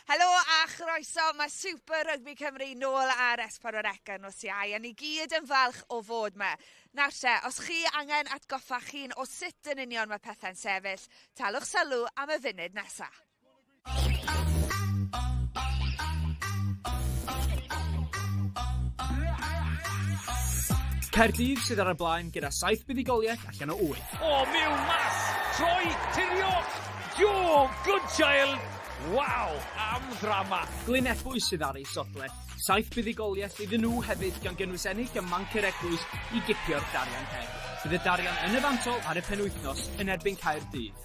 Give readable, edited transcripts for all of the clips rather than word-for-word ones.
Helo a chroeso, mae Super Rygbi Cymru nôl ar S4C nos Iau, a ni gyd yn falch o fod yma. Nawr te, os chi angen atgoffa chi'n o sut yn union mae pethau'n sefyll, talwch sylw am y funud nesaf. Caerdydd sydd ar y blaen gyda 7 buddugoliaeth allan o 8. O, miw mas! Troi, tirio! Jo, good child! Waw, am ddrama! Glyn Ebwys sydd ar ei sodle. 7 buddugoliaeth iddyn nhw hefyd gan gynnwys ennill y manc yr eglwys i gipio'r darian heg. Bydd y darian yn y fantol ar y penwythnos yn erbyn Caerdydd.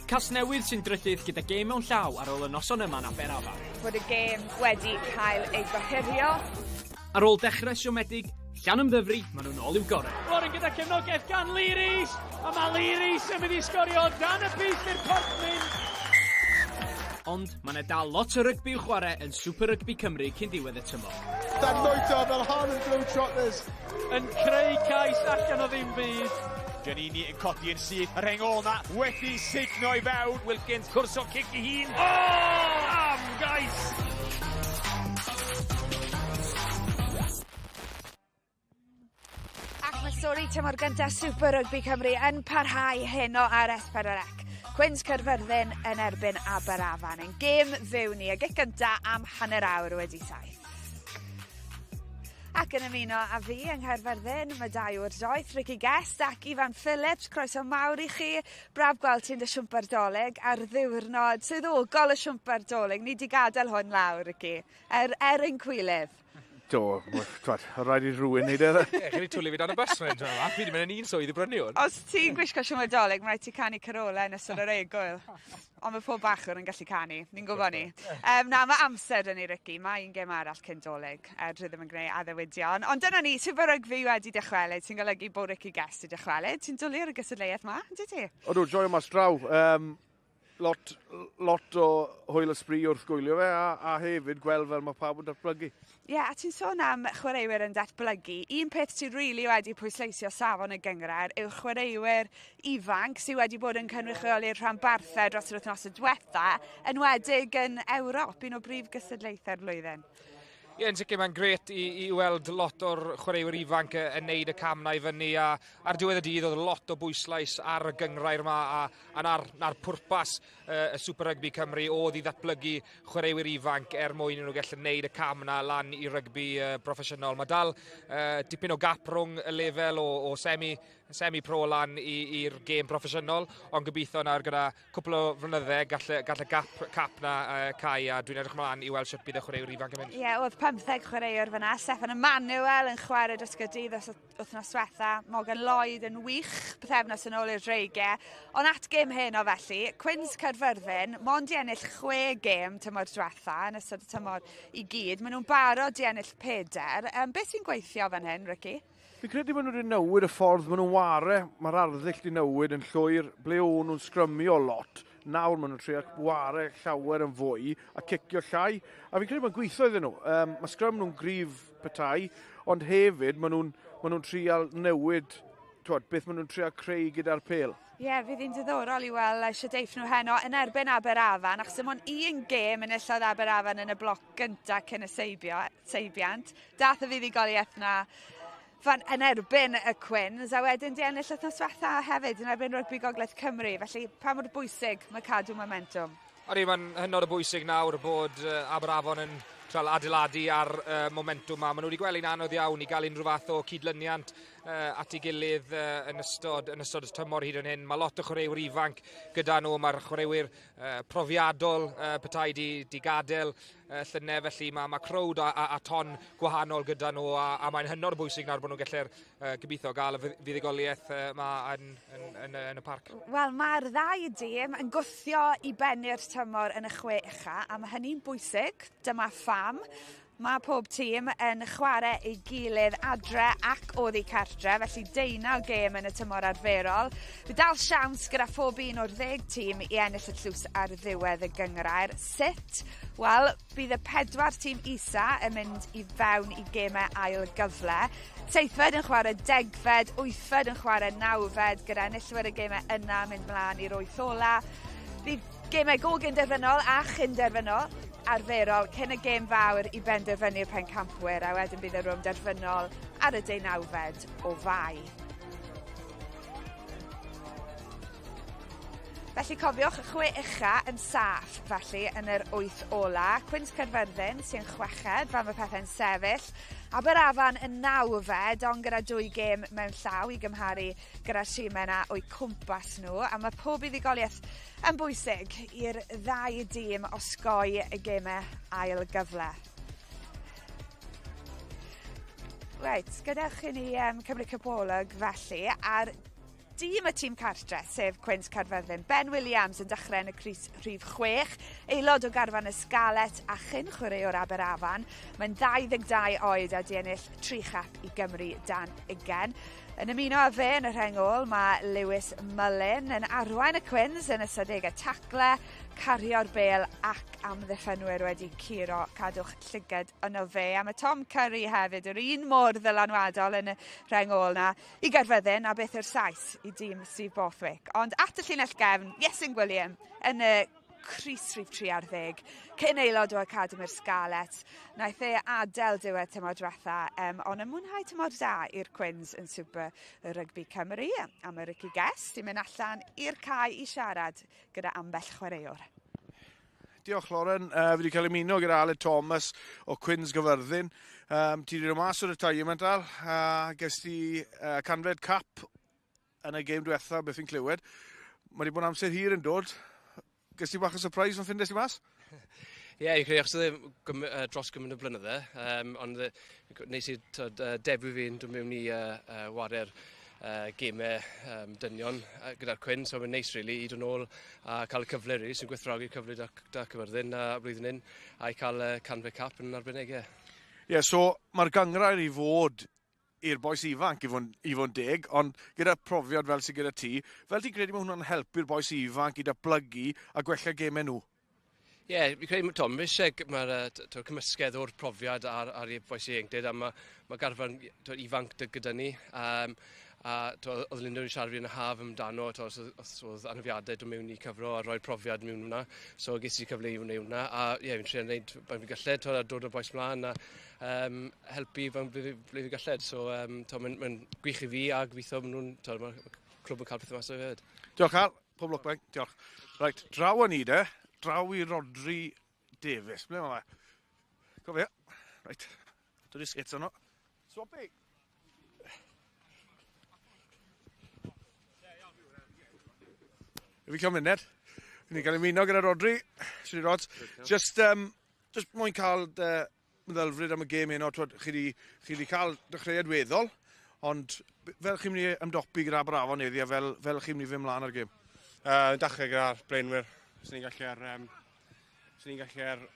Cas newydd sy'n drydydd gyda gêm mewn llaw ar ôl y noson yma'n Aberafan. Bod y gêm wedi cael ei gohirio. Ar ôl dechrau siomedig, llan ymddyfri, maen nhw'n ôl i'w gorau. Rwy'n gyda cefnogaeth gan Liris, a mae Liris yn mynd i sgorio dan y byth i'r portmyn. Ond mae yna dal lot o rygbi i'w chwarae yn Super Rygbi Cymru cyn diwedd y tymor. Dan Noito fel Han yn Globetrotters. Yn creu cais allan o ddim byd. Giannini yn codi yn syth, yr heng ôl na wedi signo i fewn. Wilkins cwrs o cic i hun. O, am gais! Ac mae stori tymor gyntaf Super Rygbi Cymru yn parhau heno ar S4C. Cwins Caerfyrddin yn erbyn Aberafan yn gêm fyw ni, y gic gyntaf am hanner awr wedi 7. Ac yn ymuno a fi yng Nghaerfyrddin, mae 2 o'r doeth, Ricky Guest ac Ifan Phillips, croeso mawr i chi. Braf gweld ti'n dy siwmper doleg ar ddiwrnod swyddogol y siwmper doleg. Ni di gadael hwn lawr, Ricky, ein cwilydd. Do, rhaid i rhywun neud e. Chi wedi twlu fi dan y bus fan hyn, fi wedi mynd yn un swydd i brynu hwn. Os ti'n gwisgo siwmper doleg, mae rhaid ti canu carola yn ystod yr egwyl. Ond mae pob bachwr yn gallu canu, ni'n gwybod ni. Na, mae amser yn ei Ricky, mae un gêm arall cyn doleg, dwi ddim yn gwneud addewidion. Ond dyna ni, Super Rygbi wedi dychwelyd, sy'n golygu bod Ricky Guest wedi dychwelyd. Ti'n dwlu ar y gystadleuaeth ma, ydy ti? Odw, joio mas draw. Lot o hwyl ysbryd wrth gwylio fe, a hefyd gweld fel mae pawb yn datblygu. Ie, a ti'n sôn am chwaraewyr yn datblygu. Un peth sy'n rili wedi pwysleisio safon y gyngrair yw chwaraewyr ifanc sydd wedi bod yn cynrychioli'r rhanbarthau dros yr wythnosau diwetha, enwedig yn Ewrop, un o brif gystadlaethau'r flwyddyn. Ie, yn sicr mae'n gret i weld lot o'r chwaraewyr ifanc yn neud y camnau fyny, a ar diwedd y dydd oedd lot o bwyslais ar y gyngrair yma a na'r pwrpas y Super Rygbi Cymru oedd i ddatblygu chwaraewyr ifanc mwyn nhw gallu neud y cam na lan i rygbi proffesiynol. Mae dal dipyn o gap rhwng y lefel o semi-pro lan i'r gêm proffesiynol, ond gobeithio nawr gyda cwpl o flynydde gall y cap na cau, a dwi'n edrych mlaen i weld sut bydd y chwaraewyr ifanc yn mynd. Ie, oedd 15 chwaraewr fyna. Steffan Emmanuel yn chwarae dros Gaerdydd wythnos diwetha. Morgan Lloyd yn wych bythefnos yn ôl i'r dreigiau. Ond at gêm heno felly, Cwins Caerfyrddin, mond i ennill 6 gêm tymor diwetha yn ystod y tymor i gyd. Maen nhw'n barod i ennill 4. Beth sy'n gweithio fan hyn, Ricky? Fi'n credu bod nhw wedi newid y ffordd maen nhw'n ware. Mae'r arddull wedi newid yn llwyr, ble o'n nhw'n sgrymio lot. Nawr maen nhw'n trio ware llawer yn fwy a cicio llai. A fi'n credu mae'n gweithio iddyn nhw. Mae sgrym nhw'n grif petai, ond hefyd maen nhw'n trial newid beth maen nhw'n trial creu gyda'r pel. Ie, fydd hi'n diddorol i weld eisiau deith nhw heno yn erbyn Aberafan, achos dim ond un gêm enillodd Aberafan yn y bloc gyntaf cyn y seibiant. Dath y fuddugoliaeth na yn erbyn y Quins, a wedyn di ennill wythnos diwetha hefyd yn erbyn Rygbi Gogledd Cymru, felly pa mor bwysig mae cadw momentum? Mae'n hynod o bwysig nawr bod Aberafon yn adeiladu ar momentum yma. Maen nhw wedi gweld anodd iawn i gael unrhyw fath o cydlyniant at ei gilydd yn ystod y tymor hyd yn hyn. Mae lot o chwaraewyr ifanc gyda nhw, mae'r chwaraewyr profiadol petai di gadael llynau, felly mae crowd a ton gwahanol gyda nhw, a mae'n hynod o bwysig nawr bod nhw'n gallu'r gobeithio gael y fuddugoliaeth yma yn y parc. Wel, mae'r 2 dîm yn gwthio i bennu'r tymor yn y 6, a mae hynny'n bwysig. Dyma pham. Mae pob tîm yn chwarae ei gilydd adre ac oddi cartre, felly 19 gêm yn y tymor arferol. Bydd dal siawns gyda phob un o'r 10 tîm i ennill y tlws ar ddiwedd y gyngrair. Sut? Wel, bydd y 4 tîm isa yn mynd i fewn i gemau ail gyfle. 7fed yn chwarae 10fed, 8fed yn chwarae 9fed, gyda enillwyr y gemau yna mynd mlaen i'r 8 ola. Bydd gemau go gynderfynol a chynderfynol. arferol cyn y gêm fawr i benderfynu'r pencampwyr, a wedyn bydd y rwm derfynol ar y 19fed o Fai. Felly cofiwch, y 6 ucha yn saff felly yn yr 8 ola. Cwins Caerfyrddin sy'n chweched fan y pethau'n sefyll. Aberafan yn 9fed, ond gyda 2 gêm mewn llaw i gymharu gyda'r tîmau yna o'i cwmpas nhw. A mae pob uddigoliaeth yn bwysig i'r ddau dîm osgoi y gemau ail gyfle. Reit, gadewch i ni cymryd cybolwg felly ar dîm y tîm cartre, sef Cwins Caerfyrddin. Ben Williams yn dechrau yn y crys rhif 6, aelod o garfan y Sgalet a chyn chwaraewr Aberafan. Mae'n 22 oed a di ennill 3 chap i Gymru dan 20. Yn ymuno â fe yn y rhengol mae Lewis Mullin yn arwain y Quins yn ystod y tacle, cario'r bêl ac amddiffynwyr wedi curo cadwch llygad yno fe. A mae Tom Curry hefyd, yr un mor ddylanwadol yn y rhengol na i Gaerfyrddin a beth yw'r saith i dîm Steve Borthwick. Ond at y llinell gefn, Iesyn William yn y crys rhif 30, cyn aelod o Academi'r Sgalet. Naeth e adael diwedd tymor diwetha, ond yn mwynhau tymor da i'r Quins yn Super Rygbi Cymru. Am y Ricky Guest i mynd allan i'r cae i siarad gyda ambell chwaraewr. Diolch Lauren, fi wedi cael ymuno gyda Aled Thomas o Cwins Caerfyrddin. Ti wedi dod mas o'r retirement al, a ges ti canfed cap yn y gêm diwetha beth fi'n clywed. Mae wedi bod yn amser hir yn dod. Ges ti bach o surprise o'n ffindes ti mas? Ie, fi'n credu achos oedd dros gymryd o blynydde, ond nes i debut fi'n dod mewn i ware'r gemau dynion gyda'r Quins, so mae'n neis rili i dod nôl a cael y cyfle rili, sy'n gweithredu cyfle da Caerfyrddin a blwyddyn hyn, a i cael canfed cap yn arbennig, ie. Ie, so mae'r gangrair i fod i'r boes ifanc i fod deg, ond gyda profiad fel sydd gyda ti, fel ti'n credu mae hwnna'n helpu'r boes ifanc i datblygu a gwella gemau nhw? Ie, fi'n credu, Tom, mae'r cymysgedd o'r profiad ar ei boes ieuenctid, a mae garfan ifanc gyda ni, a oedd Linda yn siarad fi yn y haf amdano, os oedd anafiadau dod mewn i cyfro a roi'r profiad mewn hwnna, so ges i cyfle i wneud hwnna, a ie, fi'n trio gwneud pan fi'n galled, a dod o'r boes mlaen, a helpu fan ble fi'n galled, so mae'n gwych i fi a gweithio maen nhw'n, mae'r clwb yn cael pethau mas o fyd. Diolch Al, pob lwc bang, diolch. Reit, draw o ni de, draw i Rodri Davies, ble mae fe? Cofio, reit, dod i sgits o'n o. Swapi. Fi cael muned. Fi'n cael ymuno gyda Rodri. Swn i rods. Just moyn cael meddylfryd am y gêm hyn o, chi wedi cael dechreuad weddol, ond fel chi'n mynd i ymdopi gyda Aberafon heddi, a fel chi'n mynd i fynd mlaen ar gêm? Dechrau gyda'r blaenwyr. Swn ni'n gallu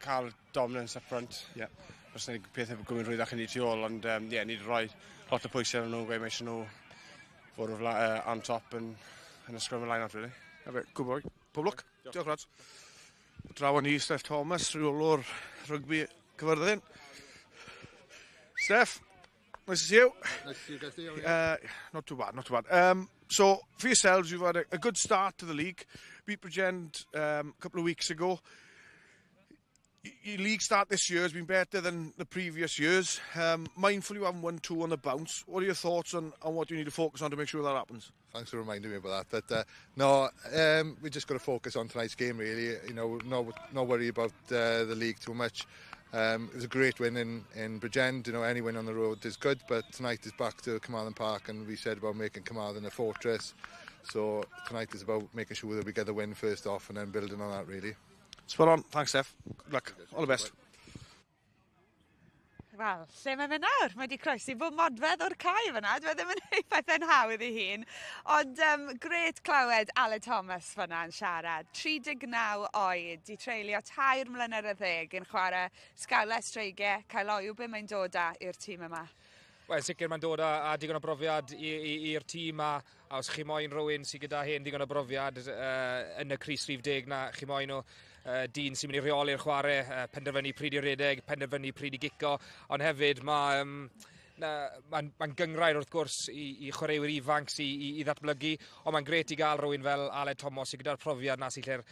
cael dominance up front. Yeah. Os ni'n pethau gwmyn rwyddach yn ei tu ôl, ond ni wedi rhoi lot o pwysau yn nhw, gweud mae eisiau nhw fod on top yn y scrum y line-out, really. Gwbod, pob lwc. Diolch rhaid. Draw o ni, Steph Thomas, rheolwr rygbi Caerfyrddin. Steph, nice to see you. Nice to see you guys too. Not too bad, not too bad. So, for yourselves, you've had a good start to the league. Beat Bridgend a couple of weeks ago. Your league start this year has been better than the previous years. Mindful you haven't won 2 on the bounce. What are your thoughts on what you need to focus on to make sure that happens? Thanks for reminding me about that. But no, we just got to focus on tonight's game, really. You know, no worry about the league too much. It was a great win in Bridgend. You know, any win on the road is good, but tonight is back to Carmarthen Park, and we said about making Carmarthen a fortress. So tonight is about making sure that we get the win first off and then building on that, really. Spot on. Thanks, Steph. Good luck. All the best. Wel, lle mae fe nawr? Mae wedi croesi bod modfedd o'r cae fyna. Dwi ddim yn ei pethau'n hawdd i hun. Ond gret clywed Aled Thomas fyna yn siarad. 39 oed, di treulio 2 mlynedd y ddeg yn chwarae Sgalet Streigiau. Cael be mae'n dod â i'r tîm yma? Wel, sicr mae'n dod â digon o brofiad i'r tîm a os chi moyn rhywun sydd gyda hen digon o brofiad yn y crys rhif 10 na, chi moyn o dyn sy'n mynd i reoli'r chwarae, penderfynu pryd i redeg, penderfynu pryd i gico, ond hefyd mae Mae'n gyngrair wrth gwrs i chwaraewyr ifanc i ddatblygu, ond mae'n gret i gael rhywun fel Aled Thomas sydd gyda'r profiad na sy'n lle'r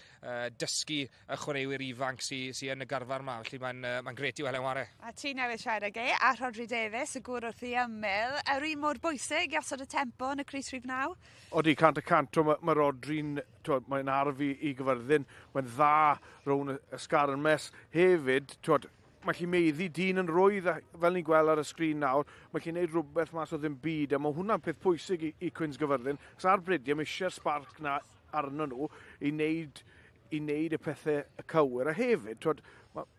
dysgu y chwaraewyr ifanc sydd yn y garfar yma. Felly mae'n gret i weld e'n ware. A ti newydd siarad ag a Rhodri Davies, y gwr wrth i ymyl. Yr un mor bwysig i osod y tempo yn y crys rhif 9? Odi, 100%. Mae Rodri'n, mae'n arf i Gyfyrddin. Mae'n dda rhwng y sgar yn mes. Hefyd, mae chi'n meiddi dyn yn rwydd, fel ni'n gweld ar y sgrin nawr, mae chi'n neud rhywbeth mas o ddim byd, a mae hwnna'n peth pwysig i Cwins Gyfyrddin. Cos ar bridiau, mae eisiau'r sbarc na arno nhw i wneud y pethau y cywir. A hefyd,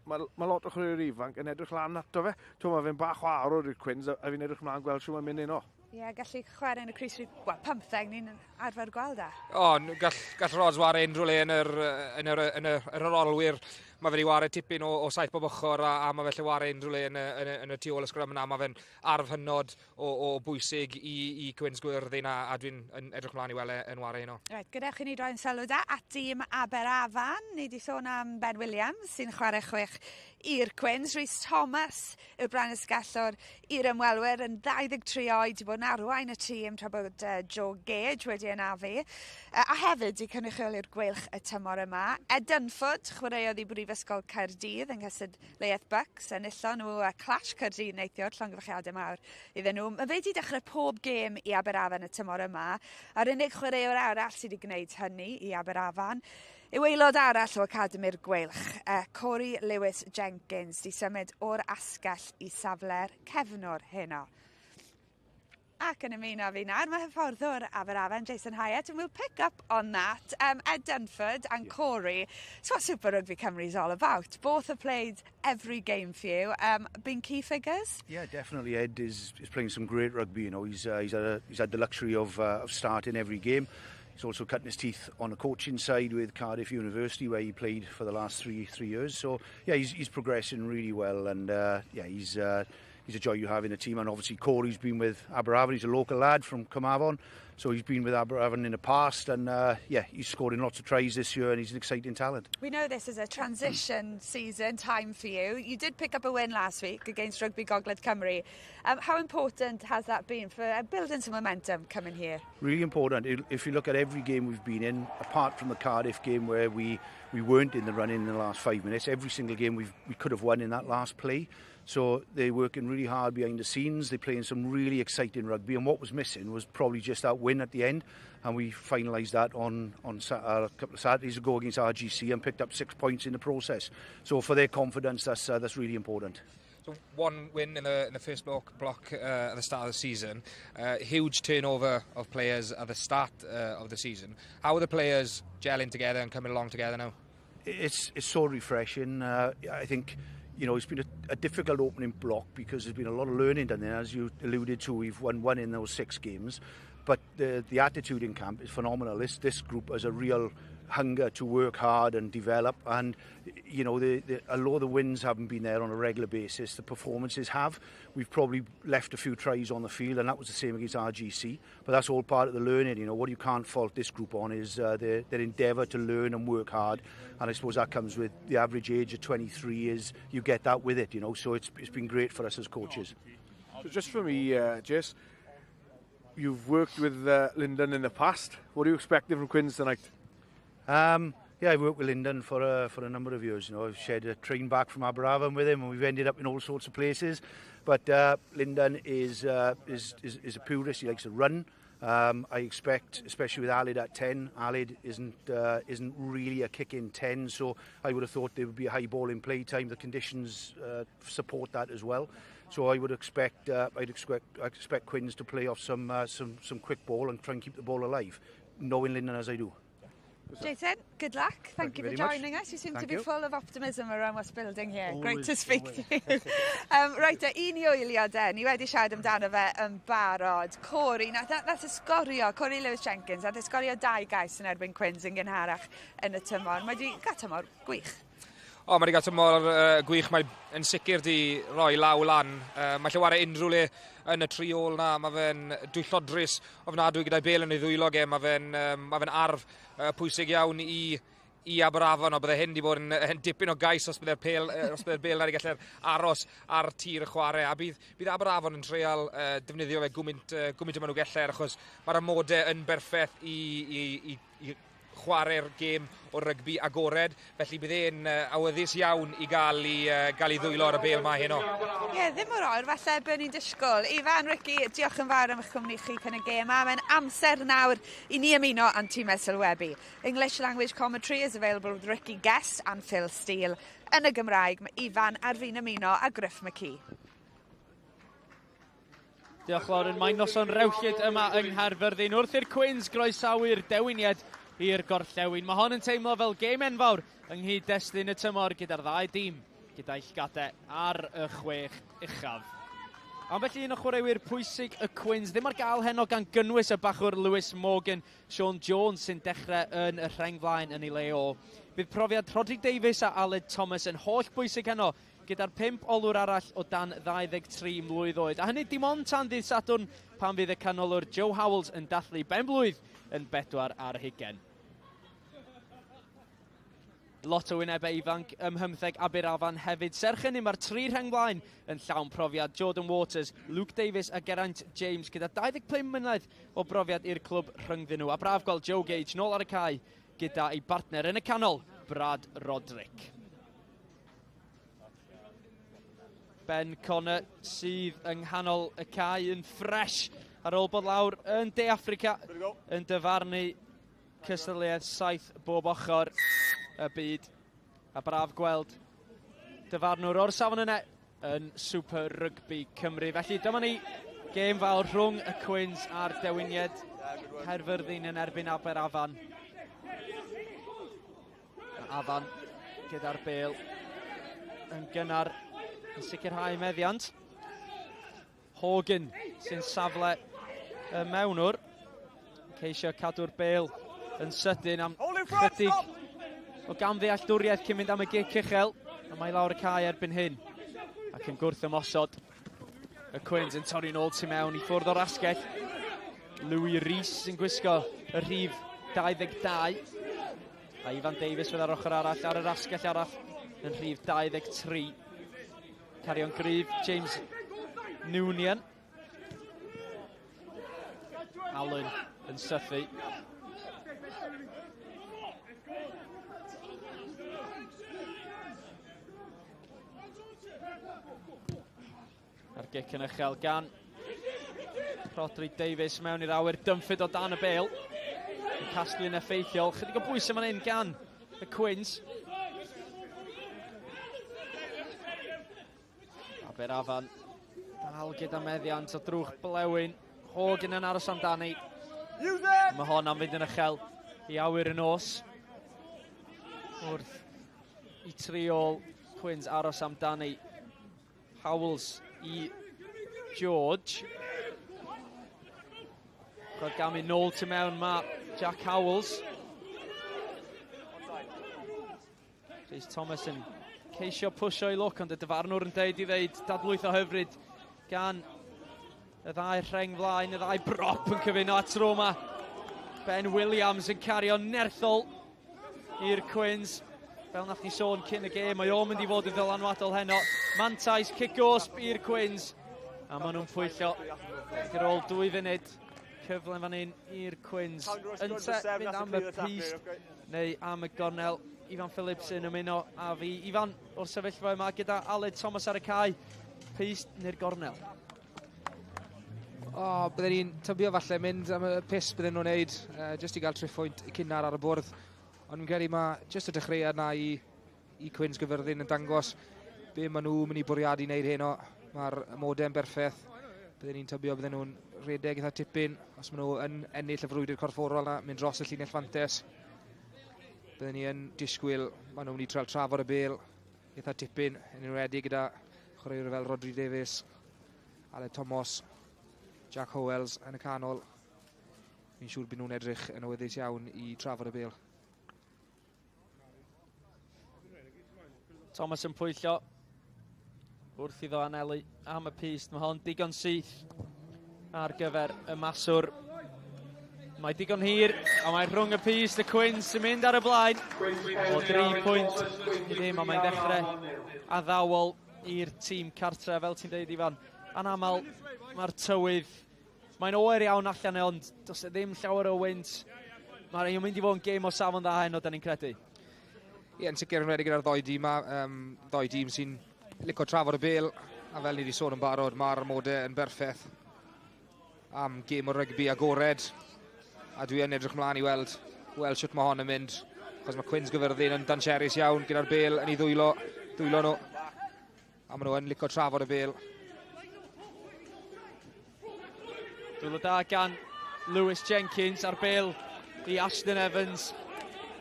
mae lot o chwaraewyr ifanc yn edrych lan ato fe. Mae fe'n bach o arwr i'r Cwins, a fi'n edrych mlaen gweld sy'n mynd un o. Ie, gallu chwarae yn y crys rhif 15, ni'n arfer gweld e. Gall Rods ware unrhyw le yn yr olwyr. Mae fe wedi ware tipyn o 7 bob ochr a mae felly ware unrhyw le yn y tu ôl y sgrym yna. Mae fe'n arf hynod o bwysig i Cwins Caerfyrddin a dwi'n edrych mlaen i weld yn ware hynno. Reit, gyda chi ni droi'n sylw da at tîm Aberafan. Ni wedi sôn am Ben Williams sy'n chwarae 6 i'r Cwins. Rhys Thomas yw'r Brân Ysgellwr i'r ymwelwyr yn 23 oed, wedi bod yn arwain y tîm tra bod Joe Gage wedi ynafu. A hefyd i cynrychioli'r gwylch y tymor yma. Ed Dunford chwaraeodd i Brifysgol Caerdydd yng Nghystadleuaeth Bucks yn illo nhw Clash Caerdydd neithiwr, llongyfarchiadau mawr iddyn nhw. Mae fe wedi dechrau pob gêm i Aberafan y tymor yma. A'r unig chwaraewr arall sydd wedi gwneud hynny i Aberafan yw aelod arall o Academi'r Gwylch, Corey Lewis Jenkins, di symud o'r asgell i safle'r cefnwr heno. Ac yn ymuno fi nawr, mae hyfforddwr Aberafan, Jason Hyatt, and we'll pick up on that. Ed Dunford and Corey, it's what Super Rygbi Cymru is all about. Both have played every game for you. Been key figures? Yeah, definitely. Ed is playing some great rugby. You know, he's had the luxury of starting every game. He's also cutting his teeth on the coaching side with Cardiff University, where he played for the last three years. So yeah, he's progressing really well, and yeah, he's a joy to have in the team. And obviously Corey's been with Aberavon. He's a local lad from Carmarthen, so he's been with Aberavon in the past, and yeah, he's scored in lots of tries this year, and he's an exciting talent. We know this is a transition season time for you. You did pick up a win last week against Rugby Gogledd Cymru. How important has that been for building some momentum coming here? Really important. If you look at every game we've been in, apart from the Cardiff game where we weren't in the run-in in the last 5 minutes, every single game we could have won in that last play. So they're working really hard behind the scenes. They're playing some really exciting rugby, and what was missing was probably just that win at the end, and we finalised that on a couple of Saturdays ago against RGC and picked up 6 points in the process. So for their confidence, that's really important. So one win in the first block at the start of the season, huge turnover of players at the start of the season. How are the players gelling together and coming along together now? It's so refreshing. I think, you know, it's been a difficult opening block because there's been a lot of learning done there. As you alluded to, we've won 1 in those 6 games. But the attitude in camp is phenomenal. This group has a real hunger to work hard and develop. And, you know, although the wins haven't been there on a regular basis, the performances have. We've probably left a few tries on the field, and that was the same against RGC. But that's all part of the learning. You know, what you can't fault this group on is their endeavour to learn and work hard. And I suppose that comes with the average age of 23 is you get that with it, you know. So it's been great for us as coaches. So just for me, Jess, you've worked with Lyndon in the past. What are you expecting from Quins tonight? Yeah, I've worked with Lyndon for a number of years. You know, I've shared a train back from Aberavon with him, and we've ended up in all sorts of places. But Lyndon is a purist. He likes to run. I expect, especially with Aled at 10, Aled isn't really a kick-in 10, so I would have thought there would be a high ball in play time. The conditions support that as well. So I would expect Quins to play off some quick ball and try and keep the ball alive, knowing Lyndon as I do. Jason, good luck. Thank you for joining us. You seem to be full of optimism around what's building here. Always, great to speak to you. Right, un i wyliau ni wedi siarad amdano fe yn barod. Corey, nath ysgorio, Corey Lewis Jenkins, nath ysgorio 2 gais yn erbyn Quins yn gynharach yn y tymor. Mae wedi gael tymor gwych. Mae wedi gael tymor gwych, mae yn sicr di roi law lan. Mae lle ware unrhyw le yn y tri ôl na, mae fe'n dwyllodrus ofnadwy gyda'i bel yn ei ddwylo ge, mae fe'n arf pwysig iawn i i Aberafon, o bydde hyn wedi bod yn dipyn o gais os bydde'r bêl na wedi gallu'r aros ar tir y chwarae. A bydd Aberafon yn treial defnyddio fe gwmynt y maen nhw gellir, achos mae'r amodau yn berffaith i chwarae'r gêm o rygbi agored, felly bydd e'n awyddus iawn i gael i ddwylo ar y bêl mae heno. Ie, ddim mor oer, falle bydd ni'n disgwyl. Ifan, Ricky, diolch yn fawr am eich cwmni chi yn y gêm a. Mae'n amser nawr i ni ymuno a'n tîmau sylwebu. English language commentary is available with Ricky Guest and Phil Steele. Yn y Gymraeg, mae Ifan ar fi'n ymuno a Griff McKee. Diolch Lauren, mae'n noson rewllyd yma yng Nghaerfyrddin. Wrth i'r Cwins groesawu'r dewiniad i'r gorllewin. Mae hon yn teimlo fel gêm enfawr yng nghyd-destun y tymor gyda'r ddau dîm, gyda'i llgadau ar y 6 uchaf. Am felly un o chwaraewyr pwysig y Cwins ddim ar gael heno gan gynnwys y bachwr Lewis Morgan, Sean Jones sy'n dechrau yn y rhengflaen yn ei le o. Bydd profiad Rodri Davies a Aled Thomas yn holl bwysig heno, gyda'r 5 olwr arall o dan 23 mlwydd oed. A hynny dim ond tan ddydd Sadwrn pan fydd y canolwr Joe Howells yn dathlu benblwydd yn 40. Lot o wynebau ifanc ym Mhymtheg Aberafan hefyd. Serch hynny mae'r 3 rhengflaen yn llawn profiad. Jordan Waters, Luke Davies a Geraint James gyda 25 mlynedd o brofiad i'r clwb rhyngddyn nhw. A braf gweld Joe Gage nôl ar y cae gyda ei partner yn y canol, Brad Roderick. Ben Connor sydd yng nghanol y cae yn ffres ar ôl bod lawr yn De Affrica yn dyfarnu cystadleuaeth 7 bob ochr y byd. A braf gweld dyfarnwr o'r safon yna yn Super Rygbi Cymru. Felly dyma ni gêm fawr rhwng y Cwins a'r dewiniad Caerfyrddin yn erbyn Aberafan. Afan gyda'r bêl yn gynnar yn sicrhau meddiant. Hogan sy'n safle y mewnwr. Ceisio cadw'r bêl yn sydyn am chydig o gamddealltwriaeth cyn mynd am y gic uchel. A mae lawr y cae erbyn hyn. Ac yn gwrth ymosod. Y Cwins yn torri nôl tu mewn i ffwrdd o'r asgell. Louis Rhys yn gwisgo y rhif 22. A Ifan Davies fydd ar ochr arall ar yr asgell arall yn rhif 23. Carion gryf, James Noonian. Allen yn sythu. A'r gic yn uchel gan Rodri Davies mewn i'r awyr, dymffyd o dan y bêl. Yn casglu yn effeithiol. Chydig o bwysau fan hyn gan y Cwins. Aberafan dal gyda meddiant o drwch blewyn. Hogan yn aros amdani. Mae hon am fynd yn uchel i awyr y nos. Wrth i triol Cwins aros amdani. Howells i George. Roedd gam i nôl tu mewn mae Jack Howells. Rhys Thomas yn ceisio pwysio i look, ond y dyfarnwr yn deud i ddeud dadlwyth o hyfryd gan y ddau rhengflaen, y ddau brop yn cyfuno at Roma. Ben Williams yn cario nerthol i'r Cwins. Fel nath ni sôn cyn y gêm, mae o'n mynd i fod yn ddylanwadol heno. Mantais, kick-osp i'r Cwins. A maen nhw'n pwyllo gyda ôl 2 funud. Cyfle fan hyn i'r Cwins. Ynte fynd am y pist neu am y gornel. Ifan Phillips yn ymuno a fi. Ifan, o'r sefyllfa yma gyda Aled Thomas ar y cae. Pist neu'r gornel? Bydden ni'n tybio falle mynd am y pis bydden nhw'n neud, jyst i gael triffwynt cynnar ar y bwrdd. Ond fi'n credu mae jyst y dechreuad na i Cwins Caerfyrddin yn dangos be maen nhw'n mynd i bwriadu wneud heno. Mae'r amodau'n berffaith. Bydden ni'n tybio bydden nhw'n rhedeg eitha tipyn. Os maen nhw yn ennill y frwydr corfforol na, mynd dros y llinell fantes. Bydden ni yn disgwyl, maen nhw'n mynd i trafod y bêl eitha tipyn, yn enwedig gyda chwaraewr fel Rodri Davies, Aled Thomas, Jack Howells yn y canol. Fi'n siŵr bydd nhw'n edrych yn awyddus iawn i trafod y bêl. Thomas yn pwyllo wrth iddo anelu am y pist. Mae hon digon syth ar gyfer y maswr. Mae digon hir, a mae rhwng y pys, y Quins sy'n mynd ar y blaen. O 3 pwynt i ddim, a mae'n dechrau addawol i'r tîm cartre, fel ti'n deud Ifan. Anamal, mae'r tywydd, mae'n oer iawn allan e, ond does e ddim llawer o wynt. Mae'n mynd i fod yn gêm o safon dda heno, da ni'n credu. Ie, yn sicr yn wedi gyda'r ddoi dîm yma, ddoi dîm sy'n licio trafod y bêl, a fel ni wedi sôn yn barod, mae'r modau yn berffaith am gêm o rygbi agored. A dwi yn edrych mlaen i weld sut mae hon yn mynd, achos mae Cwins Caerfyrddin yn dancherus iawn gyda'r bêl yn ei ddwylo nhw. A maen nhw yn licio trafod y bêl. Dwylo da gan Lewis Jenkins ar bêl i Ashton Evans.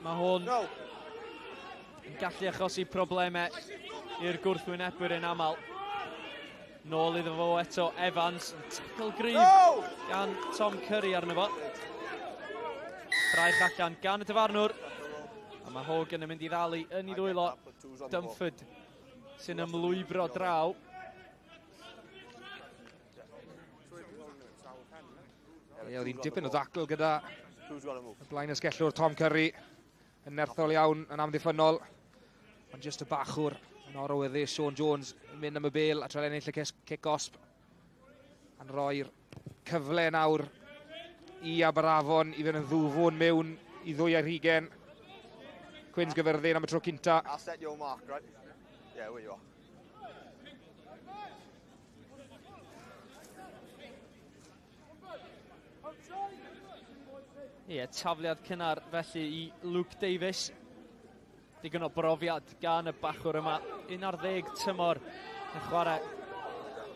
Mae hwn yn gallu achosi problemau i'r gwrthwynebwyr yn aml. Nôl iddo fo eto Evans, tackle gryf gan Tom Curry arno fo. Braich allan gan y dyfarnwr. A mae Hogan yn mynd i ddalu yn ei ddwylo. Dunford sy'n ymlwybro draw. Oedd hi'n dipyn o ddacl gyda y blaen ysgellwr Tom Curry yn nerthol iawn yn amddiffynol. Ond just y bachwr yn oroweddus Sean Jones yn mynd am y bêl a trael ennill y cic-osb. A'n rhoi'r cyfle nawr i Aberafon i fynd yn ddwfwn mewn i ddwy ar hugen. Cwins Caerfyrddin am y tro cynta. I'll set your mark, right? Yeah, where you are. Ie, tafliad cynnar felly i Luke Davies. Digon o brofiad gan y bachwr yma. 11 tymor yn chwarae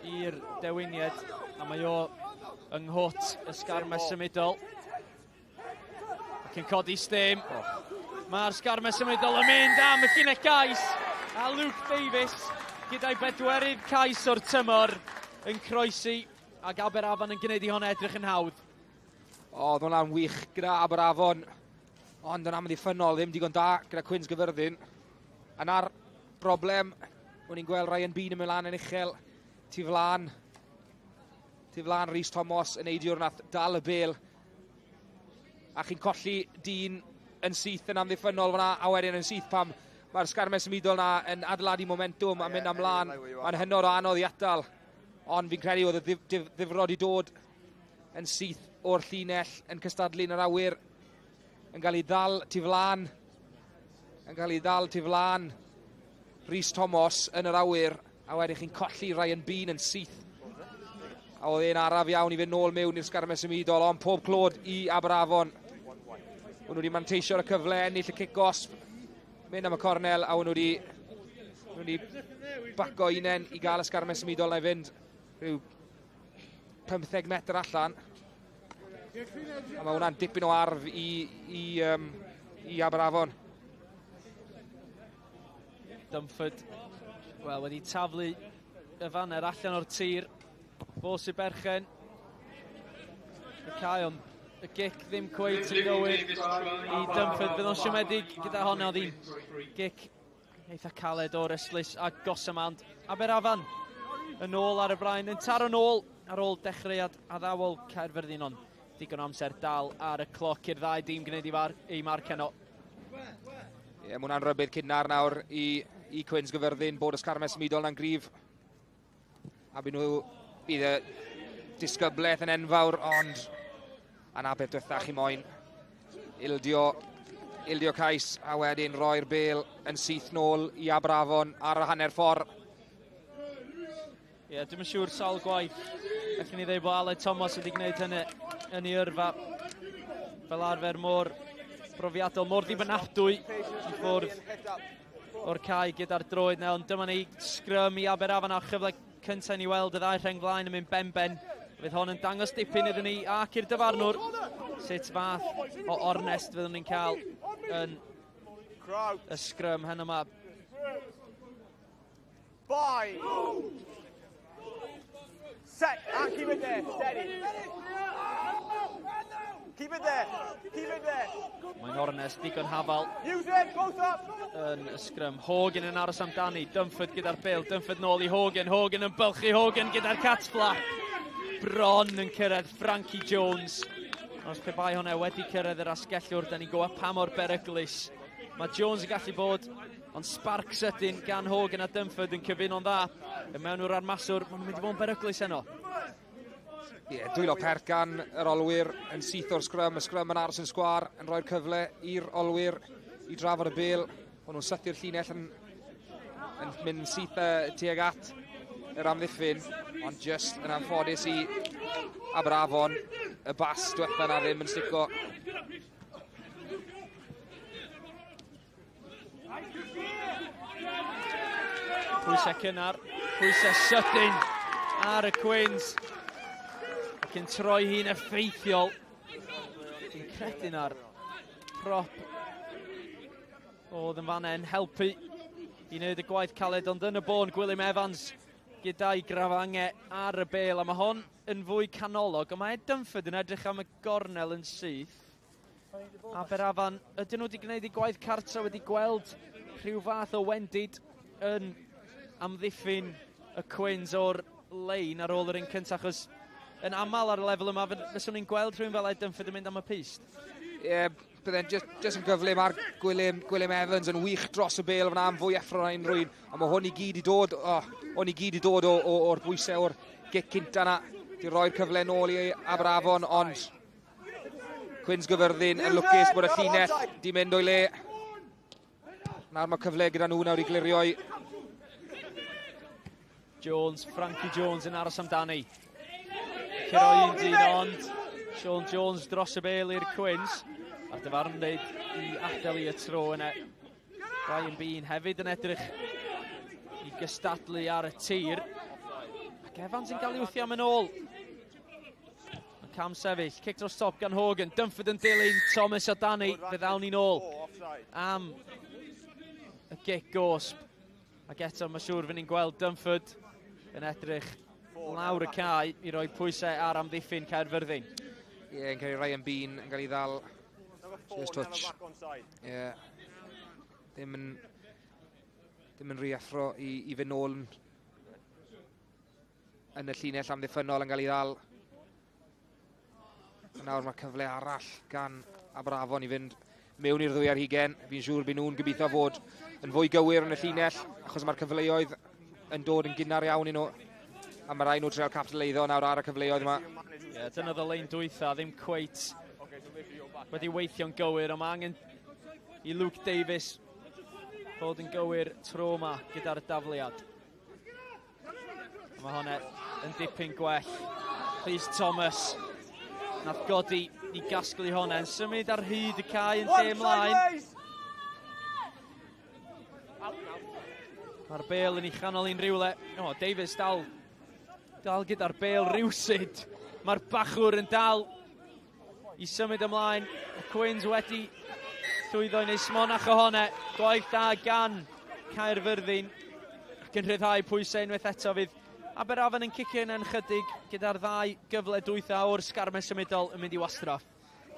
i'r dewiniad. A mae o yng nghwt y sgarmes symudol. Ac yn codi stêm. Mae'r sgarmes symudol yn mynd am y llinell cais. A Luke Davies gyda'i bedwerydd cais o'r tymor yn croesi. Ac Aberafan yn gwneud i hon edrych yn hawdd. Oedd hwnna'n wych gyda Aberafon. Ond yn amddiffynol ddim digon da gyda Cwins Caerfyrddin. A na'r broblem, o'n i'n gweld Ryan Bean yn mynd lan yn uchel. Tu flan Rhys Thomas yn eidiwr nath dal y bêl. A chi'n colli dyn yn syth yn amddiffynol fyna, a wedyn yn syth pam mae'r sgarmes ymudol na yn adeiladu momentum a mynd amlan. Mae'n hynod o anodd i atal. Ond fi'n credu oedd y ddifrod i dod yn syth o'r llinell yn cystadlu yn yr awyr. Yn cael ei ddal tu flan. Rhys Thomas yn yr awyr. A wedyn chi'n colli Ryan Bean yn syth. A oedd e'n araf iawn i fynd nôl mewn i'r sgarmes ymudol, ond pob clod i Aberafon. O'n nhw wedi manteisio'r cyfle, ennill y cic-osb, mynd am y cornel, a o'n nhw wedi baco unen i gael y sgarmes ymudol na i fynd rhyw 15 metr allan. A mae hwnna'n dipyn o arf i Aberafon. Dunford, wel, wedi taflu y fanner allan o'r tir. Bos i berchen. Y cael, ond y gic ddim cweith yn gywir i Dunford. Fydd o'n siomedig gyda honna, oedd hi'n gic eitha caled o'r eslys a gosamant. Aberafan yn ôl ar y blaen, yn taro nôl ar ôl dechreuad addawol Caerfyrddin, ond digon amser dal ar y cloc i'r ddau dîm gwneud i marc heno. Ie, mae hwnna'n rybydd cynnar nawr i Cwins Caerfyrddin bod y sgarmes ymudol na'n gryf. A bydd y disgyblaeth yn enfawr, ond yna beth diwethaf chi moyn. Ildio cais, a wedyn roi'r bêl yn syth nôl i Aberafon ar y hanner ffordd. Ie, dwi'n siŵr sawl gwaith. Felly ni ddweud bod Aled Thomas wedi gwneud hynny yn ei yrfa. Fel arfer mor brofiadol, mor ddibynadwy i ffwrdd o'r cae gyda'r droed na, ond dyma ni sgrym i Aberafon a chyfle cyntaf ni weld y ddau rheng flaen yn mynd ben. Fydd hon yn dangos dipyn iddyn ni ac i'r dyfarnwr. Sut fath o ornest fyddwn ni'n cael yn y sgrym hyn yma. 5. Set, and keep it there, steady. Keep it there. Mae'n ornest digon hafal. Use it, close up. Yn y sgrym. Hogan yn aros amdani. Dunford gyda'r bêl. Dunford nôl i Hogan. Hogan yn bylchu. Hogan gyda'r catsfla. Bron yn cyrraedd Frankie Jones. Os pe bai hwnna wedi cyrraedd yr asgellwr, da ni'n gwybod pa mor beryglus. Mae Jones yn gallu bod, ond spark sydyn gan Hogan a Dunford yn cyfuno'n dda. Y mewn o'r armaswr, maen nhw'n mynd i fod yn beryglus heno. Dwylo perc gan yr olwyr yn syth o'r sgrym. Y sgrym yn aros yn sgwar, yn rhoi'r cyfle i'r olwyr i drafod y bêl. Ond nhw'n sythu'r llinell yn mynd syth tuag at yr amddiffyn. Ond just yn anffodus i Aberavon, y bas diwetha na ddim yn stico. Pwysau cynnar, pwysau sydyn ar y Quins. Ac yn troi hi'n effeithiol. Dwi'n credu na'r prop oedd yn fanna yn helpu i wneud y gwaith caled, ond yn y bôn Gwilym Evans gyda'i grafangau ar y bêl, a mae hon yn fwy canolog, ond mae Dunford yn edrych am y gornel yn syth. Aberafan, ydyn nhw wedi gwneud eu gwaith cartra, wedi gweld rhyw fath o wendid yn amddiffyn y Quins o'r lein ar ôl yr un cyntaf, achos yn aml ar y lefel yma, fyswn ni'n gweld rhywun fel Dunford yn mynd am y pist. Byddai'n just yn gyflym ar Gwilym Evans yn wych dros y bêl fyna am fwy effro na unrhyw un. A mae hwn i gyd i dod, o'r bwysau o'r gic cynta na. Di roi'r cyfle nôl i Aberafon, ond Cwins Caerfyrddin yn lwcus bod y llinell di mynd o'i le. Nawr mae cyfle gyda nhw nawr i glirio'i. Jones, Frankie Jones yn aros amdani. Cyroi un dyn, ond Sean Jones dros y bêl i'r Quins. A'r dyfarn yn dweud i adael i y tro yna. RYGBI hefyd yn edrych i gystadlu ar y tir. Ac Evans yn cael ei wthio am yn ôl. Yn cam sefyll, cic dros top gan Hogan. Dunford yn dilyn, Thomas o Dani, fe ddawn ni'n ôl am y gic gosb. Ac eto mae siŵr fy ni'n gweld Dunford yn edrych lawr y cae i roi pwysau ar amddiffyn Caerfyrddin. Yn cael ei RYGBI yn cael ei ddal. Just touch. Ddim yn rhy effro i fynd nôl yn y llinell amddiffynol yn cael ei ddal. Nawr mae cyfle arall gan Aberafon i fynd mewn i'r ddwy ar hugen. Fi'n siŵr bydd nhw'n gobeithio fod yn fwy gywir yn y llinell, achos mae'r cyfleoedd yn dod yn gynnar iawn i nhw. A mae rai nhw treol capitaleiddo nawr ar y cyfleoedd yma. Dyna y lein dwytha, ddim cweit wedi weithio'n gywir, ond mae angen i Luke Davies fod yn gywir tro yma gyda'r dafliad. Mae hwnna yn dipyn gwell. Rhys Thomas nath godi i gasglu hwnna, yn symud ar hyd y cae yn lle ymlaen. Mae'r bêl yn ei chanol i'n rywle. Davies dal gyda'r bêl rywsyd. Mae'r bachwr yn dal i symud ymlaen. Y Quins wedi llwyddo i wneud smonach o hwnna. Gwaith da gan Caerfyrddin. Ac yn rhyddhau pwysau unwaith eto fydd Aberafan yn cicio'n yn chydig gyda'r ddau gyfle dwytha o'r sgarmau symudol yn mynd i wastraff.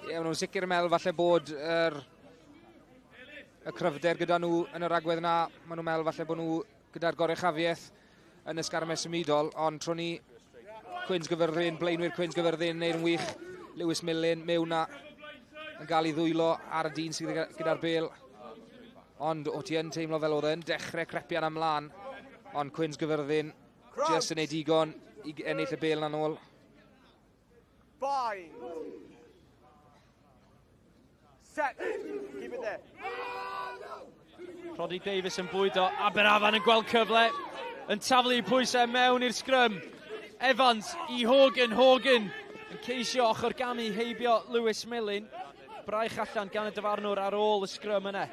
Maen nhw'n sicr yn meddwl falle bod y cryfder gyda nhw yn yr agwedd yna. Maen nhw'n meddwl falle bod nhw gyda'r gorechafiaeth yn y sgarmau symudol, ond tro ni Cwins Caerfyrddin, blaenwyr Cwins Caerfyrddin yn neud yn wych. Lewis Millen mewn na yn cael ei ddwylo ar y dyn sydd gyda'r bêl. Ond o ti yn teimlo fel oedd yn dechrau crepian amlan. Ond Cwins Caerfyrddin just yn ei digon i ennill y bêl na'n ôl. Set. Keep it there. Roddy Davies yn bwydo. Aberafan yn gweld cyfle. Yn taflu pwysau mewn i'r sgrym. Evans i Hogan. Hogan yn ceisio ochr gamu heibio Lewis Millen. Braich allan gan y dyfarnwr ar ôl y sgrym yna.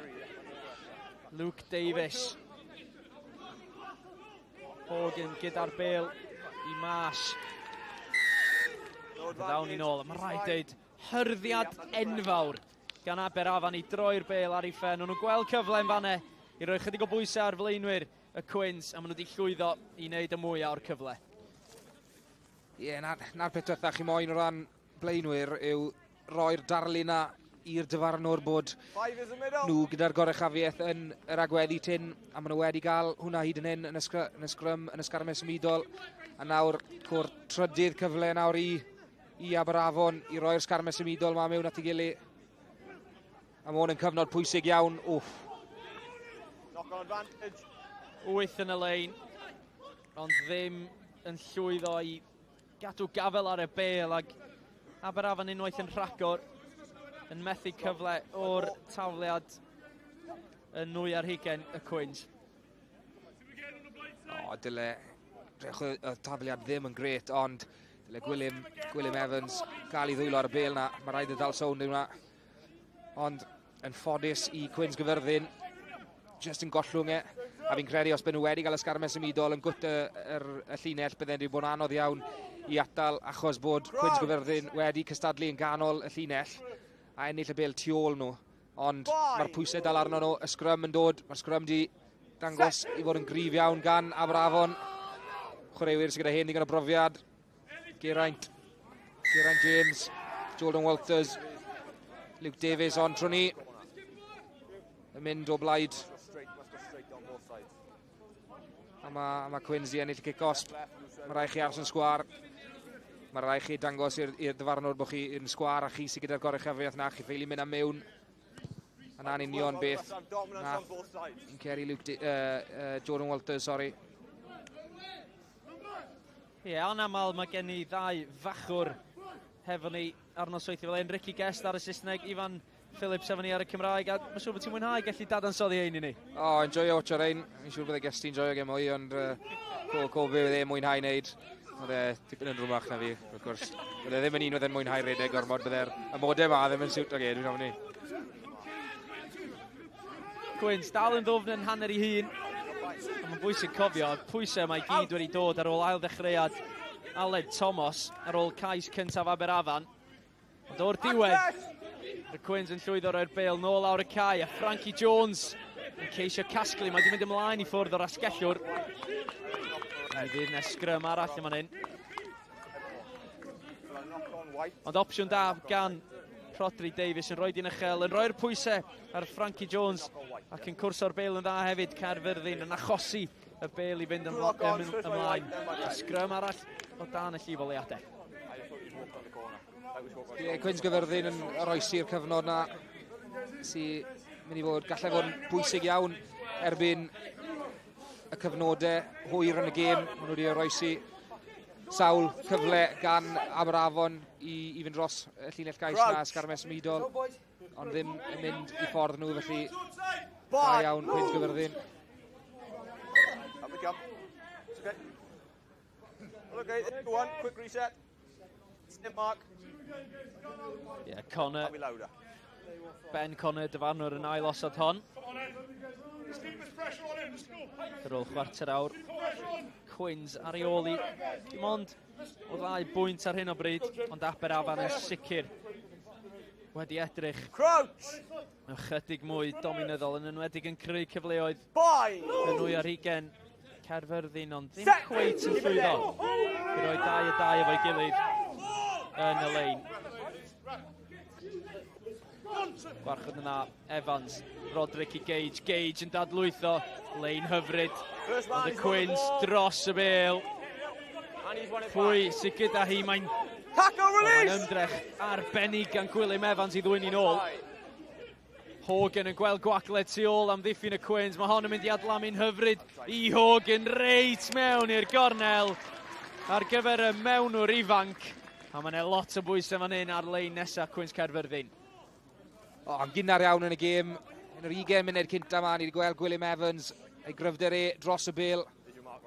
Luke Davies. Hogan gyda'r bêl i mas. Ddawn ni'n ôl. Mae rhaid dweud hyrddiad enfawr gan Aberafan i droi'r bêl ar ei phen. Nhw'n gweld cyfle yn fanne i roi chydig o bwysau ar flaenwyr y Quins, a maen nhw wedi llwyddo i wneud y mwyaf o'r cyfle. Na'r peth diwethaf chi moyn o ran blaenwyr yw roi'r darlun na i'r dyfarnwr bod nhw gyda'r gorechafiaeth yn yr agweddi tyn, a maen nhw wedi cael hwnna hyd yn hyn yn y sgrym, yn y sgarmau symudol. A nawr, cwr trydydd cyfle nawr i i Aberavon i roi'r sgarmau symudol yma mewn at ei gilydd. A mae hwn yn cyfnod pwysig iawn. Wff. Knock on advantage. 8 yn y lein, ond ddim yn llwyddo i gadw gafel ar y bêl, ac Aberafan unwaith yn rhagor yn methu cyfle o'r tafliad yn 9 ar 20 y Quins. Dyle y tafliad ddim yn gret, ond dyle Gwilym Evans gael ei ddwylo ar y bêl na. Mae rhaid y dal sownd yna. Ond yn ffodus i Cwins Caerfyrddin, just yn gollwng e. A fi'n credu os byd nhw wedi cael y sgarmau symudol yn gwt y llinell, bydde'n wedi bod yn anodd iawn i atal, achos bod Cwins Caerfyrddin wedi cystadlu yn ganol y llinell a ennill y bêl tu ôl nhw. Ond mae'r pwysau dal arno nhw, y sgrym yn dod, mae'r sgrym di dangos i fod yn gryf iawn gan Aberafon. Chwaraewyr sydd gyda hen digon o brofiad. Geraint James, Jordan Walters, Luke Davies on tro ni. Yn mynd o blaid. A mae Quins di ennill kick-off. Mae rai chi ars yn sgwar. Mae rai chi dangos i'r dyfarnwr bod chi yn sgwar a chi sydd gyda'r goruchafiaeth na. Chi ffeili mynd am mewn. A na'n union beth. Yn ceri Jordan Walters, sorry. Ie, anamal mae gen i ddau fachwr hefo ni arno swythi fel ein. Ricky Guest ar y Saesneg, Ifan Phillips efo ni ar y Cymraeg, a mae'n siŵr bod ti'n mwynhau gallu dadansoddi ein i ni. Enjoyo watcher ein. Mae'n siŵr bod e gesti enjoyo gen mwy, ond co be oedd e mwynhau wneud. Oedd e tipyn yn rhwmach na fi, wrth gwrs. Oedd e ddim yn un oedd e'n mwynhau redeg gormod, bydde'r amodau yma ddim yn siwt o gyd, dwi'n ofni. Quins dal yn ddofn yn hanner i hun. Mae'n bwysig cofio, pwysau mae gyd wedi dod ar ôl ail ddechreuad Aled Thomas, ar ôl cais cyntaf Aberafan. Ond o'r diwedd, y Quins yn llwyddo roi'r bêl nôl awr y cae, a Frankie Jones yn ceisio casglu. Mae wedi mynd ymlaen i ffwrdd o'r asgellwr. A fydd yna sgrym arall yma hyn. Ond opsiwn da gan Rodri Davies yn rhoi di'n uchel, yn rhoi'r pwysau ar Frankie Jones ac yn cwrso'r bêl yn dda hefyd. Caerfyrddin yn achosi y bêl i fynd ymlaen. Sgrym arall o dan y llifoliadau. Cwins Caerfyrddin yn oroesi'r cyfnod na sy'n mynd i fod, gallai fod yn bwysig iawn erbyn y cyfnodau hwyr yn y gêm. Maen nhw wedi oroesi sawl cyfle gan Aberafon i fynd dros y llinell gais na sgarmau symudol, ond ddim yn mynd i ffordd nhw, felly da iawn Cwins Caerfyrddin. Okay, go on, quick reset. Snip mark. Ie, Connor. Ben Connor, dyfarnwr yn ail osod hon. Ar ôl chwarter awr. Quins ar ei ôl i. Dim ond o 2 bwynt ar hyn o bryd, ond Aberafan yn sicr wedi edrych mewn chydig mwy dominyddol, yn enwedig yn creu cyfleoedd yn 9 ar 20 Caerfyrddin, ond ddim cweit yn llwyddo i roi 2 efo'i gilydd yn y lein. Gwarchod yna Evans, Roderick i Gage yn dadlwytho, lein hyfryd, ond y Quins dros y bêl. Pwy sydd gyda hi, mae'n ymdrech arbennig gan Gwilym Evans i ddwy'n i'n ôl. Hogan yn gweld gwacled tu ôl am ddiffyn y Quins, mae hon yn mynd i adlamu'n hyfryd i Hogan reit mewn i'r gornel ar gyfer y mewnwr ifanc. A mae yna lot o bwysau fan hyn ar lein nesaf Cwins Caerfyrddin. Yn gynnar iawn yn y gêm. Yn yr 20 munud cynta yma, ni wedi gweld Gwilym Evans ei gryfder dros y bêl.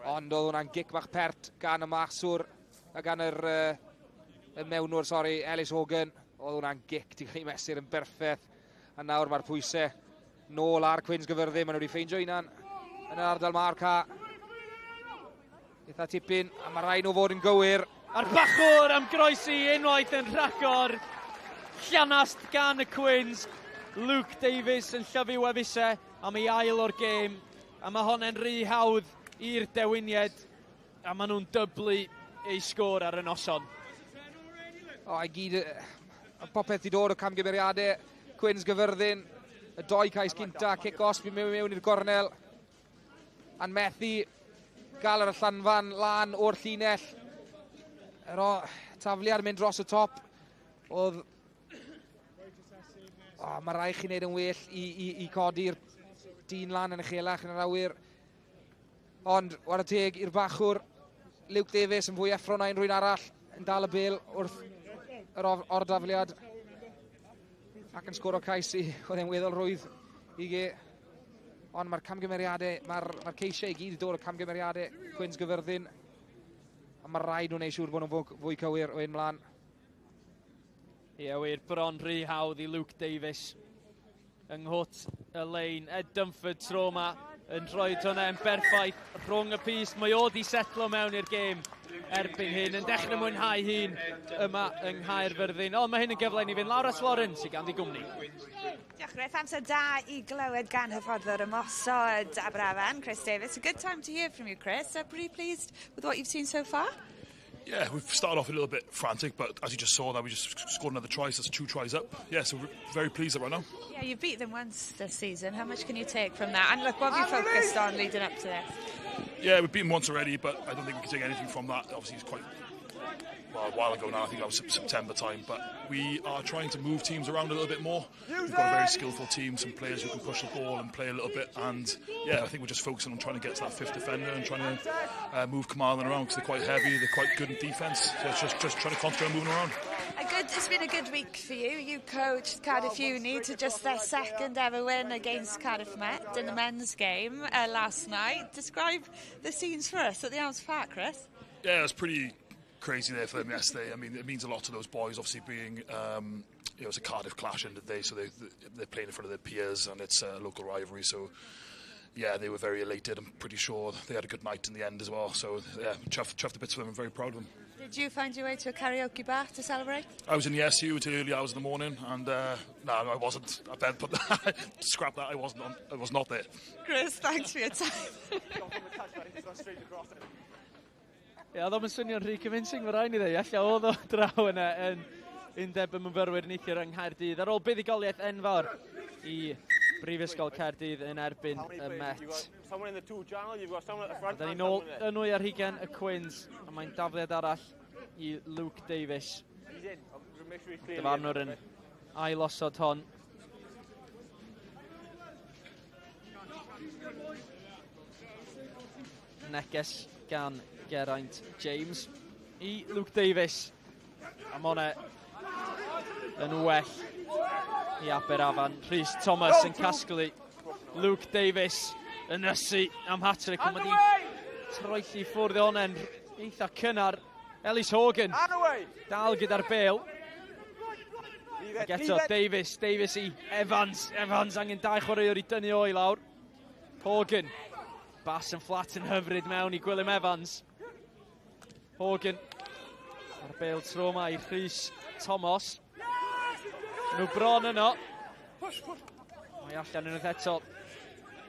Ond oedd hwnna'n gic bach pert gan y maswr a gan y mewnwr, Ellis Hogan. Oedd hwnna'n gic, di cael ei mesur yn berffaith. A nawr mae'r pwysau nôl ar Cwins Caerfyrddin. Maen nhw wedi ffeindio unan yn yr ardal Marc a eitha tipyn, a mae rhaid nhw fod yn gywir. A'r bachwr am groesi unwaith yn rhagor. Llanast gan y Quins. Luke Davies yn llyfu wefusau am ei ail o'r gêm. A mae honna'n rhy hawdd i'r dewiniad. A maen nhw'n dyblu ei sgôr ar y noson. I gyd, popeth i dod o camgymeriadau. Cwins Caerfyrddin, y 2 cais cynta, kick-off mewn i'r gornel. A'n methu gael yr allanfan lan o'r llinell. Tafliad yn mynd dros y top. Oedd... Mae rai chi wneud yn well i codi'r dyn lan yn y chelach yn yr awyr. Ond, war y teg i'r bachwr, Luke Davies yn fwy effro na unrhyw un arall yn dal y bêl wrth yr ordafliad. Ac yn sgoro cais i, oedd e'n weddol rwydd i ge. Ond mae'r camgymeriadau, mae'r ceisiau i gyd i dod o camgymeriadau Cwins Caerfyrddin. A mae rhaid nhw'n neud siŵr bod nhw'n fwy cywir o un mlaen. Ie, wir, bron rhy hawdd i Luke Davies yng nghwt y lein. Ed Dunford tro yma yn rhoi hwnna yn berffaith rhwng y pist. Mae o di setlo mewn i'r gêm erbyn hyn, yn dechrau mwynhau hun yma yng Nghaerfyrddin. Ond mae hyn yn gyfle i ni fynd lawr at Lawrence i ganddi gwmni. Diolch Griff, amser da i glywed gan hyfforddwr ymosod Aberafan, Chris Davies. A good time to hear from you, Chris. Pretty pleased with what you've seen so far? Yeah, we've started off a little bit frantic, but as you just saw, that we just scored another try, so that's 2 tries up. Yeah, so we're very pleased right now. Yeah, you beat them once this season. How much can you take from that? And look, what have you focused on leading up to this? Yeah, we've beaten once already, but I don't think we can take anything from that. Obviously, it's quite a while ago now. I think that was September time. But we are trying to move teams around a little bit more. We've got a very skillful team, some players who can push the ball and play a little bit. And yeah, I think we're just focusing on trying to get to that 5th defender and trying to move Carmarthen around because they're quite heavy, they're quite good in defence. So it's just trying to concentrate on moving around. It's been a good week for you. You coached Cardiff Uni to just their 2nd ever win against Cardiff Met in the men's game last night. Describe the scenes for us at the Arms Park, Chris. Yeah, it was pretty crazy there for them yesterday. I mean, it means a lot to those boys, obviously being, it's a Cardiff clash end of the day, so they're playing in front of their peers and it's a local rivalry, so yeah, they were very elated. I'm pretty sure they had a good night in the end as well, so yeah, chuffed a bit for them. I'm very proud of them. Did you find your way to a karaoke bar to celebrate? I was in the SU until early hours in the morning, and no, I wasn't. I bet, but scrap that. I was not there. Chris, thanks for your time. Ie, oedd o'n swnio'n rhy convincing, mae rhaid ni ddweud. Alla oedd o draw yna yn undeb y myfyrwyr neithio'r yng Nghaerdydd. Ar ôl buddigoliaeth enfawr i Brifysgol Caerdydd yn erbyn y Met. Da ni nôl yn nwy ar hugen y Quins, a mae'n dafliad arall i Luke Davies. Dyfarnwr yn ailosod hon. Neges gan Geraint James i Luke Davies. A mae hwnna yn well i Aberafan. Rhys Thomas yn casglu Luke Davies yn ysu am hat-trick. Mae di troelli ffwrdd o hwnna'n eitha cynnar. Ellis Hogan dal gyda'r bêl. Ac eto Davies i Evans. Evans angen 2 chwaraewr i dynnu o i lawr. Hogan. Bas yn fflat yn hyfryd mewn i Gwilym Evans. Hogan ar bêl tro yma i Rhys Thomas. Nhw bron yno. Mae allan yn eto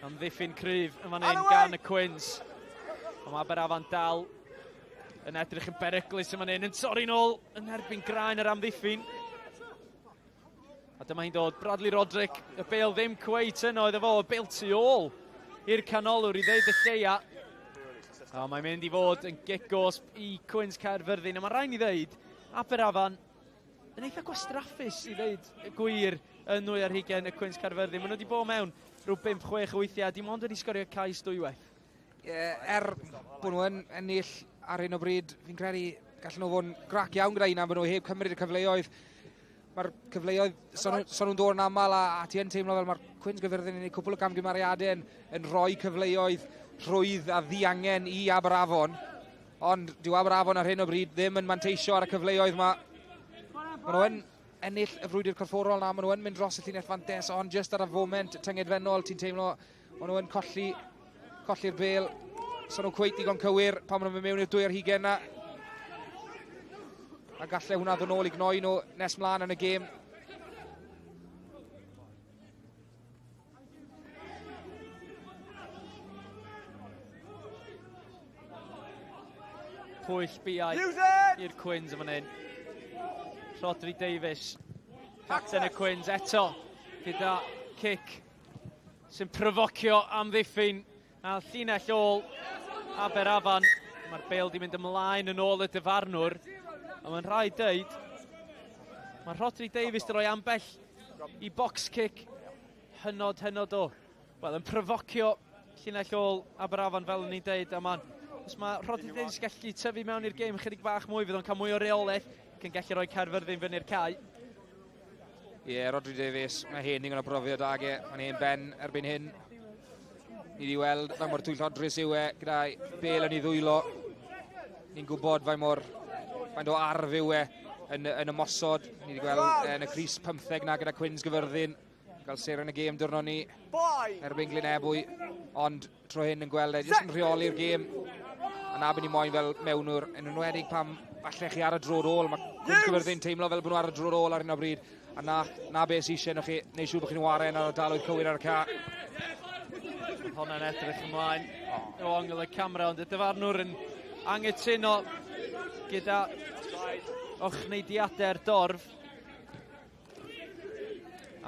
am ddiffyn cryf yn fan hyn gan y Quins. Mae Aberafan dal yn edrych yn beryglus yn fan hyn. Yn torri nôl yn erbyn graen yr amddiffyn. A dyma hi'n dod Bradley Roderick. Y bêl ddim cweit yno iddo fo. Y bêl tu ôl i'r canolwr i ddeud y lleia. Mae'n mynd i fod yn gigosb i Cwins Caerfyrddin. A mae rhaid ni ddeud, Aberafan yn eitha gwastraffus i ddeud y gwir yn nwy ar hugen y Cwins Caerfyrddin. Maen nhw wedi bod mewn rhyw 5-6 weithiau. Dim ond wedi sgorio cais dwywaith. Bod nhw yn ennill ar hyn o bryd, fi'n credu gallen nhw fod yn grac iawn gyda un am bod nhw heb cymryd y cyfleoedd. Mae'r cyfleoedd, son nhw'n dod yn aml a ti yn teimlo fel mae'r Cwins Caerfyrddin yn ei cwbl o camgymeriadau yn rhoi cyfleoedd rhwydd a ddiangen i Aberafon. Ond dyw Aberafon ar hyn o bryd ddim yn manteisio ar y cyfleoedd yma. Maen nhw yn ennill y frwydr corfforol na, maen nhw yn mynd dros y llinell fantes, ond just ar y foment tyngedfennol, ti'n teimlo, maen nhw yn colli'r bêl. So nhw'n cweit digon cywir pan maen nhw'n mynd mewn i'r 2 ar hugen na. A gallai hwnna ddod nôl i gnoi nhw nes mlaen yn y gêm. Pwyll biau i'r Quins yn fan hyn. Rodri Davies, capten y Quins eto gyda cic sy'n profocio am ddiffyn a llinell ôl Aberafan. Mae'r bêl di mynd ymlaen yn ôl y dyfarnwr. A mae'n rhaid dweud, mae Rodri Davies di roi ambell i box kick hynod o. Wel, yn profocio llinell ôl Aberafan fel ni'n dweud, a os mae Rodri Davies gallu tyfu mewn i'r gêm chydig bach mwy, fydd o'n cael mwy o reolaeth, ac yn gallu rhoi Caerfyrddin fyny'r cae. Rodri Davies, mae hen yn y brofiad ag mae'n hen ben erbyn hyn. Ni wedi weld faint mor twyllodrus yw gyda Bale yn ei ddwylo. Ni'n gwybod faint o arf yw yn ymosod. Ni wedi gweld yn y Cris 15 na gyda Cwins Caerfyrddin. Gael ser yn y gêm diwrnod ni erbyn Glynebwy. Ond tro hyn yn gweld jyst yn rheoli'r gêm. A na byd ni moyn fel mewnwr, yn enwedig pam allech chi ar y drod ôl. Mae Cwins Caerfyrddin teimlo fel bod nhw ar y drod ôl ar hyn o bryd. A na beth sy'n eisiau chi neu siŵr bod chi'n waren ar y dalwydd cywir ar y ca. Hwnna'n edrych ymlaen o ongl y camera, ond y dyfarnwr yn angytuno gyda ochneidiadau'r dorf.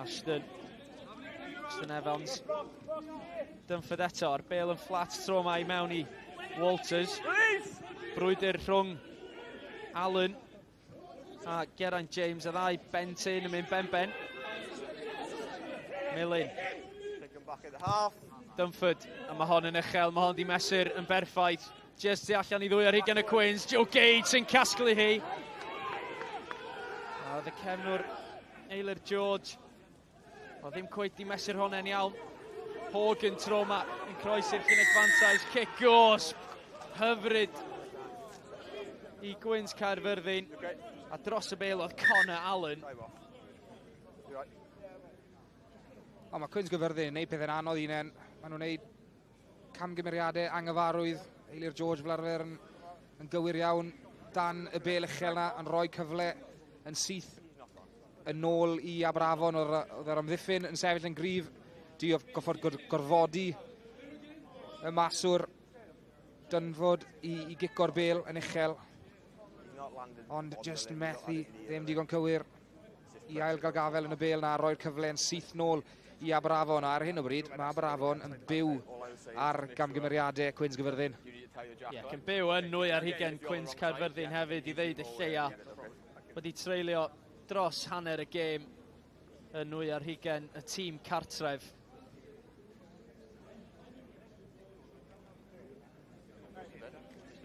Ashton Evans. Dymffyd eto ar Bale yn fflat tro yma i mewn i Walters. Brwydyr rhwng Allen a Geraint James, a ddau Bentin yn mynd ben. Millen. Dymffyd, a mae hon yn uchel, mae hon di mesur yn berffaith. Just tu allan i ddwy ar hugen y Quins, Joe Gage sy'n casglu hi. A oedd y cefnwr Eilir George. O ddim cweit di mesur hon yn iawn. Hogan tro yma yn croesi'r cynnig fantais. Kick gosb, hyfryd i Cwins Caerfyrddin. A dros y Bale oedd Connor Allen. Mae Cwins Caerfyrddin yn gwneud pethau'n anodd unen. Maen nhw'n gwneud camgymeriadau anghyfarwydd. Eilir George fel arfer yn gywir iawn dan y Bale uchel yna, yn rhoi cyfle yn syth yn ôl i Aberavon. Oedd yr amddiffyn yn sefyll yn gryf. Di o goffod gorfodi y maswr dynfod i gico'r Bale yn uchel. Ond just yn methu, ddim digon cywir i ail gael gafel yn y Bale na, roi'r cyfle yn syth nôl i Aberafon. Ar hyn o bryd, mae Aberafon yn byw ar gamgymeriadau Cwins Caerfyrddin. Yn byw yn nwy ar hugen Cwins Caerfyrddin hefyd i ddeud y lleia. Wedi treulio dros hanner y gêm yn nwy ar hugen y tîm cartref.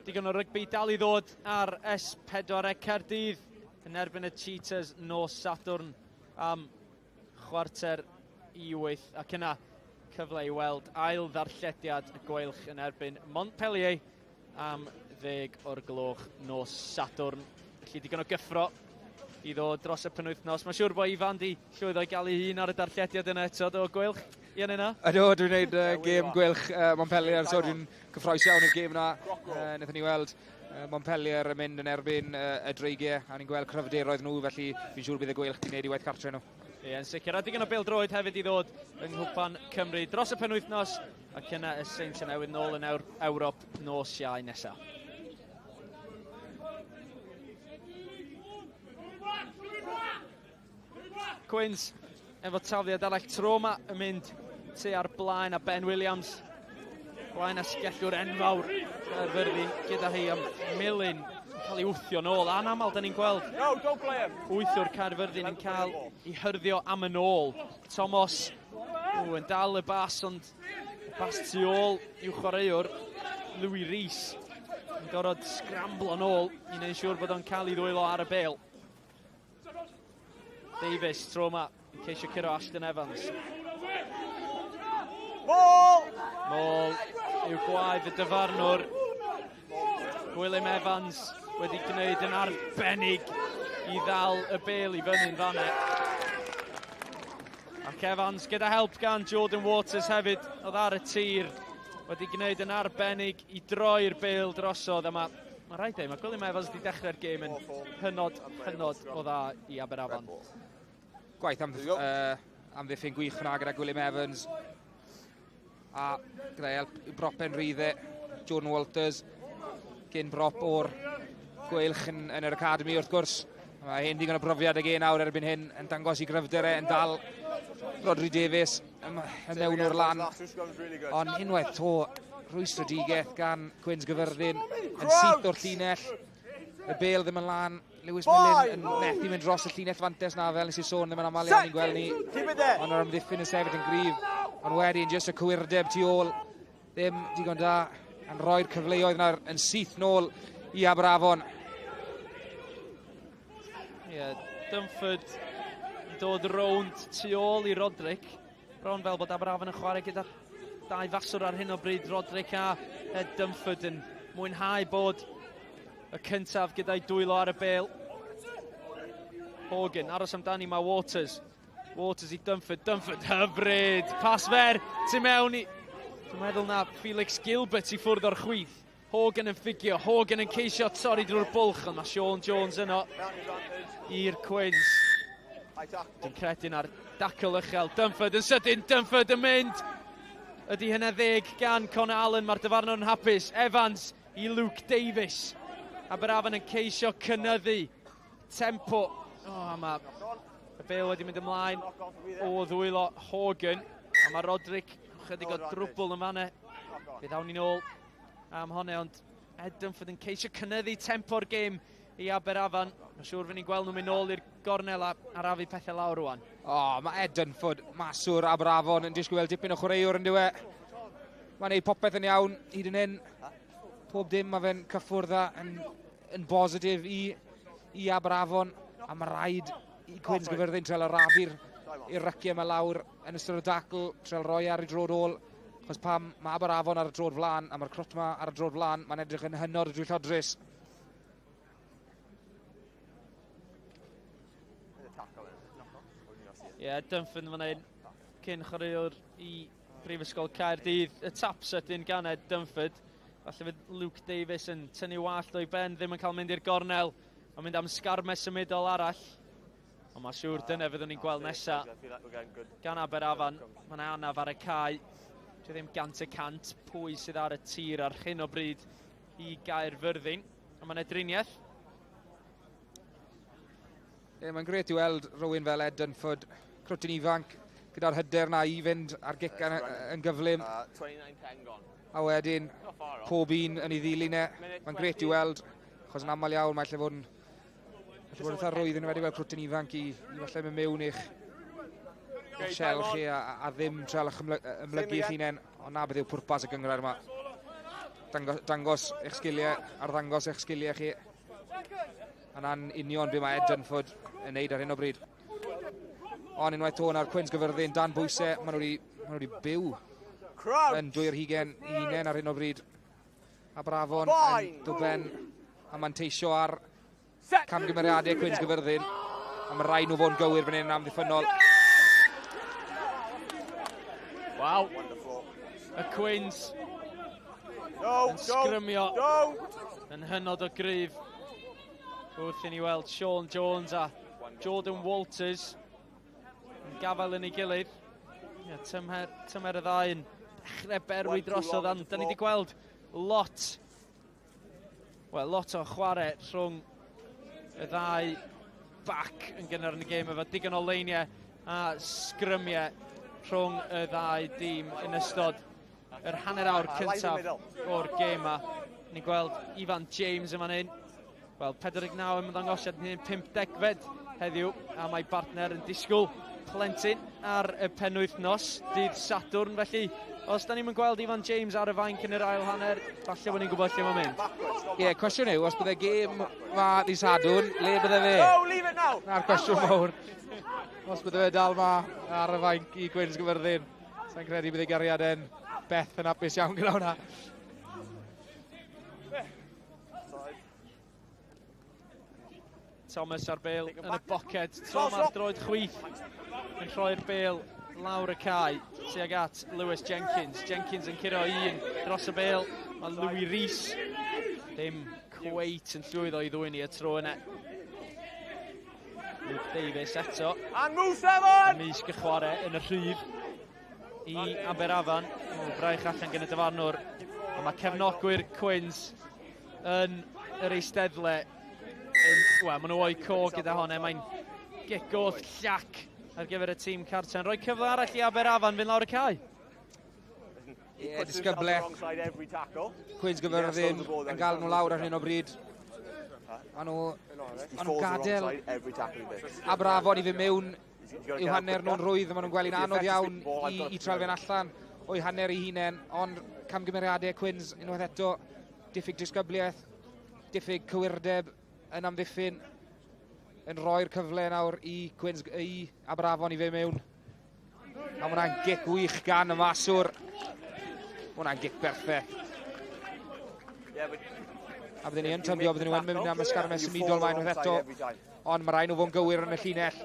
Digon o rygbi dal i ddod ar S4C Caerdydd yn erbyn y Cheetahs nos Sadwrn am chwarter i 8, ac yna cyfle i weld ail ddarllediad y gweilch yn erbyn Montpellier am 10 o'r gloch nos Sadwrn. Felly digon o gyffro i ddod dros y penwythnos. Mae'n siŵr bod Ifan di llwyddo i gael ei hun ar y darllediad yna eto, do gweilch? Ian yna? Ydw, dwi'n gwneud gêm gweilch Montpellier, so dwi'n gyffroes iawn i'r gêm yna. Wnaethon ni weld Montpellier yn mynd yn erbyn y dreigiau, a ni'n gweld cryfderoedd nhw, felly fi'n siŵr bydd y gweilch di wneud i waith cartre nhw. Yn sicr, a digon o bêl-droed hefyd i ddod yng Nghwpan Cymru dros y penwythnos, ac yna y Saints yn newydd nôl yn Ewrop nos Iau nesaf. Cwins, efo tafliad arall tro yma yn mynd tu ar blaen a Ben Williams. Blaen a sgellwr enfawr Caerfyrddin gyda hi am Millen yn cael ei wthio nôl. Anamal, da ni'n gweld wythwr Caerfyrddin yn cael ei hyrddio am yn ôl. Thomas yn dal y bas, ond y bas tu ôl i'w chwaraewr Louis Rhys yn gorfod sgramblo nôl i wneud siŵr bod o'n cael ei ddwylo ar y bêl. Davies tro yma yn ceisio curo Ashton Evans. Môl yw gwaedd y dyfarnwr. Willem Evans wedi gwneud yn arbennig i ddal y bêl i fyny'n fanne. Ac Evans gyda help gan Jordan Waters hefyd, oedd ar y tir, wedi gwneud yn arbennig i droi'r bêl drosodd. A mae rhaid ei, mae Willem Evans wedi dechrau'r gêm yn hynod o dda i Aberafon. Gwaith amddiffyn gwych hwnna gyda Willem Evans. A gyda help bropen ryddau, Jordan Walters, gyn brop o'r gweilch yn yr academi wrth gwrs. Mae hyn digon o brofiad ag nawr erbyn hyn yn dangos i gryfderau yn dal Rodri Davies yn mewn o'r lan. Ond unwaith to, rwystredigaeth gan Cwins Caerfyrddin yn syth o'r llinell. Y bêl ddim yn lan, Lewis Millen yn methu mynd dros y llinell fantes na fel nes i sôn ddim yn aml iawn i'n gweld ni. Ond o'r ymddiffyn yn sefyll yn gryf. Ond wedyn, jyst y cwyrdeb tu ôl. Ddim digon da yn rhoi'r cyfleoedd yna yn syth nôl i Aberafon. Dunford yn dod rownd tu ôl i Roderick. Bron fel bod Aberafon yn chwarae gyda'r dau faswr ar hyn o bryd. Roderick a Ed Dunford yn mwynhau bod y cyntaf gyda'i dwylo ar y bêl. Hogan, aros amdani, mae Waters. Waters i Dunford, Dunford hyfryd. Pas fer, tu mewn i... Dwi'n meddwl na Felix Gilbert i ffwrdd o'r chwith. Hogan yn ffigio, Hogan yn ceisio torri drwy'r bwlch, ond mae Sean Jones yno i'r Quins. Dwi'n credu'n ar dacl uchel. Dunford yn sydyn, Dunford yn mynd. Ydy hynna 10 gan Connor Allen, mae'r dyfarnwr yn hapus. Evans i Luke Davies. Aberafon yn ceisio cynyddu tempo. Mae y bêl wedi mynd ymlaen o ddwylo Hogan. A mae Roderick chydig o drwbl yn fanna. Bydd awn ni nôl am honne, ond Ed Dunford yn ceisio cynyddu tempo'r gêm i Aberafon. Mae'n siŵr fy ni'n gweld nhw'n mynd nôl i'r gornel a arafu pethau lawr rwan. Mae Ed Dunford, maswr Aberafon, yn disgwyl dipyn o chwaraewr yn diwe. Mae'n neud popeth yn iawn, hyd yn hyn. Pob dim mae fe'n cyffwrdd yn bositif i Aberafon, a mae rhaid i Cwins Caerfyrddin treul arafu'r ryciau yma lawr yn ystod y dacl, treul roi ar y drod ôl, achos pam mae Aberafon ar y drod flan, a mae'r crwt yma ar y drod flan, mae'n edrych yn hynod y dwyllodrus. Dunford yn fan hyn, cyn chwaraewr i Brifysgol Caerdydd, y tap sydyn gan Ed Dunford. Falle fydd Luke Davies yn tynnu wallt o'i ben, ddim yn cael mynd i'r gornel, ond mynd am sgarmes symudol arall. Ond mae siŵr dyna fyddwn ni'n gweld nesa gan Aberafon. Mae'n anaf ar y cae. Dwi ddim 100% pwy sydd ar y tir ar hyn o bryd i Gaerfyrddin. Ond mae'n edriniaeth. Mae'n gret i weld rhywun fel Ed Dunford, crwtyn ifanc, gyda'r hyder na i fynd ar gic yn gyflym. 29-10 gone. A wedyn, pob un yn ei ddilyn e. Mae'n gret i weld, achos yn aml iawn, mae'n lle fod yn eitha rwydd yn wedi weld crwtyn ifanc i falle mynd mewn i'ch siel chi a ddim treul eich ymlygu eich hunain, ond na beth yw pwrpas y gyngrair yma. Dangos eich sgiliau, arddangos eich sgiliau chi. Yna'n union beth mae Ed Dunford yn neud ar hyn o bryd. Ond unwaith to na'r Cwins Caerfyrddin dan bwysau, maen nhw wedi byw yn dwy'r hugen i hunain ar hyn o bryd. Aberafon yn dwben a manteisio ar camgymeriadau Cwins Caerfyrddin. A mae rai nhw fod yn gywir fan hyn am ddiffynol. Waw! Y Quins yn sgrymio yn hynod o gryf. Wrth i ni weld Sean Jones a Jordan Walters yn gafael yn ei gilydd. Tymer y ddau yn dechrau berwi drosodd, ond da ni wedi gweld lot o chwarae rhwng y ddau bac yn gynnar yn y gêm efo digon o leiniau a sgrymiau rhwng y ddau dîm yn ystod yr hanner awr cyntaf o'r gêm yma. Ni'n gweld Ifan James yn fan hyn. Wel, 49 yn ddangosiad yn 50 heddiw, a mae partner yn disgwyl plentyn ar y penwythnos, dydd Sadwrn, felly os da ni'n gweld Ifan James ar y fainc yn yr ail hanner, falle bod ni'n gwybod lle mae'n mynd. Cwestiwn yw, os bydde gêm ma dydd Sadwrn, le bydde fe? Na'r cwestiwn mawr. Os bydde fe dal ma ar y fainc i Cwins Caerfyrddin, sa'n credu bydde gariad yn beth yn apus iawn gyda hwnna. Thomas ar bêl yn y boced, Tom ar droed chwith yn rhoi'r bêl lawr y cae tuag at Lewis Jenkins. Jenkins yn curo un dros y bêl, mae Louis Rhys ddim cweit yn llwyddo i ddwyni y tro yna. Luke Davies eto. Ymysg y chwarae yn y rhydd i Aberafan. Braich allan gen y dyfarnwr. Mae cefnogwyr Quins yn yr eisteddle. Maen nhw o'i co gyda hwnna. Mae'n gigodd llac ar gyfer y tîm Carten. Roi cyfle arall i Aberafan fynd lawr y cae. Disgybleth. Cwins Caerfyrddin yn gael nhw lawr ar hyn o bryd. Ma nhw'n gadael Aberafon i fynd mewn i'w hanner nhw'n rwydd, maen nhw'n gwely'n anodd iawn i trael fe'n allan o'i hanner ei hunain, ond camgymeriadau Quins unwaith eto, diffyg disgybliaeth, diffyg cywirdeb yn amddiffyn, yn rhoi'r cyfle nawr i Quins, i Aberafon i fe mewn. A mae hwnna'n gic wych gan y maswr. Mae hwnna'n gic berffaith. A bydden ni yn tybio, bydden nhw yn mynd am ysgarmes symudol mae unwaith eto. Ond mae rhaid nhw fod yn gywir yn y llinell.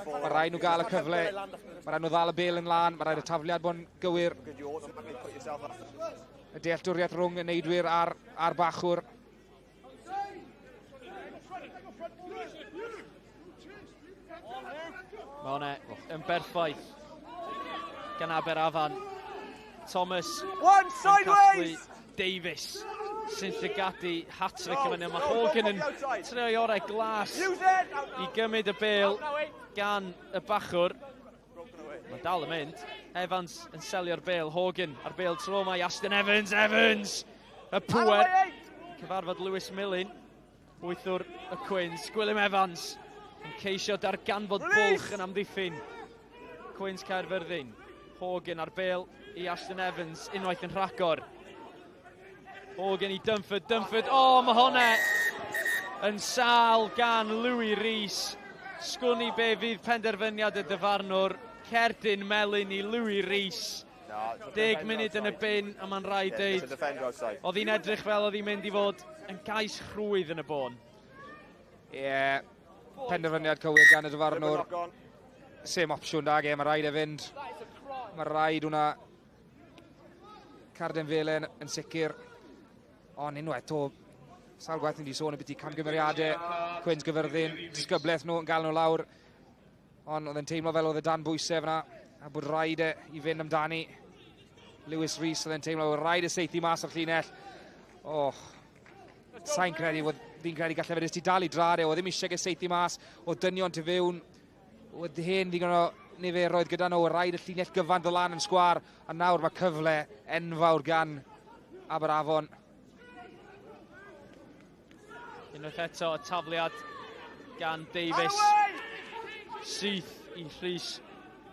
Mae rhaid nhw gael y cyfle. Mae rhaid nhw ddal y bel yn lan. Mae rhaid y tafliad bod yn gywir. Y dealltwriaeth rhwng y neidwyr a'r bachwr. Mae hwnna yn berffaith gan Aberafan. Thomas yn casglu Davies sy'n llygadu hat-trick yn fyny. Mae Hogan yn treo i orau glas i gymryd y bel gan y bachwr. Mae dal yn mynd. Evans yn selio'r bel. Hogan ar bel tro mae Aston Evans. Evans! Y pŵer. Cyfarfod Lewis Millen. Wythwr y Quins. Gwilym Evans yn ceisio darganfod bwlch yn amddiffyn Cwins Caerfyrddin. Hogan ar bel i Aston Evans. Unwaith yn rhagor. Hogan i Dunford. O, mae hwnna yn sal gan Louis Rhys. Sgwni be fydd penderfyniad y dyfarnwr. Cerdyn melyn i Louis Rhys. 10 munud yn y bin, a mae'n rhaid deud. Oedd hi'n edrych fel oedd hi'n mynd i fod yn gais rhwydd yn y bôn. Ie, penderfyniad cywir gan y dyfarnwr. Same opsiwn da ge, mae rhaid e fynd. Mae rhaid hwnna Carden Felen yn sicr. Ond unwaith to, sawl gwaith ni wedi sôn y byti camgymeriadau Cwins Caerfyrddin, disgyblaeth nhw yn gael nhw lawr. Ond oedd yn teimlo fel oedd y dan bwysau fyna, a bod rhaid e i fynd amdani. Lewis Rhys oedd yn teimlo bod rhaid e seithi mas o'r llinell. Sa'n credu, fi'n credu gallai fe ddysgu dal i drad e, oedd ddim eisiau seithi mas, oedd dynion ty fewn, oedd hen ddigon o niferoedd gyda nhw, rhaid y llinell gyfan ddod lan yn sgwar, a nawr mae cyfle enfawr gan Aberafon. Unwaith eto, y tafliad gan Davies. Syth i Rhys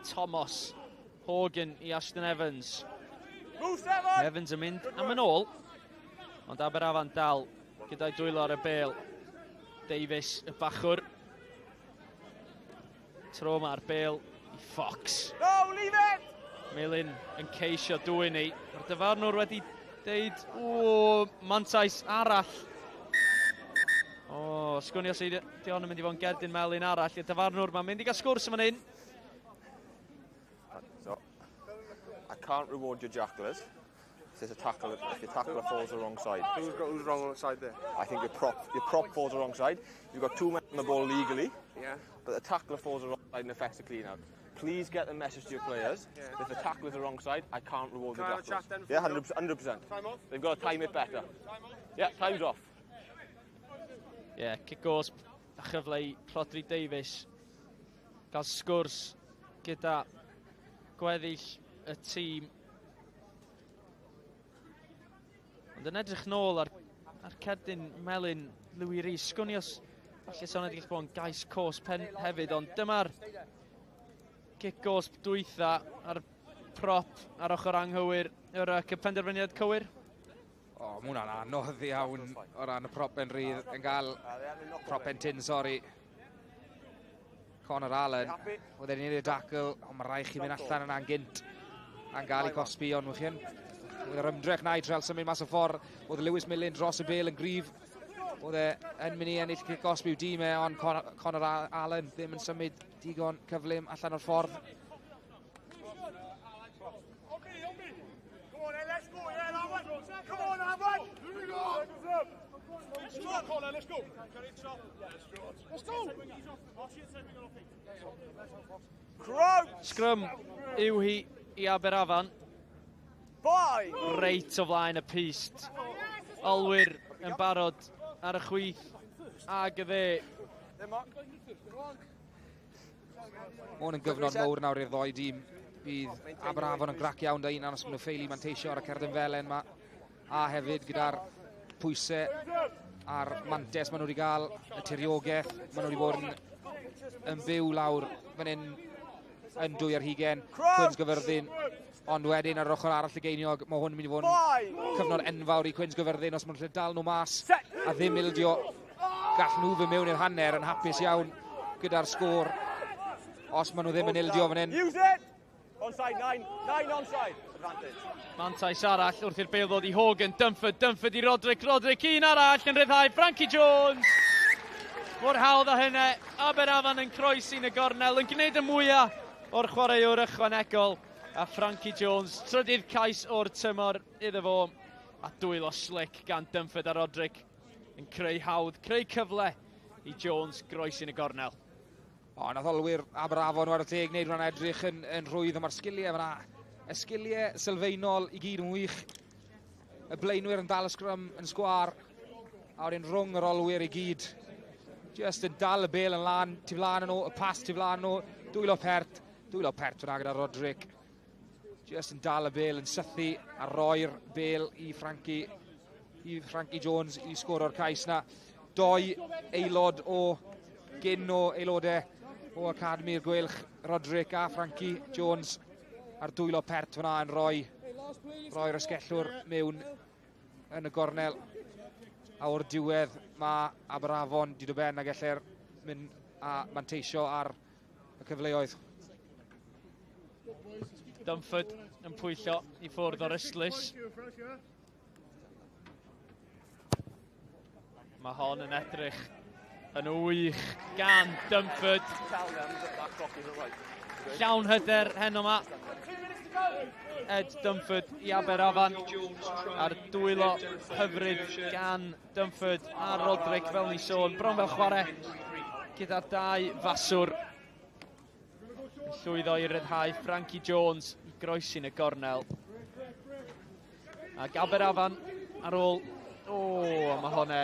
Thomas. Hogan i Aston Evans. Evans yn mynd am yn ôl. Ond Aberafan dal gyda'i dwylo ar y bel. Davies y bachwr. Tro ma'r bel i Fox. Millen yn ceisio dwy'n ni. Mae'r dyfarnwr wedi deud, mantais arall. Sgwni os ydi hon yn mynd i fod yn gerdyn melyn arall. Y dyfarnwr mae'n mynd i gael sgwrs yn fan hyn. So, I can't reward your jacklers. If your tackler falls the wrong side. Who's wrong side there? I think your prop falls the wrong side. You've got 2 men on the ball legally. Yeah. But the tackler falls the wrong side and affects the clean out. Please get the message to your players. Yeah. If the tackler's the wrong side, I can't reward the jacklers. Yeah, 100%. Time off? They've got to time it better. Yeah, time's off. Ie, cic gosb a chyfle i Rodri Davies. Gael sgwrs gyda gweddill y tîm. Ond yn edrych nôl ar cerdyn melyn Louis Rhys. Sgwni os falle sa'n edrych bod yn gais cos pen hefyd, ond dyma'r cic gosb dwytha ar prop ar ochr anghywir. Yr penderfyniad cywir? Mae hwnna'n anodd iawn o ran y propen rydd yn cael propen tin, sori. Conor Allen, oedd e'n ei dacl, ond mae rai chi mynd allan yn angynt a'n gael ei cosbi, ond mwch chi'n. Oedd yr ymdrech na i drel symud mas o ffordd, oedd Lewis Millen dros y bel yn gryf. Oedd e'n mynd i ennill cic cosbi i'w dîm e, ond Conor Allen ddim yn symud digon cyflym allan o'r ffordd. Scrum yw hi i Aberafan. Reit o flaen y pist. Olwyr yn barod ar y chwith ag y dde. Hwn yn gyfnod mowr nawr i'r ddoi dîm. Bydd Aberafon yn grac iawn da un anos maen nhw ffeili manteisio ar y cerdyn felen yma. A hefyd gyda'r pwysau a'r mantes maen nhw wedi cael, y tiriogaeth, maen nhw wedi bod yn byw lawr fan hyn yn 2 ar 20, Cwins Caerfyrddin, ond wedyn ar yr ochr arall y geiniog, mae hwn yn mynd i fod yn cyfnod enfawr i Cwins Caerfyrddin os maen nhw'n dal nhw mas a ddim ildio. Gall nhw fy mewn i'r hanner yn hapus iawn gyda'r sgôr os maen nhw ddim yn ildio fan hyn. Onside, 9 onside, advantage. Mantais arall wrth i'r bêl ddod i Hogan, Dumford i Roderick, un arall yn ryddhau, Frankie Jones. Mor hawdd â hynny, Aberafan yn croesi'n y gornel, yn gwneud y mwyaf o'r chwaraewr ychwanegol. A Frankie Jones, trydydd cais o'r tymor iddo fo, a dwylo slick gan Dumford a Roderick yn creu hawdd, creu cyfle i Jones groesi'n y gornel. O, nath olwyr Aberafon war y teg wneud rhan edrych yn rhwydd, mae'r sgiliau fyna. Y sgiliau sylfaenol i gyd yn wych. Y blaenwyr yn dal y sgrym yn sgwar. A wedyn rhwng yr olwyr i gyd. Just yn dal y bêl yn lan, tu flan yn o, y pas tu flan yn o. Dwylo pert fyna gyda Roderick. Just yn dal y bêl yn sythu a roi'r bêl i Frankie Jones i sgwr o'r cais na. 2 aelod o gyn o aelodau o Academi'r Gwylch, Roderick a Frankie Jones a'r dwylo pert fyna yn roi'r ysgellwr mewn yn y gornel. A o'r diwedd mae Aberafon di dod ben a gellir mynd a manteisio ar y cyfleoedd. Dumford yn pwyllo i ffwrdd o'r Islys. Mae hon yn edrych yn wych gan Dumford. Llawn hyder heno yma. Ed Dumford i Aberafan a'r dwylo hyfryd gan Dumford a Roderick fel ni sôn. Bron fel chwarae gyda'r 2 faswr. Llwyddo i ryddhau Frankie Jones i groesi'n y gornel. Ac Aberafan ar ôl... mae hwnna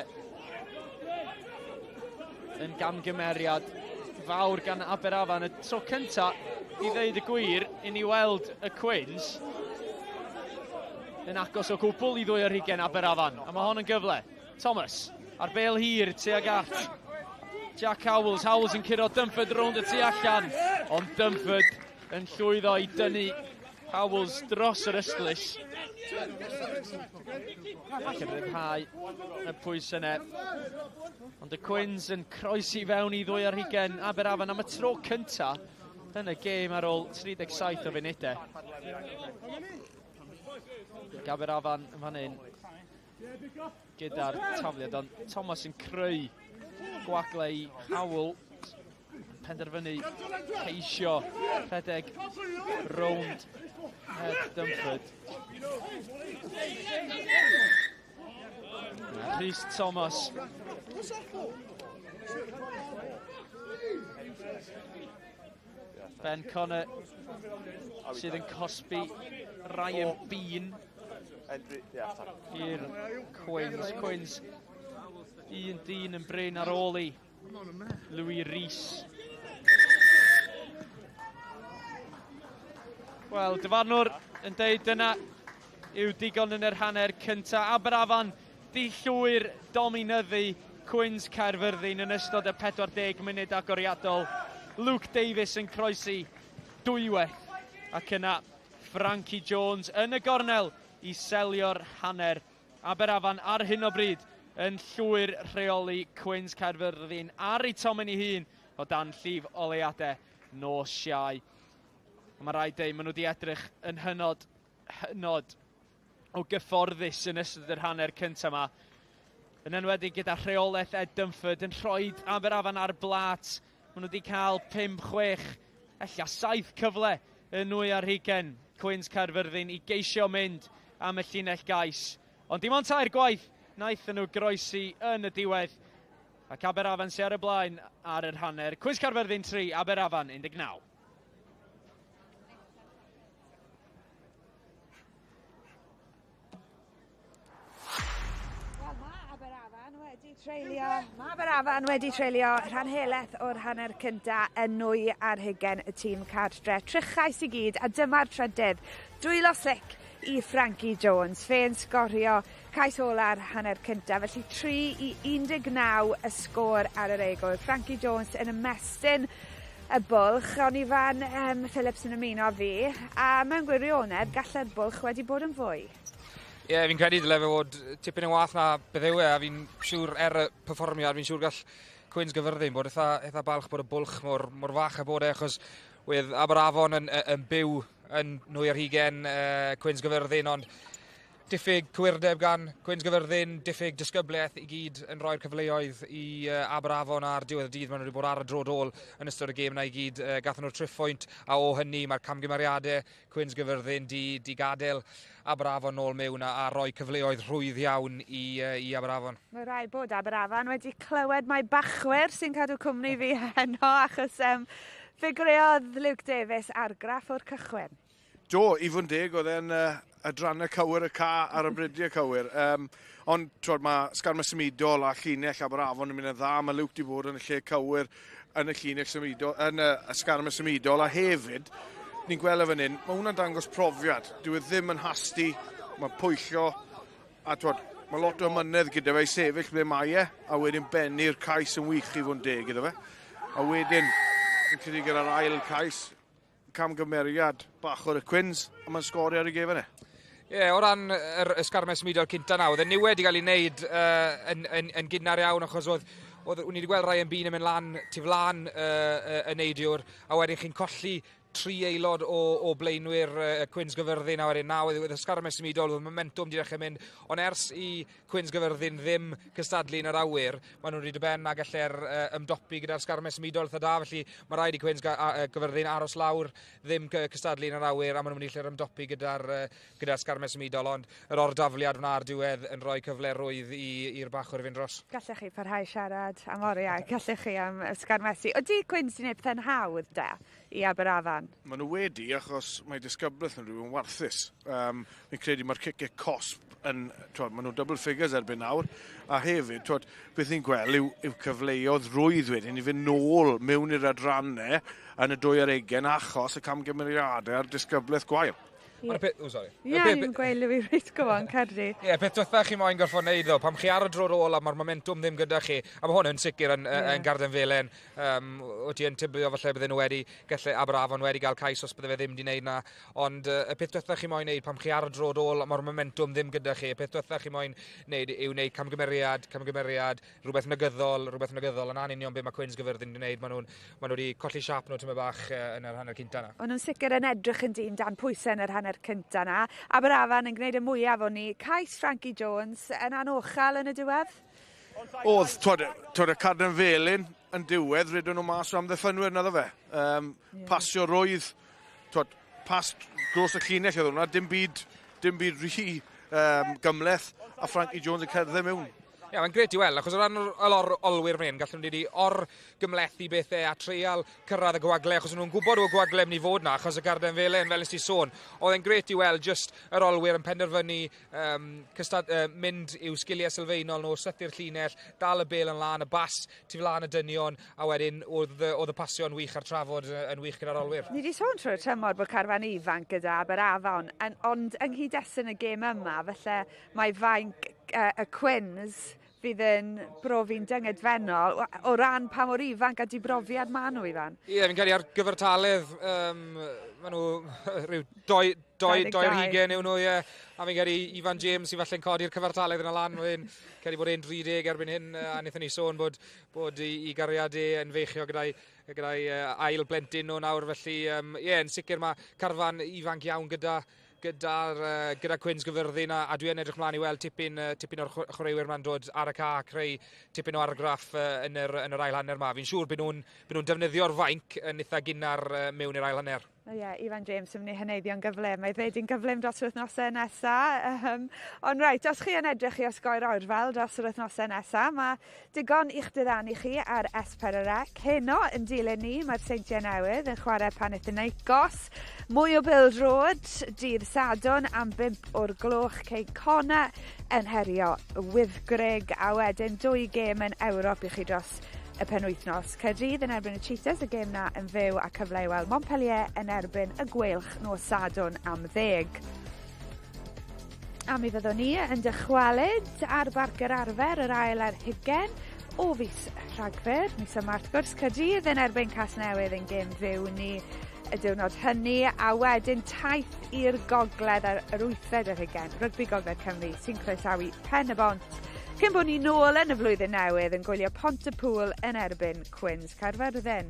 yn gamgymeriad fawr gan Aberafan. Y tro cynta, i ddeud y gwir, i ni weld y Quins yn agos o gwbl i 2 ar 20 Aberafan. A mae hon yn gyfle. Thomas, ar bêl hir, tuag at Jack Howells. Howells yn curo Dumford rownd y tu allan. Ond Dumford yn llwyddo i dynnu Howells dros yr Islys. Ac yn ryddhau y pwys yna. Ond y Quins yn croesi fewn i 2 ar 20 Aberafan am y tro cynta yn y gêm ar ôl 37 o funudau. Aberafan yn fan hyn gyda'r tafliad, ond Thomas yn creu gwagle i Howell. Penderfynu ceisio rhedeg rownd Ed Dumford. Rhys Thomas. Ben Connor sydd yn cosbi Ryan Bean i'r Quins. Quins 1-1 yn bryn ar ôl i Louis Rhys. Wel, dyfarnwr yn deud dyna yw digon yn yr hanner cynta. Aberafan di llwyr dominyddu Cwins Caerfyrddin yn ystod y 40 munud agoriadol. Luke Davies yn croesi dwywaith. Ac yna Frankie Jones yn y gornel i selio'r hanner. Aberafan ar hyn o bryd yn llwyr rheoli Cwins Caerfyrddin ar ei tomen ei hun o dan llif oleadau nos Siau. Mae rhaid dweud, maen nhw wedi edrych yn hynod o gyfforddus yn ystod yr hanner cyntaf yma. Yn enwedig gyda rheolaeth Ed Dumford yn rhoi Aberafan ar blat. Maen nhw wedi cael 5-6, ella 7 cyfle yn 2 ar 20 Cwins Caerfyrddin i geisio mynd am y llinell gais. Ond dim ond 2 gwaith naethon nhw groesi yn y diwedd. Ac Aberafan sy'n ar y blaen ar yr hanner. Cwins Caerfyrddin 3, Aberafan 19. Mae Aberafan wedi treulio rhan heleth o'r hanner cynta yn 2 ar 20 y tîm cadre. Trychais i gyd, a dyma'r trydydd. Dwylo slick i Frankie Jones. Fe'n sgorio cais ola'r hanner cynta, felly 3-19 y sgôr ar yr eigl. Frankie Jones yn ymestyn y bwlch, ond Ifan Phillips yn ymuno fi, a mewn gwirionedd gallai'r bwlch wedi bod yn fwy. Ie, fi'n credu dyle fe fod tipyn yn wath na beth yw a fi'n siŵr y perfformiad, fi'n siŵr gall Cwins Caerfyrddin bod eitha balch bod y bwlch mor fach a bod achos wedd Aberafon yn byw yn nwy'r hugen Cwins Caerfyrddin, ond diffyg cywirdeb gan Cwins Caerfyrddin, diffyg disgybliaeth i gyd yn rhoi'r cyfleoedd i Aberafon ar diwedd y dydd. Maen nhw wedi bod ar y drodol yn ystod y gêm yna i gyd. Gathen nhw triffwynt, a o hynny mae'r camgymeriadau Cwins Caerfyrddin di gadael Aberafon nôl mewn a rhoi cyfleoedd rhwydd iawn i Aberafon. Mae rai bod Aberafon wedi clywed mai bachwyr sy'n cadw cwmni fi heno, achos ffiguriodd Luke Davies argraff o'r cychwyn. Do, i fod yn deg, oedd e'n adrannau cywir y ca ar y bridiau cywir. Ond mae sgarmau symudol a llinell Aberafon yn mynd yn dda. Mae Luke wedi bod yn y lle cywir yn y llinell symudol, yn y sgarmau symudol, a hefyd, ni'n gweld fan hyn, mae hwnna'n dangos profiad. Dwi ddim yn hasti, mae pwyllo, a mae lot o ymynedd gyda fe i sefyll ble mae a wedyn bennu'r cais yn wych i fod yn deg gyda fe. A wedyn, yn credu gyda'r ail cais, camgymeriad bach o'r Quins, a mae'n sgori ar y gefn e. Ie, o ran y sgarmes mudol cynta na, oedd y niwed i gael ei wneud yn gynnar iawn, achos oedd ni wedi gweld rai yn byn yn mynd lan, tu flan y neidiwr, a wedyn chi'n colli 3 aelod o blaenwyr Cwins Caerfyrddin, a wedyn nawr oedd y sgarmes mudol, oedd momentum wedi dechrau mynd, ond ers i Cwins Caerfyrddin ddim cystadlu yn yr awyr, maen nhw wedi dyben a gallu'r ymdopi gyda'r sgarmes mudol eitha da, felly mae rhaid i Cwins Caerfyrddin aros lawr, ddim cystadlu yn yr awyr, a maen nhw'n mynd i gallu'r ymdopi gyda'r sgarmes mudol, ond yr ordafliad yna'r diwedd yn rhoi cyfle rwydd i'r bachwyr fynd dros. Gallech chi parhau siarad am oriau, gallech chi am sgarmesu. Ydy Cwins wedi gwneud pethau'n hawdd da i Aberafan? Maen nhw wedi, achos mae disgybleth yn rhywun warthus. Fi'n credu mae'r cicau cosp yn, maen nhw double figures erbyn nawr, a hefyd, beth ni'n gweld yw cyfleoedd rwydd wedyn i fynd nôl mewn i'r adrannau yn y 220 achos y camgymeriadau a'r disgybleth gwael. Ie, ni'n gweud fi reit gofon, Cardi. Ie, peth diwetha chi moyn gorfod wneud ddo, pam chi ar y dro ôl a mae'r momentum ddim gyda chi, a mae hwn yn sicr yn Garden Felen, o ti yn tybio falle bydden nhw wedi, gallu Aberafon wedi cael cais os bydde fe ddim wedi wneud na, ond y peth diwetha chi moyn wneud pam chi ar y dro ôl a mae'r momentum ddim gyda chi, y peth diwetha chi moyn wneud yw wneud camgymeriad, rhywbeth negyddol, yn anunion be mae Cwins Caerfyrddin wedi wneud, maen nhw wedi colli siap nhw tyma bach yn yr hanner cynta na. Ond nhw'n sicr yn edrych yn dyn dan pwysau yn yr hanner cynta na. Aberafan yn gwneud y mwyaf o'n ni. Cais Frankie Jones yn anochal yn y diwedd? Oedd, y Carmarthen Felyn yn diwedd, rydyn nhw mas o amddiffynwyr na ddo fe. Pasio rwydd, pas gros y llinell oedd hwnna, dim byd rhy gymleth, a Frankie Jones yn cerdded mewn. Ie, mae'n gret i weld, achos o ran yr olwyr fan hyn, gallwn ni or-gymlethu bethau a treial cyrraedd y gwagle, achos nhw'n gwybod o'r gwagle mynd i fod na, achos y Garden Felen, fel nes ti sôn. Oedd e'n gret i weld just yr olwyr yn penderfynu mynd i'w sgiliau sylfaenol nhw, sythu'r llinell, dal y bel yn lan, y bas, tu flan y dynion, a wedyn oedd y pasio'n wych a'r trafod yn wych gyda'r olwyr. Ni wedi sôn trwy'r tymor bod carfan ifanc gyda Aberafon, ond ynghyd-destun y gêm yma, felly mae fainc y Quins fydd yn brofi'n dyngedfennol o ran pa mor ifanc a dibrofiad maen nhw, Ifan. Ie, fi'n cael ei ar gyfartaledd, maen nhw rhyw 2-20 yw nhw, ie. A fi'n cael ei Ifan James i falle'n codi'r cyfartaledd yn y lan, fi'n cael ei bod e'n 30 erbyn hyn, a wnaethon ni sôn bod i gariadau yn feichio gyda'i ail blentyn nhw nawr, felly ie, yn sicr mae carfan ifanc iawn gyda Cwins Caerfyrddin, a dwi yn edrych mlaen i weld tipyn o'r chwaraewyr ma'n dod ar y ca a creu tipyn o argraff yn yr ail hanner ma. Fi'n siŵr bydd nhw'n defnyddio'r fainc yn eitha gynnar mewn i'r ail hanner. Ie, Ifan James yn mynd i hyneiddio'n gyflym. Mae ddeudi'n gyflym dros yr wythnosau nesaf. Ond reit, os chi yn edrych i osgoi'r orfel dros yr wythnosau nesaf, mae digon i'ch diddannu chi ar S4C. Heno yn dilyn ni, mae'r Seintiau Newydd yn chwarae Panathinaikos. Mwy o Bill Road, dydd Sadwrn am 5 o'r gloch cei Cona yn herio Wyddgrug, a wedyn 2 gêm yn Ewrop i chi dros y penwythnos. Caerdydd yn erbyn y Cheetahs, y gêm na yn fyw a cyfle i weld Montpellier yn erbyn y Gweilch nos Sadwrn am 10. A mi fyddwn ni yn dychwelyd ar Barc yr Arfer yr ail ar 20 o fis Rhagfyr, mis yma wrth gwrs Caerdydd yn erbyn Casnewydd yn gêm fyw ni y diwrnod hynny, a wedyn taith i'r gogledd ar yr 8ed ar 20, Rygbi Gogledd Cymru sy'n croesawu Pen y Bont. Cyn bod ni nôl yn y flwyddyn newydd yn gwylio Pontypool yn erbyn Cwins Caerfyrddin.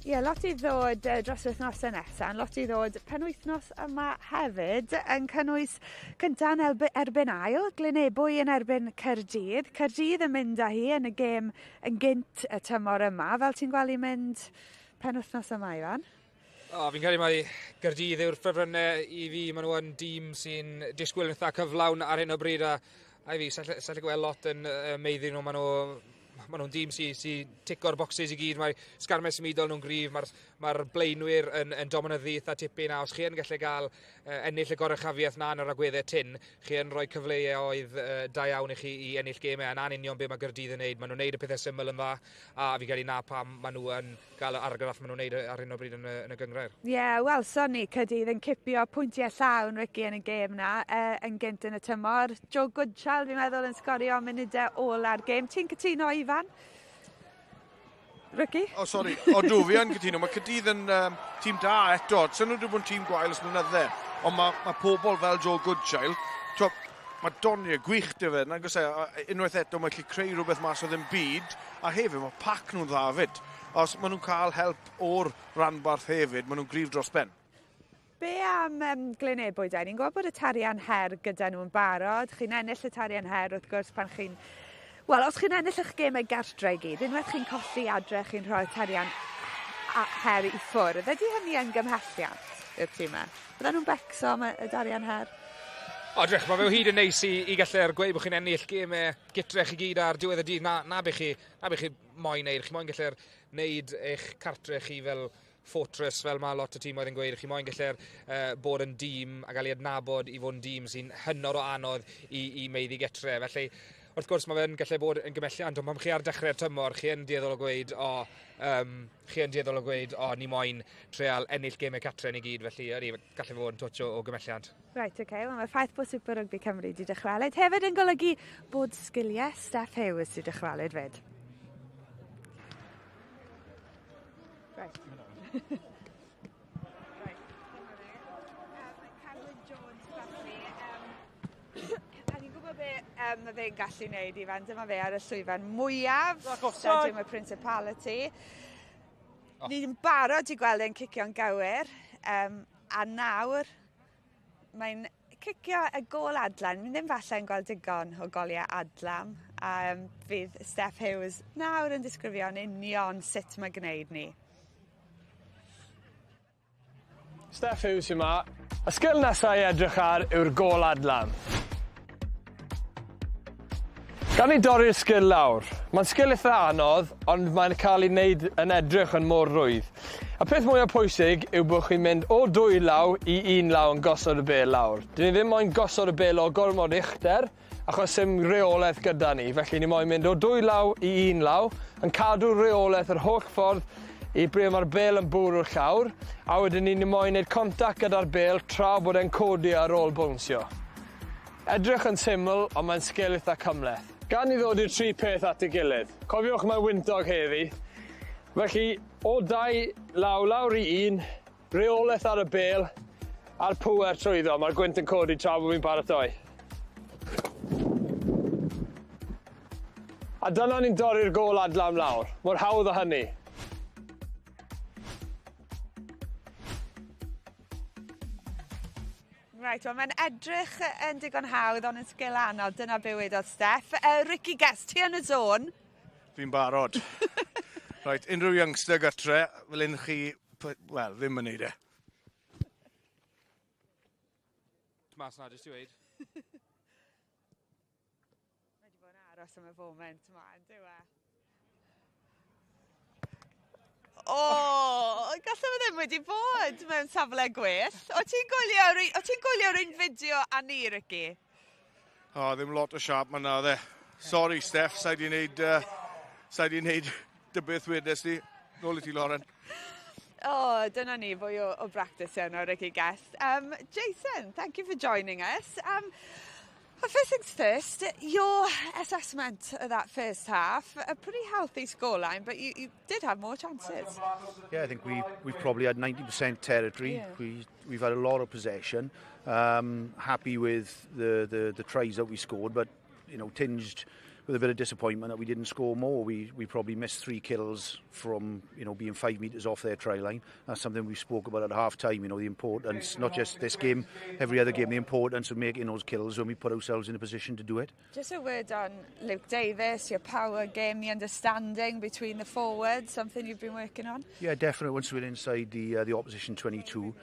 Ie, lot i ddod dros wythnosau nesaf, lot i ddod penwythnos yma hefyd yn cynnwys cynta'n erbyn ail, Glynebwy yn erbyn Caerdydd. Caerdydd yn mynd â hi yn y gêm yn gynt y tymor yma, fel ti'n gweld i mynd penwythnos yma, Iwan? Fi'n credu mai Caerdydd yw'r ffefrynnau i fi. Maen nhw yn dîm sy'n disgwyl yn eitha cyflawn ar hyn o bryd, a i fi, sa'n gweld lot yn meiddi nhw. Maen nhw'n dîm sy'n tico'r bocsys i gyd. Mae sgarmau symudol nhw'n gryf, mae'r blaenwyr yn dominyddu eitha tipyn, a os chi yn gallu gael ennill y goruchafiaeth na yn yr agweddau tin, chi yn rhoi cyfleoedd da iawn i chi i ennill gemau, a na'n union be mae Caerdydd yn neud. Maen nhw'n neud y pethau syml yn dda, a fi credu na pam maen nhw yn gael argraff maen nhw'n neud ar hyn o bryd yn y gyngrair. Ie, wel, Sonny, Caerdydd yn cipio pwyntiau llawn Ricky yn y gêm na, yn gynt yn y tymor. Joe Goodchild, fi'n meddwl, yn sgorio munudau ola'r gêm. Ti'n cytuno, Ifan? Ricky? Sori, dw fi yn cytuno. Mae Caerdydd yn tîm da eto. Sa'n nhw wedi bod yn tîm gwael ys blynydde. Ond mae pobl fel Joe Goodchild, mae doniau gwych dy fe. Unwaith eto mae'n gallu creu rhywbeth mas o ddim byd. A hefyd mae pac nhw'n dda fyd. Os maen nhw'n cael help o'r rhanbarth hefyd, maen nhw'n gryf dros ben. Be am Glynebwy da? Ni'n gwybod bod y tarian her gyda nhw'n barod. Chi'n ennill y tarian her wrth gwrs pan chi'n... Wel, os chi'n ennill eich gemau gartre i gyd, unwaith chi'n colli adre, chi'n rhoi tarian her i ffwrdd. Ydy hynny yn gymhelliad i'r tîm yma? Bydden nhw'n becso am y tarian her? Drech, mae fe hyd yn neis i gallu'r gweud bod chi'n ennill gemau gytrech i gyd ar diwedd y dydd. Na be chi moyn neud. Chi moyn gallu'r neud eich cartre chi fel fortress, fel mae lot o tîmoedd yn gweud. Chi moyn gallu'r bod yn dîm a gael ei adnabod i fod yn dîm sy'n hynod o anodd i meiddi getre. Felly, wrth gwrs, mae fe'n gallu bod yn gymhelliant, ond pan chi ar dechrau'r tymor, chi yn dieddol o gweud, ni moyn treal ennill gemau catre ni gyd, felly ydy, gallu fod yn twtch o gymhelliant. Right, okay. Well, mae'r ffaith bod Super Rygbi Cymru wedi dychwelyd hefyd yn golygu bod sgiliau Steph Hughes wedi dychwelyd fyd. Right. Mae fe'n gallu wneud i fan, dyma fe ar y llwyfan mwyaf, Stadium y Principality. Ni'n barod i gweld e'n cicio'n gywir, a nawr mae'n cicio y gol adlan. Ni ddim falle yn gweld digon o goliau adlam, a fydd Steph Hughes nawr yn disgrifio'n union sut mae gwneud ni. Steph Hughes yma. Y sgil nesaf i edrych ar yw'r gol adlan. Gan i dorri'r sgil lawr. Mae'n sgil eitha anodd, ond mae'n cael ei wneud yn edrych yn mor rwydd. Y peth mwyaf pwysig yw bod chi'n mynd o 2 law i 1 law yn gosod y bel lawr. Dyn ni ddim moyn gosod y bel o gormod uchder, achos dim reolaeth gyda ni. Felly ni moyn mynd o 2 law i 1 law, yn cadw reolaeth yr holl ffordd i ble mae'r bel yn bwrw'r llawr, a wedyn ni moyn wneud contact gyda'r bel tra bod e'n codi ar ôl bwnsio. Edrych yn syml, ond mae'n sgil eitha cymleth. Gan i ddod i'r 3 peth at ei gilydd. Cofiwch mae wyntog heddi. Felly, o 2 law lawr i 1, reolaeth ar y bel, a'r pŵer trwyddo. Mae'r gwynt yn codi tra bod fi'n paratoi. A dyna ni'n dorri'r gol adlam lawr. Mor hawdd o hynny. Right, well, mae'n edrych yn digon hawdd, ond yn sgil anodd. Dyna be wedodd Steph. Ricky Guest, ti yn y zon? Fi'n barod. Right, unrhyw youngster gytre, fel un chi, wel, ddim yn neud e. Mas na, jyst i weid. Mae wedi bod yn aros am y foment yma, yn dyw e? Gallai fe ddim wedi bod mewn safle gwell. O ti'n gwylio'r un fideo a ni, Ricky? Ddim lot o siap ma na dde. Sorry, Steph, sa'i di wneud dy beth wedes di. Nôl i ti, Lauren. Oh, dyna ni fwy o practice yn o'r rygbi guest. Jason, thank you for joining us. First things first, your assessment of that first half, a pretty healthy scoreline, but you did have more chances. Yeah, I think we've probably had 90% territory. Yeah. We've had a lot of possession. Happy with the tries that we scored, but tinged with a bit of disappointment that we didn't score more. We probably missed 3 kills from being 5 metres off their try line. That's something we spoke about at half time. The importance, not just this game, every other game, the importance of making those kills when we put ourselves in a position to do it. Just a word on Luke Davis, your power game, the understanding between the forwards, something you've been working on. Yeah, definitely. Once we're inside the opposition 22.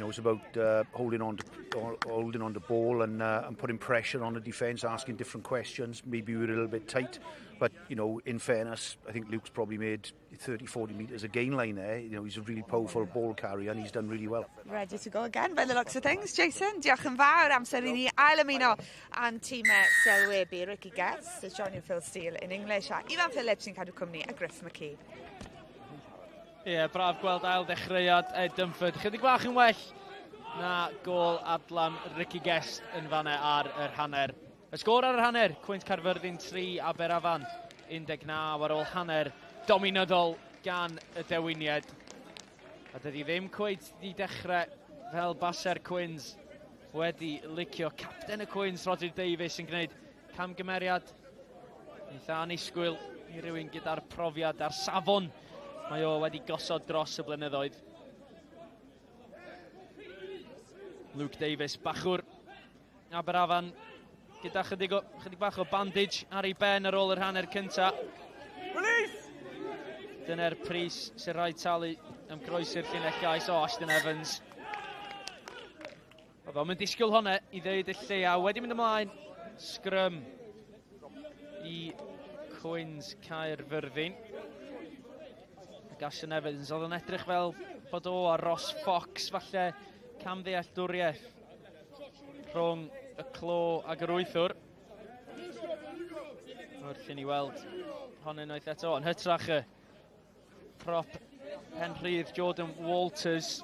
It's about holding on to ball and putting pressure on the defence, asking different questions. Maybe we were a little bit tight, but in fairness, I think Luke's probably made 30-40 metres a gain line there. He's a really powerful ball carrier and he's done really well. Ready to go again by the looks of things. Jason, diolch yn fawr amser I ni ail ymuno a'n tîmau sylwebu Rygbi Guests, the Johnny Phil Steele in English, a Ifan Phillips sy'n cadw cwmni a Griff McKee. Braf gweld ail dechreuad Ed Dunford. Chydig bach yn well na gol adlam Rygbi Guest yn fanne ar yr hanner. Y sgôr ar yr hanner, Cwins Caerfyrddin 3, Aberafan 19 ar ôl hanner dominadol gan y dewiniad. A dydy ddim cweith di dechrau fel baser Cwins wedi licio capten y Cwins, Roger Davies, yn gwneud camgymeriad eitha anisgwyl i rywun gyda'r profiad a'r safon. Mae o wedi gosod dros y blynyddoedd. Luke Davies, bachwr Aberafan, gyda chydig bach o bandage ar ei ben ar ôl yr hanner cynta. Dyna'r pris sy'n rhaid talu am groesi'r llinellais o Ashton Evans. Oedd o'n mynd disgwyl hwnna i ddeud y lleia. Wedi mynd ymlaen, sgrym i Cwins Caerfyrddin. Ashton Evans, oedd yn edrych fel bod o a Ross Fox, falle camddealltwriaeth rhwng y clo ag yr wythwr. Wrth i ni weld hon unwaith eto, yn hytrach y prop Penrhydd Jordan Walters.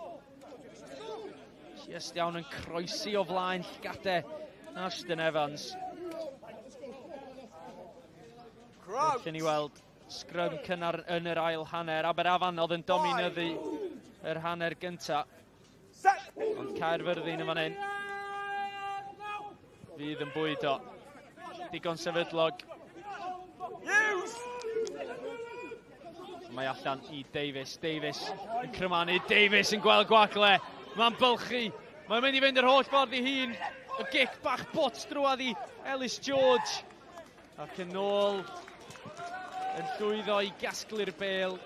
Just iawn yn croesi o flaen llgadau Ashton Evans. Wrth i ni weld sgrym cynnar yn yr ail hanner. Aberafan oedd yn dominyddu yr hanner gynta. Ond Caerfyrddin yn fan hyn. Fydd yn bwyd o. Digon sefydlog. Mae allan i Davies. Davies yn crymanu. Davies yn gweld gwagle. Mae'n bylchu. Mae'n mynd i fynd yr holl ffordd i hun. Y gic bach bots drwad i Ellis George. Ac yn ôl yn llwyddo i gasglu'r bêl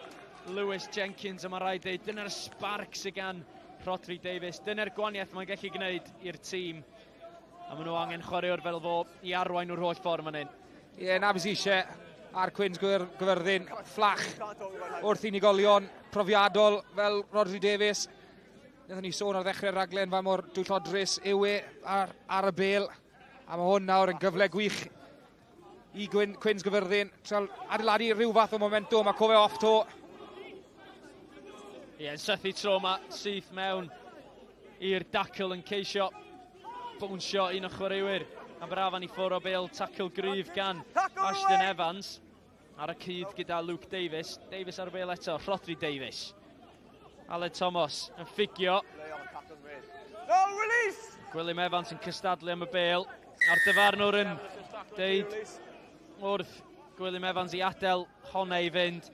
Lewis Jenkins, a mae rhaid dweud, dyna'r spark sy'n gan Rodri Davies, dyna'r gwaniaeth mae'n gallu gwneud i'r tîm, a maen nhw angen chwaraewr fel fo i arwain o'r holl ffordd fan hyn. Na bys eisiau ar Cwins Caerfyrddin, fflach wrth unigolion profiadol fel Rodri Davies. Nethon ni sôn ar ddechrau'r raglen fa mor dwyllodrus yw ar y bêl, a mae hwn nawr yn gyfle gwych i Cwins Caerfyrddin, trael adeiladu rhyw fath o momentum a cofio off to. Yn sythu tro yma, syth mewn i'r dacl yn ceisio bwnsio un o chwaraewyr. Aberafan i ffwrdd o bêl, tacl gryf gan Ashton Evans. Ar y cyd gyda Luke Davies. Davies ar y bêl eto, Rodri Davies. Aled Thomas yn ffigio. Gwilym Evans yn cystadlu am y bêl. A'r dyfarnwr yn deud wrth Gwilym Evans i adael honna i fynd.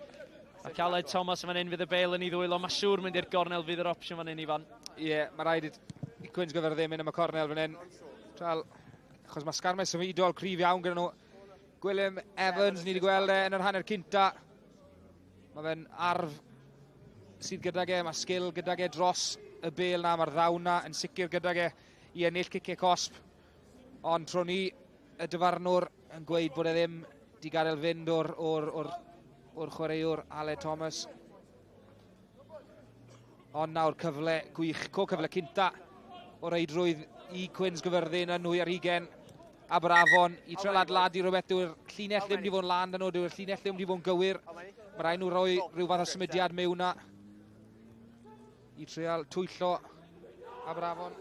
Ac Aled Thomas fan hyn fydd y bêl yn ei ddwylo. Mae siŵr mynd i'r gornel fydd yr opsiwn fan hyn i fan. Mae rhaid i Cwins Caerfyrddin mynd am y cornel fan hyn. Achos mae sgarmau sefydol cryf iawn gyda nhw. Gwilym Evans, ni wedi gweld yn yr hanner cynta. Mae fe'n arf sydd gyda ge, mae sgil gyda ge dros y bêl na, mae'r ddawn na yn sicr gyda ge i ennill ciciau cosp. Ond tro ni, y dyfarnwr yn gweud bod e ddim di gadael fynd o'r chwaraewr Aled Thomas. Ond nawr cyfle gwych, cyfle cynta o reidrwydd i Cwins Caerfyrddin yn hwy ar hugen. Aberavon i treul adeiladu rhywbeth, dyw'r llinell ddim wedi fod yn lan dyn nhw, dyw'r llinell ddim wedi fod yn gywir. Mae rhaid nhw roi rhyw fath o symudiad mewn na. i trial twyllo Aberafon.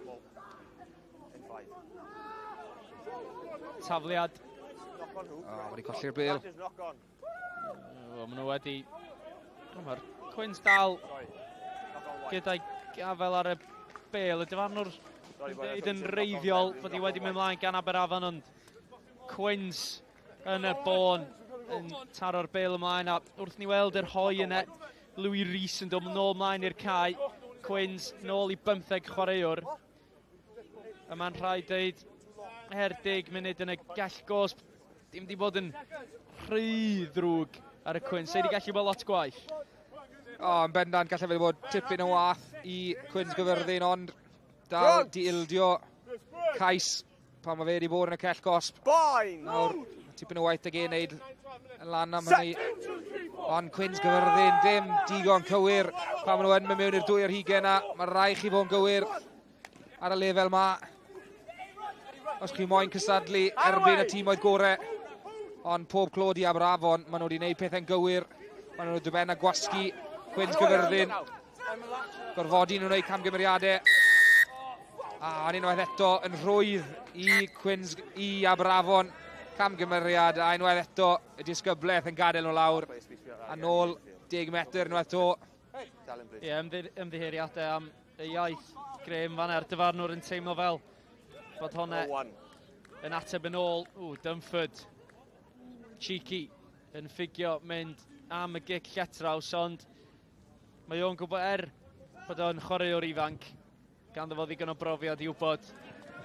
Tafliad. Wedi colli'r bêl. Maen nhw wedi... Mae'r Cwins dal gyda'i gafel ar y bêl. Y dyfarnwr yn reiddiol bod hi wedi mynd ymlaen gan Aberafon, ond Cwins yn y bôn yn taro'r bêl ymlaen, a wrth ni weld yr hoi yna, Louis Rhys yn dod nôl ymlaen i'r cae. Cwins nôl i 15 chwaraewr. A mae'n rhaid dweud, 10 munud yn y gall gosb, dim di bod yn rhy ddrwg ar y Cwins. Wedi gallu bod lot gwaith. Yn bendant, gallai fe bod tipyn o wath i Cwins Caerfyrddin, ond dal di ildio cais pan mae fe wedi bod yn y cell gosb. Nawr, tipyn o waith ag ei wneud yn lan am hynny. Ond Cwins Caerfyrddin ddim digon cywir pan maen nhw yn mynd mewn i'r 2 ar hugain yna. Mae'n rhaid chi fod yn gywir ar y lefel yma. Os chi moyn cysadlu erbyn y tîm oedd gorau. Ond pob clod i Aberafon, maen nhw wedi gwneud pethau'n gywir. Maen nhw wedi benna gwasgu Cwins Caerfyrddin. Gorfodi nhw'n gwneud camgymeriadau. A unwaith eto yn rhwydd i Aberafon. Camgymeriad a unwaith eto y disgyblaeth yn gadael nhw lawr. A nôl 10 metr unwaith eto. Ie, ymddiheiriadau am y iaith. Graham Fanner, dyfarnwr yn teimlo fel bod hwnna yn ateb yn ôl. Dunford. Cheeky yn ffigio mynd am y gic lletraws, ond mae o'n gwybod bod o'n chwaraewr ifanc, ganddo fo ddigon o brofiad i wybod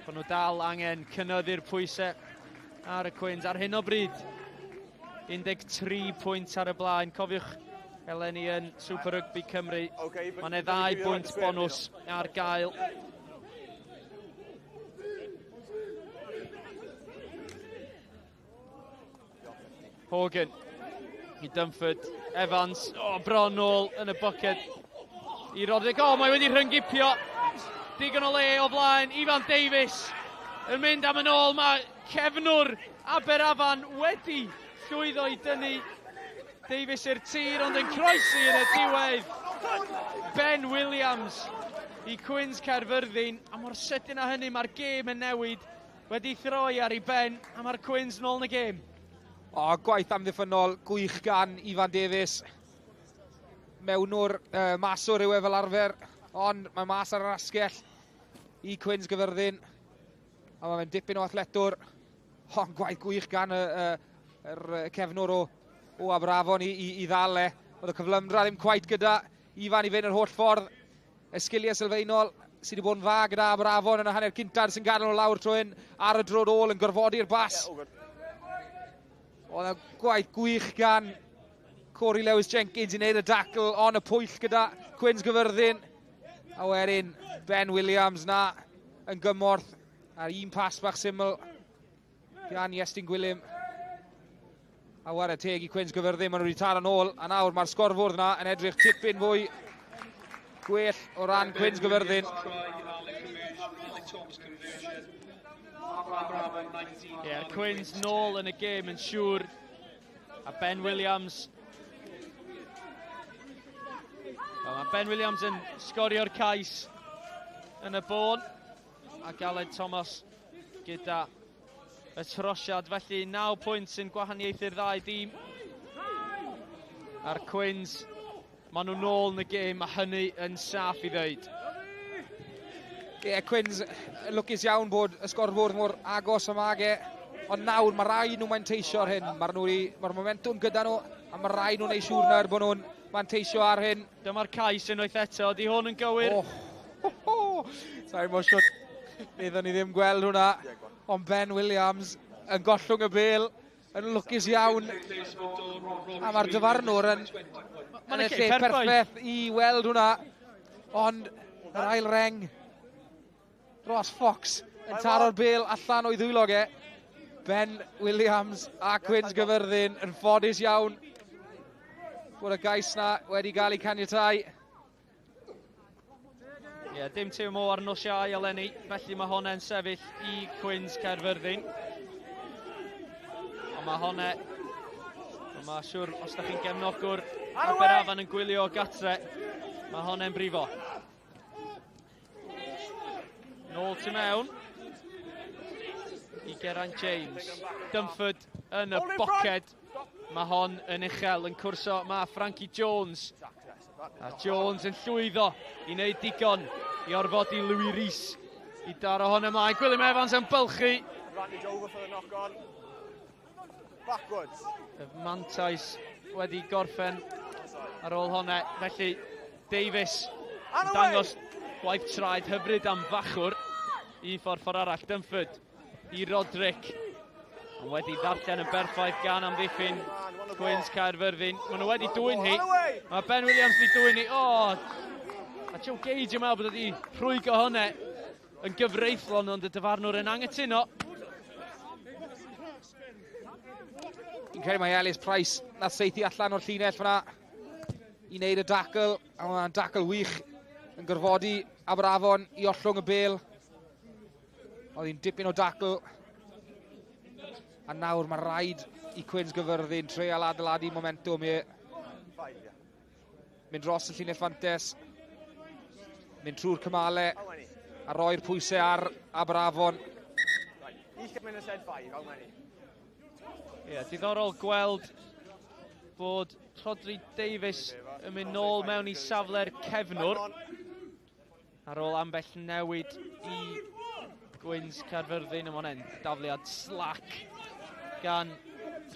bod nhw dal angen cynyddu'r pwysau ar y Cwins. Ar hyn o bryd, 13 pwynt ar y blaen. Cofiwch, eleni yn Super Rygbi Cymru. Mae'n 2 pwynt bonus ar gael. Hogan i Dunford, Evans, bron nôl yn y bucket i Roderick. Mae wedi rhyngipio, digon o le o blaen. Ifan Davies yn mynd am yn ôl. Mae cefnwr Aberafan wedi llwyddo i dynnu Davies i'r tir, ond yn croesi yn y diwedd. Ben Williams i Cwins Caerfyrddin, a mor sydyn a hynny mae'r gêm yn newid. Wedi throi ar ei ben, a mae'r Cwins nôl yn y gêm. Gwaith amddiffynol, gwych gan Ifan Davies. Mewnwr, maswr yw e fel arfer, ond mae mas ar yr asgell i Cwins Caerfyrddin. A mae'n dipyn o athletwr, ond gwaith gwych gan yr cefnwr o Aberafon i ddal e. Oedd y cyflymdra ddim cwaith gyda Ifan i fynd yr holl ffordd. Y sgiliau sylfaenol sydd wedi bod yn dda gyda Aberafon yn y hanner cyntaf sy'n gadael nhw lawr trwy hyn ar y drod ôl yn gorfodi'r bas. Oedd y gwaith gwych gan Corey Lewis-Jenkins i wneud y dacl on y pwyll gyda Cwins Caerfyrddin. A wedyn Ben Williams na yn gymorth ar un pas bach syml gan Iestyn Gwilym. A war y teg i Cwins Caerfyrddin, maen nhw wedi taro nôl. A nawr mae'r sgorfwrdd na yn edrych tipyn fwy gwell o ran Cwins Caerfyrddin. Cwins nôl yn y gêm yn siŵr. A Ben Williams. Mae Ben Williams yn sgorio'r cais yn y bôn. A Galed Thomas gyda y trosiad. Felly 9 pwynt sy'n gwahaniaethu'r ddau dîm. A'r Cwins, maen nhw nôl yn y gêm, a hynny yn saff i ddeud. Cwins yn lwcus iawn bod y sgorfwrdd mor agos am age, ond nawr mae rai nhw'n manteisio ar hyn. Mae'r momentum gyda nhw, a mae rai nhw'n ei siŵr nawr bod nhw'n manteisio ar hyn. Dyma'r cais unwaith eto, di hwn yn gywir. Sa'n mo siwt, byddwn ni ddim gweld hwnna, ond Ben Williams yn gollwng y bêl, yn lwcus iawn. A mae'r dyfarnwr yn y lle perffaith i weld hwnna, ond yr ail reng Ross Fox yn taro'r bêl allan o'i ddwylog e. Ben Williams a Cwins Caerfyrddin yn ffodus iawn bod y gais na wedi cael ei caniatáu. Dim tîm o arnosiau eleni, felly mae hwnna'n sefyll i Cwins Caerfyrddin. Ond mae hwnna, mae siwr os da chi'n gefnogwr Aberafan yn gwylio gatre, mae hwnna'n brifo. Nôl tu mewn. I Geraint James. Dunford yn y boced. Mae hon yn uchel yn cwrso. Mae Frankie Jones. A Jones yn llwyddo i wneud digon i orfodi Louis Rhys i daro hon ymlaen. Gwilym Evans yn bylchu. Advantage over for the knock-on. Backwards. Y mantais wedi gorffen ar ôl hwnna. Felly Davies yn dangos gwaith traed hyfryd am fachwr. Un ffordd arall. Dunford i Roderick. Ond wedi ddarllen yn berffaith gan amddiffyn Cwins Caerfyrddin. Maen nhw wedi dwy'n hi. Mae Ben Williams wedi dwy'n hi. A Joe Gage yn meddwl bod wedi rhwygo hwnna yn gyfreithlon, ond y dyfarnwr yn angytuno. Fi'n credu mae Ellis Price na seithi allan o'r llinell fyna i wneud y dacl. A mae'n dacl wych yn gorfodi Aberafon i ollwng y bêl. Oedd hi'n dipyn o dacl. A nawr mae rhaid i Cwins Caerfyrddin treial adeiladu momentum i mynd dros y llinell fantes, mynd trwy'r cymalau a roi'r pwysau ar Aberafon. Each minute said 5, how many? Diddorol gweld bod Rodri Davies yn mynd nôl mewn i safle'r cefnwr ar ôl ambell newid i Cwins Caerfyrddin. Yn hwnna'n dafliad slac gan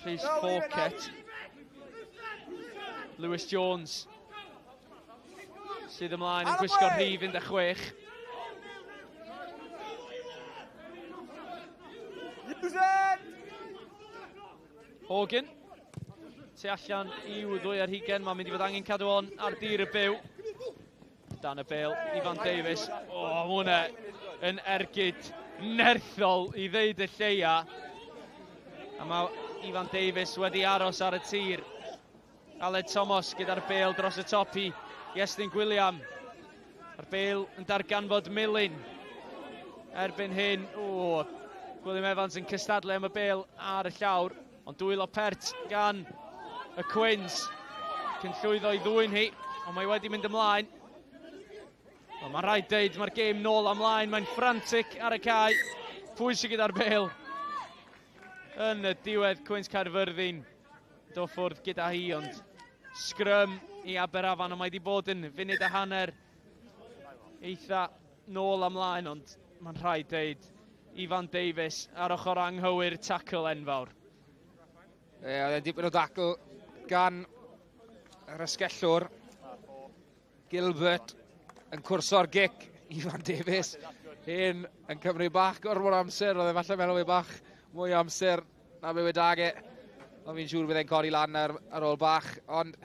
Rhys Fawcett. Lewis Jones sydd ymlaen yn gwisgo rhif 16. Hogan tu allan i'w ddwy ar hugen. Mae'n mynd i fod angen cadw on ar dir y byw. Dan y bêl, Ifan Davies. Hwna yn ergyd nerthol i ddeud y lleia. A mae Ifan Davies wedi aros ar y tir. Aled Thomas gyda'r bêl dros y top i Iestyn Gwiliam. A'r bêl yn darganfod Milyn. Erbyn hyn, Gwilym Evans yn cystadlu am y bêl ar y llawr. Ond dwylo pert gan y Quins. Cyn llwyddo i ddwy'n hi, ond mae wedi mynd ymlaen. Mae'n rhaid deud mae'r gêm nôl ymlaen. Mae'n frantic ar y cae. Pwysig gyda'r bêl. Yn y diwedd, Cwins Caerfyrddin do ffwrdd gyda hi, ond sgrym i Aberafan, ond mae wedi bod yn funud a hanner eitha nôl ymlaen, ond mae'n rhaid deud Ifan Davies ar ochr anghywir tacl enfawr. Oedd e'n dipyn o dacl gan yr ysgellwr. Gilbert yn cwrso'r gic. Ifan Davies hyn yn cymryd bach gormod amser. Oedd e falle meddwl bach mwy amser na be wedage. Ond fi'n siŵr bydd e'n codi lan ar ôl bach. Ond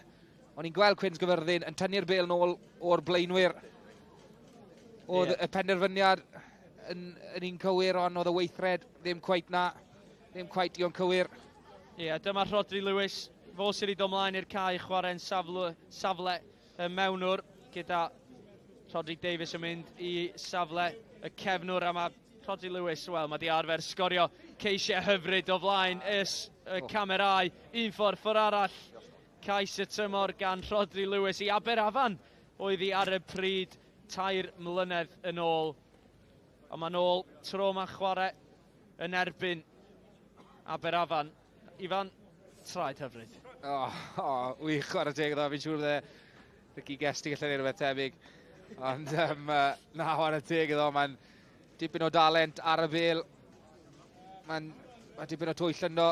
o'n i'n gweld Cwins Caerfyrddin yn tynnu'r bêl nôl o'r blaenwyr. Oedd y penderfyniad yn un cywir, ond oedd y weithred ddim cweit na. Ddim cweit i o'n cywir. Dyma Rodri Lewis. Fo sydd wedi dod ymlaen i'r cae chwarae'n safle mewnwr. Gyda Rodri Davies yn mynd i safle y cefnwr. A mae Rodri Lewis, wel, mae di arfer sgorio ceisiau hyfryd o flaen y camerau. Un ffordd arall. Cais y tymor gan Rodri Lewis i Aberafan. Oedd hi ar y pryd 2 mlynedd yn ôl. A mae nôl tro ma chwarae yn erbyn Aberafan. Ifan, traed hyfryd. Wych ar y teg iddo. Fi'n siŵr y gigesti gallu neud rhywbeth tebyg. Ond na, ar y teg iddo. Mae'n dipyn o dalent ar y bêl. Mae'n dipyn o twyll yno.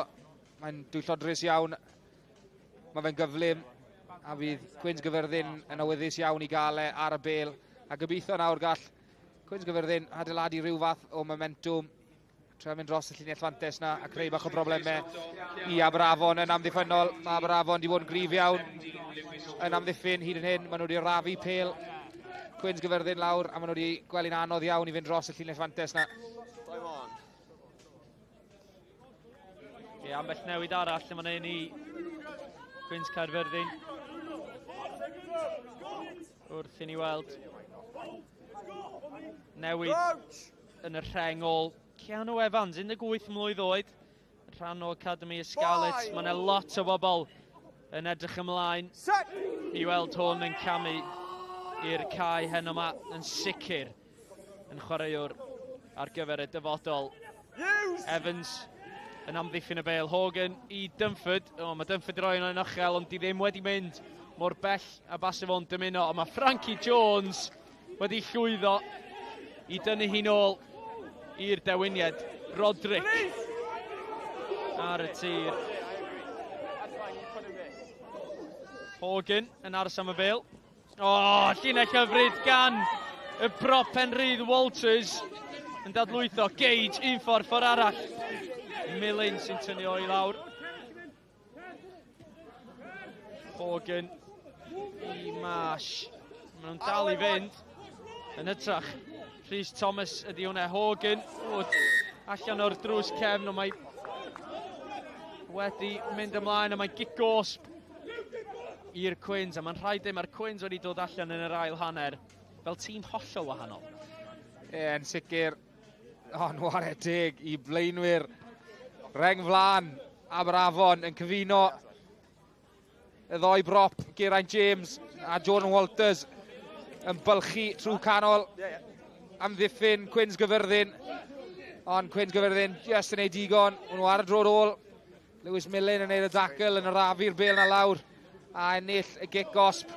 Mae'n dwyllodrus iawn. Mae fe'n gyflym. A fydd Cwins Caerfyrddin yn awyddus iawn i gael ar y bêl. A gobeithio nawr gall Cwins Caerfyrddin adeiladu rhyw fath o momentum. Tra mynd dros y llinell fantes na a creu bach o broblemau i Aberafon yn amddiffynol. Mae Aberafon wedi bod yn gryf iawn yn amddiffyn hyd yn hyn. Maen nhw wedi rafu pêl Cwins Caerfyrddin lawr a maen nhw wedi gwely'n anodd iawn i fynd dros y llinell fantes na. Ambell newid arall lle mae'n ein i Cwins Caerfyrddin. Wrth i ni weld newid yn y rheng ôl Keanu Evans, 18 mlwydd oed, rhan o Academy Ysgalet. Mae yna lot o bobl yn edrych ymlaen i weld hwn yn camu i'r cae heno yma yn sicr yn chwaraewr ar gyfer y dyfodol. Evans yn amddiffyn y bêl. Hogan I Dunford. Mae Dunford roi yno'n uchel, ond di ddim wedi mynd mor bell a Aberavon dymuno. Ond mae Frankie Jones wedi llwyddo I dynnu hi nôl i'r dewiniad. Roderick ar y tir. Hogan yn aros am y bêl. Llinell hyfryd gan y prop Penrhydd Walters yn dadlwytho. Gage, un ffordd arall. Millen sy'n tynnu o'i lawr. Hogan I Marsh. Maen nhw'n dal I fynd. Yn hytrach. Rhys Thomas ydi hwnna. Hogan allan o'r drws cefn, ond mae wedi mynd ymlaen a mae gigosb i'r Quins, a mae'n rhaid mae'r Quins wedi dod allan yn yr ail hanner fel tîm hollol wahanol. Yn sicr, ond ware teg I blaenwyr Reng Flan, Aberafon yn cyfuno y ddoi brop, Geraint James a Jordan Walters yn bylchu trwy canol amddiffyn Cwins Caerfyrddin, ond Cwins Caerfyrddin just yn ei digon, maen nhw ar y drod ôl. Lewis Millen yn neud y dacl yn arafu'r bêl na lawr a ennill y gic-gosb.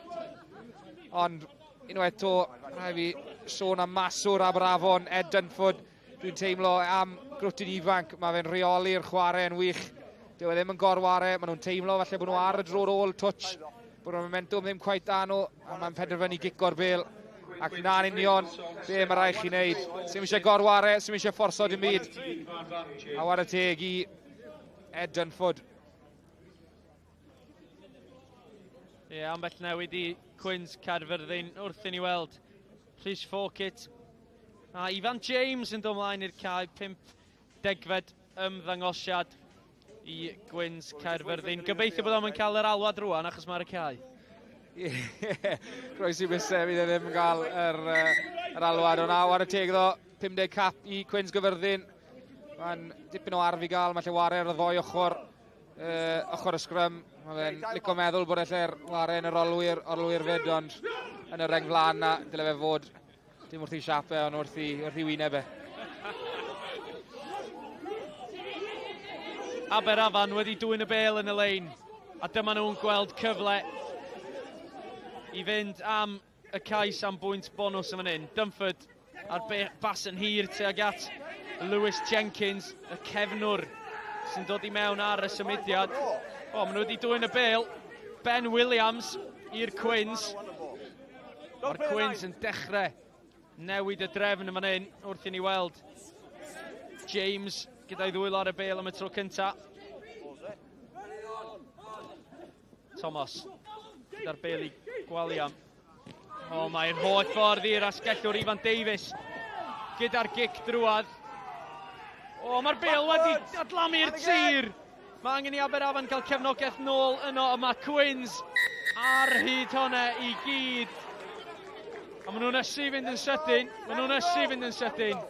Ond unwaith to, rhaid fi sôn am maswr Aberafon, Ed Dunford. Dwi'n teimlo am grwtyn ifanc, mae fe'n reoli'r chwarae yn wych. Dyw e ddim yn gorware, maen nhw'n teimlo falle bod nhw ar y drod ôl twtch, bod nhw'n momentum ddim cweit dan nhw, a mae'n penderfynu gico'r bêl. Ac na'n union, be mae rai chi wneud. Sim eisiau gorware, sim eisiau fforso dim byd. A war y teg I Ed Dunford. Ambell newid I Cwins Caerfyrddin wrth I ni weld. Rhys Fawcett a Ifan James yn dod ymlaen i'r cae. 5 degfed ymddangosiad I Cwins Caerfyrddin. Gobeithio bod o'n cael yr alwad rwan achos mae'r cae. Croesi bysau, fydd e ddim yn cael yr alwad. Ond war y teg ddo, 50 cap I Cwins Caerfyrddin. Mae'n dipyn o arf I gael, mae'n lle ware ar y ddoi ochr y sgrym. Mae fe'n lico meddwl bod e'r ware yn yr olwyr fyd, ond yn y Reng Flan na, dyle fe fod dim wrth I siape, ond wrth I wyneb e. Aberafan wedi dwyn y bêl yn y lein, a dyma nhw'n gweld cyfle I fynd am y cais am bwynt bonus yn fan hyn. Dunford a'r bas yn hir tuag at Lewis Jenkins, y cefnwr sy'n dod I mewn ar y symudiad. Maen nhw wedi dwyn y bêl. Ben Williams i'r Quins. Mae'r Quins yn dechrau newid y drefn yn fan hyn wrth I ni weld James gyda'i ddwylo ar y bêl am y tro cynta. Thomas gyda'r bêl I Gwaliam. Mae'n holl ffordd i'r asgellwr Ifan Davies gyda'r gic drwad. Mae'r bêl wedi adlamu'r tir. Mae angen I Aberafan cael cefnogaeth nôl yno, a mae Quins ar hyd hwnna I gyd. A maen nhw'n ysu fynd yn sydyn.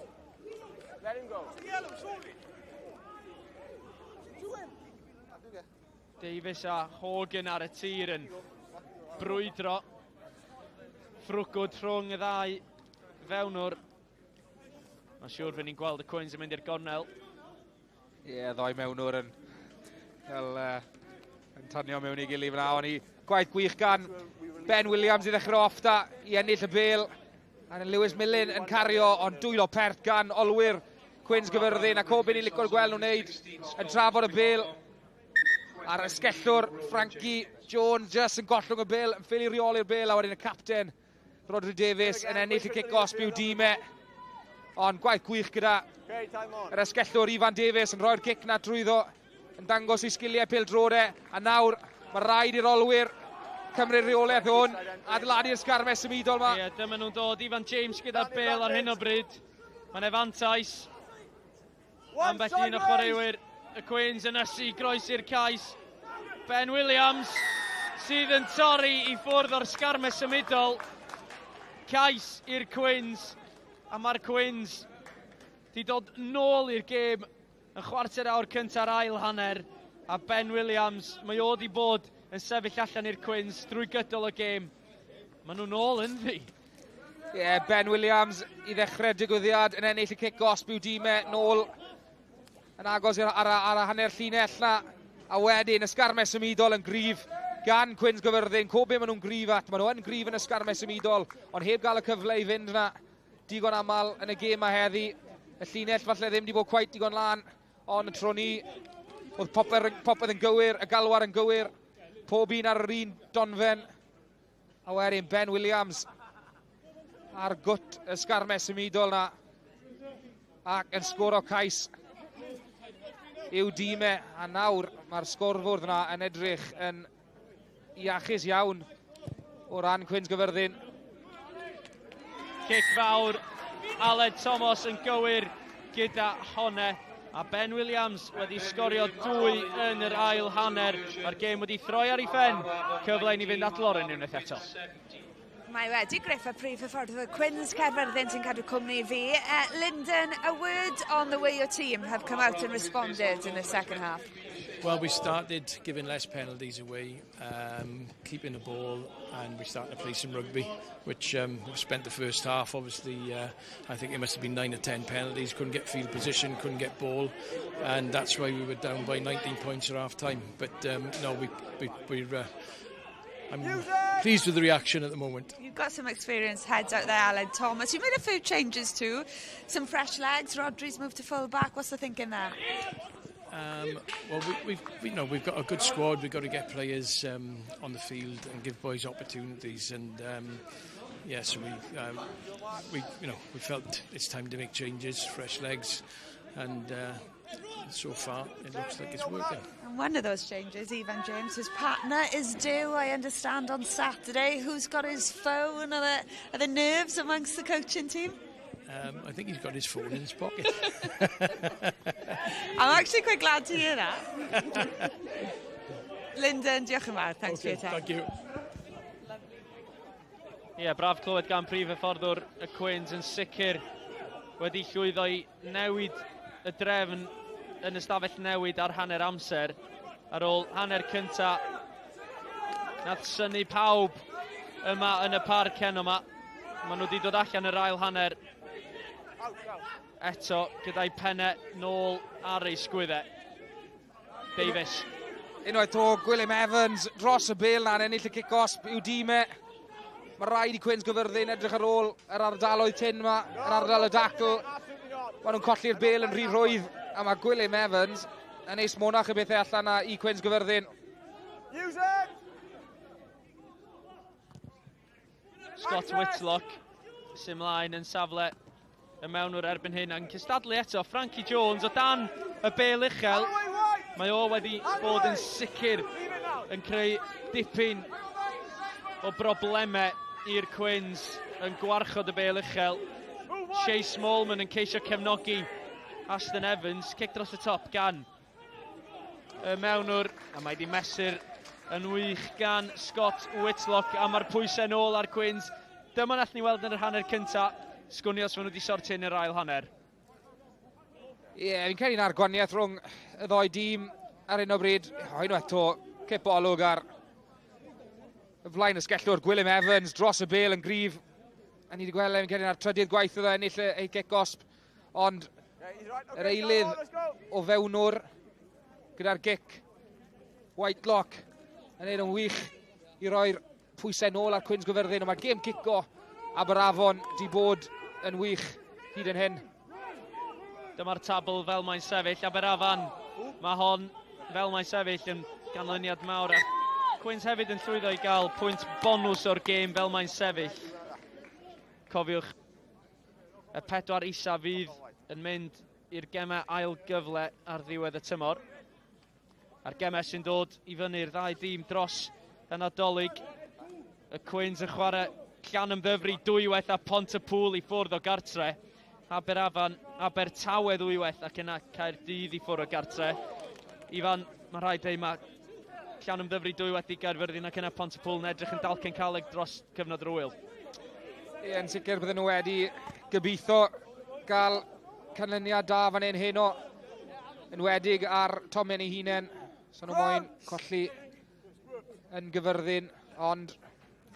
Davies a Hogan ar y tir yn brwydro. Ffrwgwd rhwng y ddau fewnwr. Mae'n siŵr fe ni'n gweld y Quins yn mynd i'r gornel. Ddoi mewnwr yn tanio mewn I gilydd fyna, ond I gwaith gwych gan Ben Williams I ddechrau off da I ennill y bêl. A Lewis Millen yn cario, ond dwylo pert gan olwyr Cwins Caerfyrddin, ac o byn I licor gweld nhw'n wneud yn trafod y bêl. A'r ysgellwr Frankie Jones just yn gollwng y bêl, yn ffili reoli'r bêl, a wedyn y capten Rodri Davies yn ennill y kick-off byw dime. Ond gwaith gwych gyda yr ysgellwr Ifan Davies yn rhoi'r cic na drwyddo, yn dangos I sgiliau pêl-drodau, a nawr mae rhaid i'r olwyr cymryd reolaeth hwn, adeiladu'r sgarmau symudol yma. Dyma nhw'n dod, Ifan James gyda'r bêl ar hyn o bryd. Mae'n efantais. Ambell un o chwaraewyr y Quins yn ysu groes i'r cais. Ben Williams sydd yn torri I ffwrdd o'r sgarmau symudol. Cais i'r Quins, a mae'r Quins di dod nôl i'r gêm yn chwarter awr cynta'r ail hanner, a Ben Williams, mae o di bod yn sefyll allan i'r Quins drwy gydol y gêm. Maen nhw'n ôl yn fi. Ben Williams i ddechrau digwyddiad yn ennill y kick-gosb i'w dîmau nôl yn agos ar y hanner llinell na. A wedyn ysgarmau symudol yn gryf gan Cwins Caerfyrddin. Co be maen nhw'n gryf at. Maen nhw yn gryf yn ysgarmau symudol, ond heb gael y cyfle i fynd na digon aml yn y gêm a heddi. Y llinell falle ddim wedi bod cweit digon lan, ond y tro ni oedd popeth yn gywir, y galwar yn gywir, pob un ar yr un donfen. A wedyn Ben Williams ar gwt ysgarmau symudol na ac yn sgoro cais i'w dîmau. A nawr mae'r sgorfwrdd yna yn edrych yn iachus iawn o ran Cwins Caerfyrddin. Cic fawr, Aled Thomas yn gywir gyda honne. A Ben Williams wedi sgorio 2 yn yr ail hanner. Mae'r gêm wedi throi ar ei phen. Cyfle i ni fynd at Loren unwaith eto. Mae wedi griff y prif hyffordd y Cwins Caerfyrddin sy'n cadw cwmni fi. Lyndon, a word on the way your team have come out and responded in the second half. Well, we started giving less penalties away, keeping the ball, and we started to play some rugby, which we spent the first half, obviously, I think it must have been 9 or 10 penalties, couldn't get field position, couldn't get ball, and that's why we were down by 19 points at half-time. But no, I'm pleased with the reaction at the moment. You've got some experienced heads out there, Aled Thomas. You made a few changes too. Some fresh legs. Rodri's moved to full back. What's the thinking there? Well, we've got a good squad. We've got to get players on the field and give boys opportunities. And so we felt it's time to make changes, fresh legs, and so far it looks like it's working. And one of those changes, Ivan James, his partner is due, I understand, on Saturday. Who's got his phone? Are the nerves amongst the coaching team? I think he's got his phone in his pocket. I'm actually quite glad to hear that. Lyndon, diolch yn fawr. Thanks for your time. Thank you. Braf clywed gan prif hyfforddwr y Quins yn sicr wedi llwyddo i newid y drefn yn ystafell newid ar hanner amser. Ar ôl hanner cynta, nath syni pawb yma yn y parc heno yma. Maen nhw wedi dod allan yr ail hanner. Eto, gyda'i penne nôl ar ei sgwyddau. Davies. Unwaith o Gwilym Evans dros y bêl na'n ennill y kick-gosb i'w dîmau. Mae rhaid i Cwins Caerfyrddin edrych ar ôl yr ardaloedd hyn yma, yr ardal y dacl. Maen nhw'n colli'r bêl yn rhy rwydd, a mae Gwilym Evans yn neis monach y bethau allan na i Cwins Caerfyrddin. Scott Whitlock sy'n mlaen yn safle y mewnwr erbyn hyn, a'n cystadlu eto Frankie Jones o dan y bêl uchel. Mae o wedi bod yn sicr yn creu dipyn o broblemau i'r Quins yn gwarchod y bêl uchel. Shea Smallman yn ceisio cefnogi Aston Evans, cic dros y top gan y mewnwr, a mae di mesur yn wych gan Scott Whitlock, a mae'r pwysau nôl ar Quins. Dyma nath ni weld yn yr hanner cynta. Sgwni os maen nhw wedi sortio yn yr ail hanner. Fi'n cael un argwaniaeth rhwng y ddoi dîm ar un o bryd. Unwaith to, cip olwg ar y flaen ysgellwr Gwilym Evans dros y bêl yn gryf. A ni wedi gweld fi'n cael un ar trydydd gwaith o dda ennill ei kick-gosb. Ond yr eilydd o fewnwr gyda'r gic Whitelock yn neud yn wych i roi'r pwysau nôl ar Cwins Caerfyrddin. Mae'r gêm cico Aberavon di bod yn wych hyd yn hyn. Dyma'r tabl fel mae'n sefyll. Aberafan, mae hon fel mae'n sefyll yn ganlyniad mawr. Quins hefyd yn llwyddo i gael pwynt bonws o'r gêm fel mae'n sefyll. Cofiwch, y 4 isa fydd yn mynd i'r gemau ail gyfle ar ddiwedd y tymor. A'r gemau sy'n dod i fyny'r ddau dîm dros y Nadolig. Y Quins yn chwarae Llanymddyfri dwywaith a Pontypool i ffwrdd o gartre. Aberafan, Abertawe ddwywaith ac yna Caerdydd i ffwrdd o gartre. Ifan, mae rhaid dweud mae Llanymddyfri dwywaith i Gaerfyrddin ac yna Pontypool yn edrych yn dalcen caleg dros cyfnod yr wyl. Yn sicr bydden nhw wedi gobeithio gael canlyniad da fan heno, yn wedig ar Tomen ei hunain. So nhw moyn colli yn Gyfyrddin, ond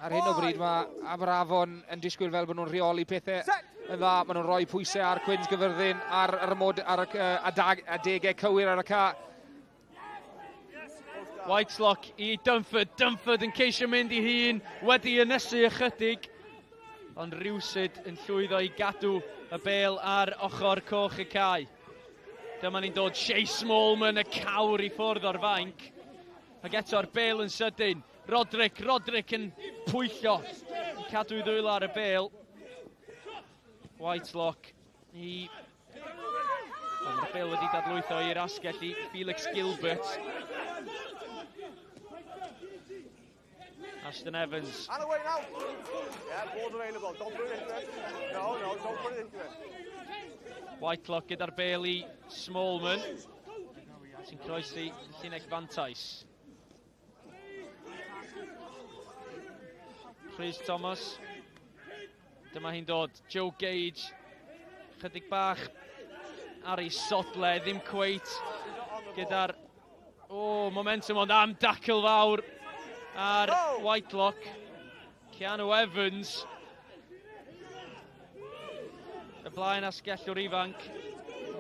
ar hyn o bryd mae Aberafon yn disgwyl fel bod nhw'n rheoli pethau yn dda. Maen nhw'n rhoi pwysau ar Cwins Caerfyrddin, ar adegau cywir ar y ca. Whitelock i Dunford. Dunford yn ceisio mynd i hun, wedi ynysu ychydig. Ond rywsyd yn llwyddo i gadw y bêl ar ochr coch y cae. Dyma ni'n dod Shea Smallman, y cawr i ffwrdd o'r fainc. Ac eto'r bêl yn sydyn. Roderick yn pwyllo. Yn cadw i ddwylo ar y bêl. Whitelock i... Mae'r bêl wedi dadlwytho i'r asgell i Felix Gilbert. Ashton Evans. And away now. Yeah, ball's available. Don't put it into it. No, don't put it into it. Whitelock gyda'r bêl i Smallman. Sy'n croesi Llinell Fantais. Rhys Thomas. Dyma hi'n dod. Joe Gage. Chydig bach ar ei sodle. Ddim cweit. Gyda'r... momentum ond am dacl fawr ar Whitelock. Keanu Evans. Y blaen asgellwr ifanc.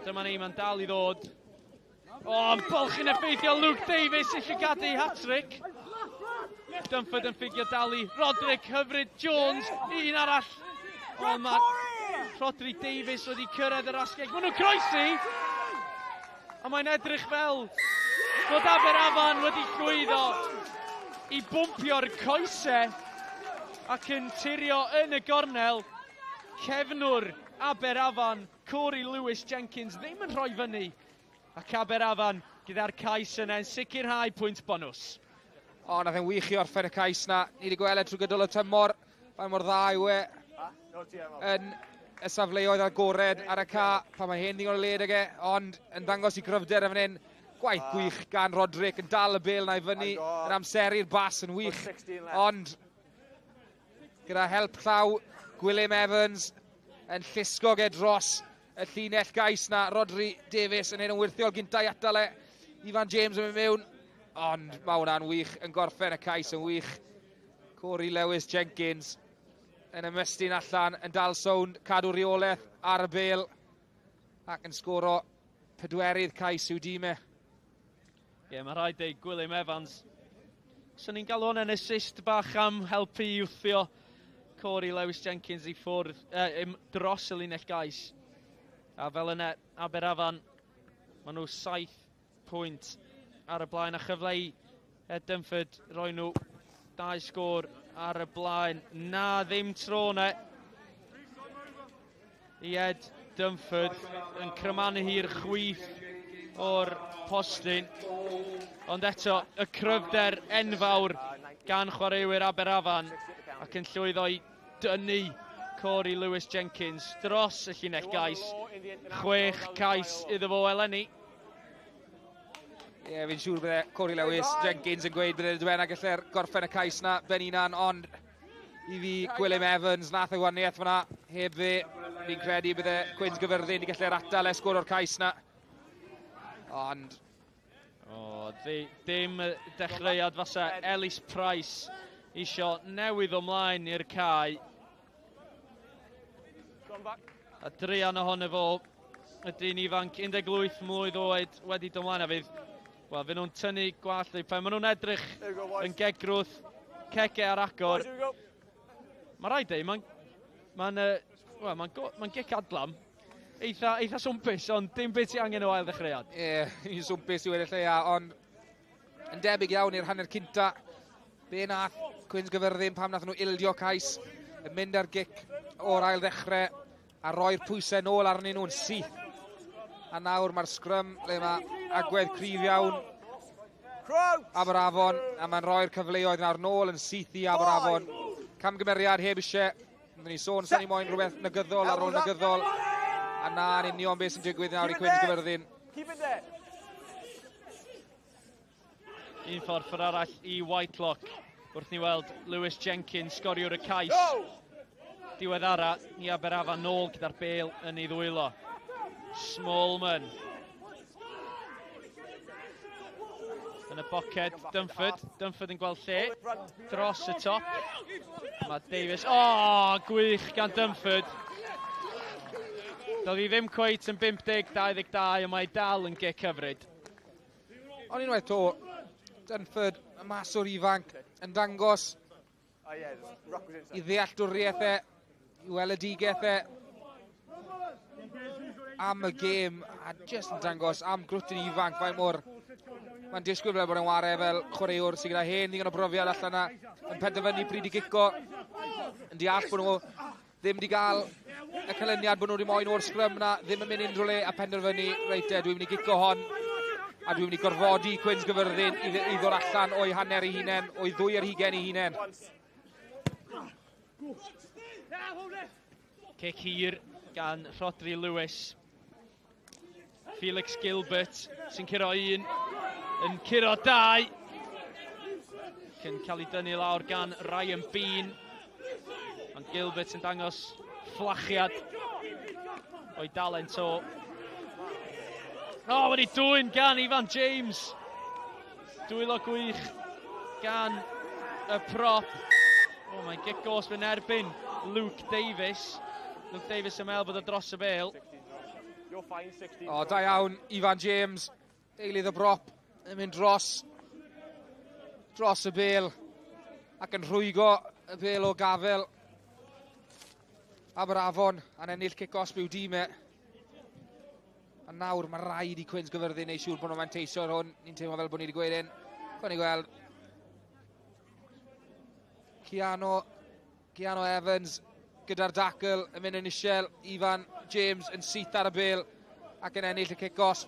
Dyma ni, mae'n dal i ddod. Yn bolchyn effeithiol Luke Davies eisiau gadw hat-trick. Dunford yn ffigio dal i Roderick, hyfryd Jones, un arall. Mae Rodri Davies wedi cyrraedd yr asgell. Maen nhw'n croesi! A mae'n edrych fel bod Aberafan wedi llwyddo i bwmpio'r coesau ac yn tirio yn y gornel. Cefnwr Aberafan, Corey Lewis Jenkins ddim yn rhoi fyny. Ac Aberafan gyda'r cais yna yn sicrhau pwynt bonws. Nath e'n wych i orffen y cais na. Ni wedi gweld trwy gydol y tymor. Mae mor dda yw yn y safleoedd agored ar y ca. Pa mae hyn ddigon o led ag ond yn dangos i gryfder yn fan hyn. Gwaith gwych gan Roderick yn dal y bêl na i fyny. Yn amseru'r bas yn wych. Ond gyda help llaw Gwilym Evans yn llusgo ge dros y llinell gais na. Rodri Davies yn hyn yn wirthiol gyntaf i atal e. Ifan James yn mynd mewn. Ond mae hwnna'n wych yn gorffen y cais yn wych. Corey Lewis Jenkins yn ymestyn allan yn dal sownd, cadw reolaeth ar y bêl ac yn sgoro pedwerydd cais i'w dîme. Mae rhaid ei Gwilym Evans. So ni'n galw hwn yn assist bach am helpu i wthio Corey Lewis Jenkins i ffwrdd dros y linell gais. A fel yna Aberafan, maen nhw 7 pwynt ar y blaen a chyfleu Dunford roi nhw 2 sgôr ar y blaen. Na ddim tro ne. I Ed Dunford yn crymanu hi'r chwith o'r postyn. Ond eto y cryfder enfawr gan chwaraewyr Aberafan ac yn llwyddo i dynnu Corey Lewis Jenkins dros y llinell gais. 6 cais iddo fo eleni. Fi'n siŵr bydde Corey Lewis Jenkins yn gweud bydde Dwena gallu'r gorffen y cais na ben unan, ond i fi Gwilym Evans nath y gwaniaeth fyna heb fe. Fi'n credu bydde Cwins Caerfyrddin i gallu'r atal esgwr o'r cais na. Ond... Dim dechreuad fasa Ellis Price isio newydd ymlaen i'r cae. A drian ohono fo y dyn ifanc 18 mlwydd oed wedi dod ymlaen a fydd fe nhw'n tynnu gwallt pan maen nhw'n edrych yn gegrwth cege ar agor. Mae rhaid ei, mae'n gic adlam eitha swmpus, ond dim beth sy'n angen o ail ddechreuad. I'n swmpus i wedi lleia, ond yn debyg iawn i'r hanner cynta. Be nath Cwins Caerfyrddin pam nath nhw ildio cais, yn mynd ar gic o'r ail ddechrau a roi'r pwysau nôl arnyn nhw'n syth. A nawr mae'r scrum le mae agwedd cryf iawn Aberafon, a mae'n rhoi'r cyfleoedd nawr nôl yn syth i Aberafon. Camgymeriad heb eisiau. Byddwn ni sôn sy'n ni moyn rhywbeth negyddol ar ôl negyddol. A na'n union beth sy'n digwydd nawr i Cwins Caerfyrddin. Un ffordd ffordd arall i Whitelock. Wrth ni weld Lewis Jenkins sgoriwr y cais. Diweddara, ni Aberafan nôl gyda'r bêl yn ei ddwylo. Smallman. yn y boced, Dunford yn gweld lle, dros y top. Mae Davies, gwych gan Dunford. Doedd hi ddim cweit yn 50-22, ond mae dal yn gic hyfryd. Ond unwaith to, Dunford, y maswr ifanc, yn dangos i ddealltwriaethau, i weledigaethau am y gêm, a just yn dangos am grwtyn ifanc faint mor. Mae'n disgwyl fel bod yn ware fel chwaraewr sydd gyda hen ddigon o brofiad allan yna, yn penderfynu pryd i gico, yn deall bod nhw ddim wedi cael y cylyniad bod nhw wedi moyn o'r sgrym yna, ddim yn mynd unrhyw le a penderfynu, reit dwi'n mynd i gico hon, a dwi'n mynd i gorfodi Cwins Caerfyrddin i ddod allan o'i hanner ei hunain, o'i ddwy ar hugain ei hunain. Cic hir gan Rodri Lewis. Felix Gilbert sy'n curo un, yn curo dau. Cyn cael ei dynnu lawr gan Ryan Bean. Ond Gilbert yn dangos fflachiad o'i dalent o. Wedi dwyn gan Ifan James. Dwylo gwych gan y prop. Mae'n gigos yn erbyn Luke Davies. Luke Davies yn meddwl bod o dros y bêl. Da iawn, Ifan James, eilydd y brop, yn mynd dros y bêl, ac yn rhwygo y bêl o gafel Aberafon, a'n ennill cic-os byw dîmau. A nawr mae rhaid i Cwins Caerfyrddin neu siŵr bod nhw'n manteisio ar hwn, ni'n teimlo fel bod ni wedi gweud hyn. Gwni gweld Keanu Evans gyda'r dacl yn mynd yn isiel, Ifan James yn syth ar y bêl ac yn ennill y cic-os.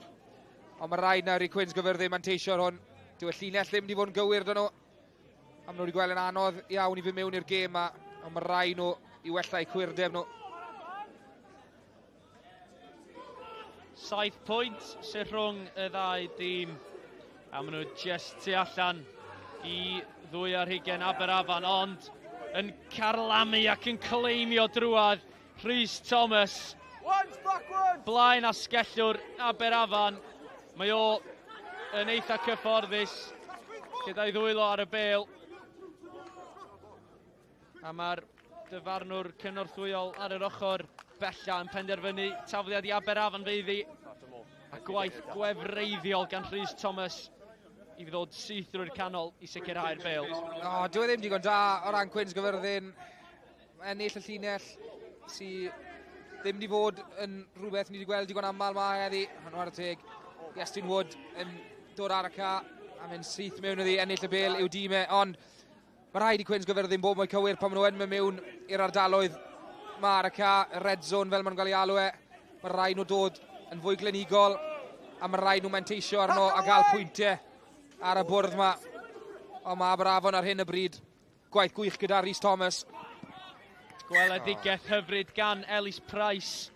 Ond mae rhaid nawr i Cwins Caerfyrddin manteisio ar hwn. Dyw y llinell ddim wedi bod yn gywir dyn nhw. A maen nhw wedi gweld yn anodd iawn i fynd mewn i'r gêm yma, ond mae rhaid nhw i wella eu cwirdeb nhw. 7 pwynt sy'n rhwng y ddau dîm. A maen nhw just tu allan i ddwy ar hugain Aberafan, ond yn carlamu ac yn cleimio drwad Rhys Thomas. Blaen asgellwr Aberafan. Mae o yn eitha cyfforddus gyda'i ddwylo ar y bêl. A mae'r dyfarnwr cynorthwyol ar yr ochr bella yn penderfynu tafliad i Aberafan feiddi. A gwaith gwefreiddiol gan Rhys Thomas i ddod syth drwy'r canol i sicrhau'r bêl. Dwi ddim digon da o ran Cwins Caerfyrddin. Ennill y llinell sydd ddim wedi bod yn rhywbeth ni wedi gweld digon aml ma heddi. Ond ar y teg, Iestyn Wood yn dod ar y ca a mynd syth mewn iddi, ennill y bêl i'w dîmau. Ond mae rhaid i Cwins Caerfyrddin bod mwy cywir pan maen nhw yn mynd mewn i'r ardaloedd. Mae ar y ca, y red zone fel maen nhw'n cael ei alw e. Mae rhaid nhw dod yn fwy glenigol a mae rhaid nhw manteisio arno a gael pwyntiau ar y bwrdd yma. Ond mae Aberafon ar hyn y bryd. Gwaith gwych gyda Rhys Thomas. Gweledigaeth hyfryd gan Ellis Price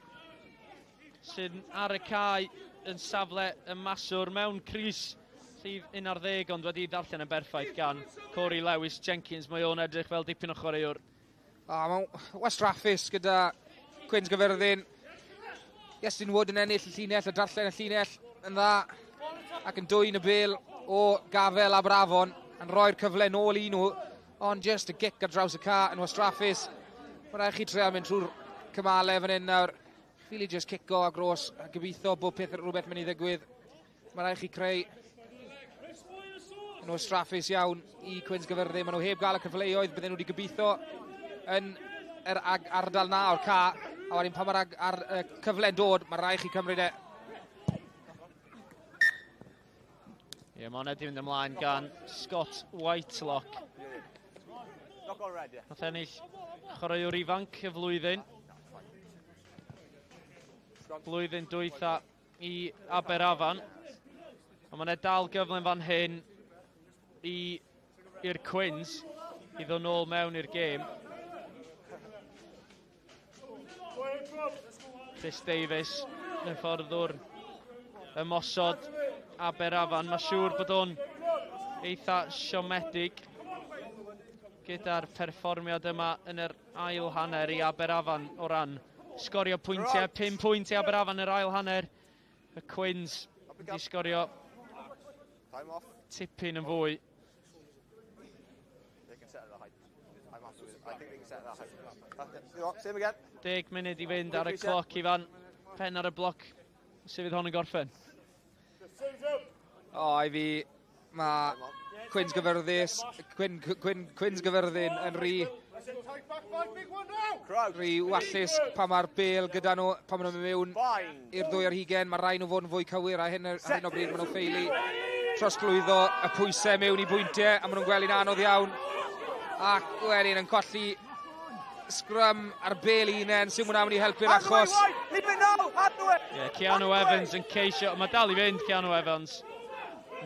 sy'n ar y cae yn safle y maswr mewn crys sydd 11, ond wedi ddarllen yn berffaith gan Corey Lewis Jenkins. Mae o'n edrych fel dipyn o chwaraewr. Mae'n wastraffus gyda Cwins Caerfyrddin. Iestyn Wood yn ennill y llinell, a darllen y llinell yn dda ac yn dwyn y bêl o gafel Aberafon yn rhoi'r cyfle nôl i nhw, ond just y gic ar draws y ca yn wastraffus. Mae rhaid chi trio mynd trwy'r cymalau fan hyn nawr. Ffili just cico a gros a gobeithio bod rhywbeth mynd i ddigwydd. Mae rhaid chi creu yn wastraffus iawn i Cwins Caerfyrddin. Maen nhw heb gael y cyfleoedd, bydden nhw wedi gobeithio yn yr ardal na o'r ca. A wedyn pan mae'r cyfle'n dod, mae rhaid chi cymryd e. Mae hwnna wedi mynd ymlaen gan Scott Whitelock. Nath ennill chwaraewr ifanc y flwyddyn. Blwyddyn dwytha i Aberafan. A mae'n dal gyflym fan hyn i'r Quins i ddod nôl mewn i'r gêm. Chris Davies yn fforddwr ymosod Aberafan. Mae'n siŵr bod o'n eitha siomedig gyda'r perfformiad yma yn yr ail hanner i Aberafan o ran sgorio pwyntiau. 5 pwynt i Aberafan yn yr ail hanner. Y Quins wedi sgorio tipyn yn fwy. They can set the height. I'm happy with it. I think they can set that height. Same again. 10 munud I fynd ar y cloc i fan. Pen ar y bloc. Sut fydd hon yn gorffen? I fi, mae Cwins Caerfyrddin yn rhy wallus pa mae'r bêl gyda nhw, pa maen nhw'n mewn i'r ddwy ar hugen. Mae rai nhw fod yn fwy cywir a hyn o bryd maen nhw'n ffeili trosglwyddo y pwysau mewn I bwyntiau a maen nhw'n gwely'n anodd iawn. Ac wedyn yn colli sgrym ar bêl unen sy'n mwyn am i helpu'r achos. Keanu Evans yn ceisio, mae dal I fynd Keanu Evans.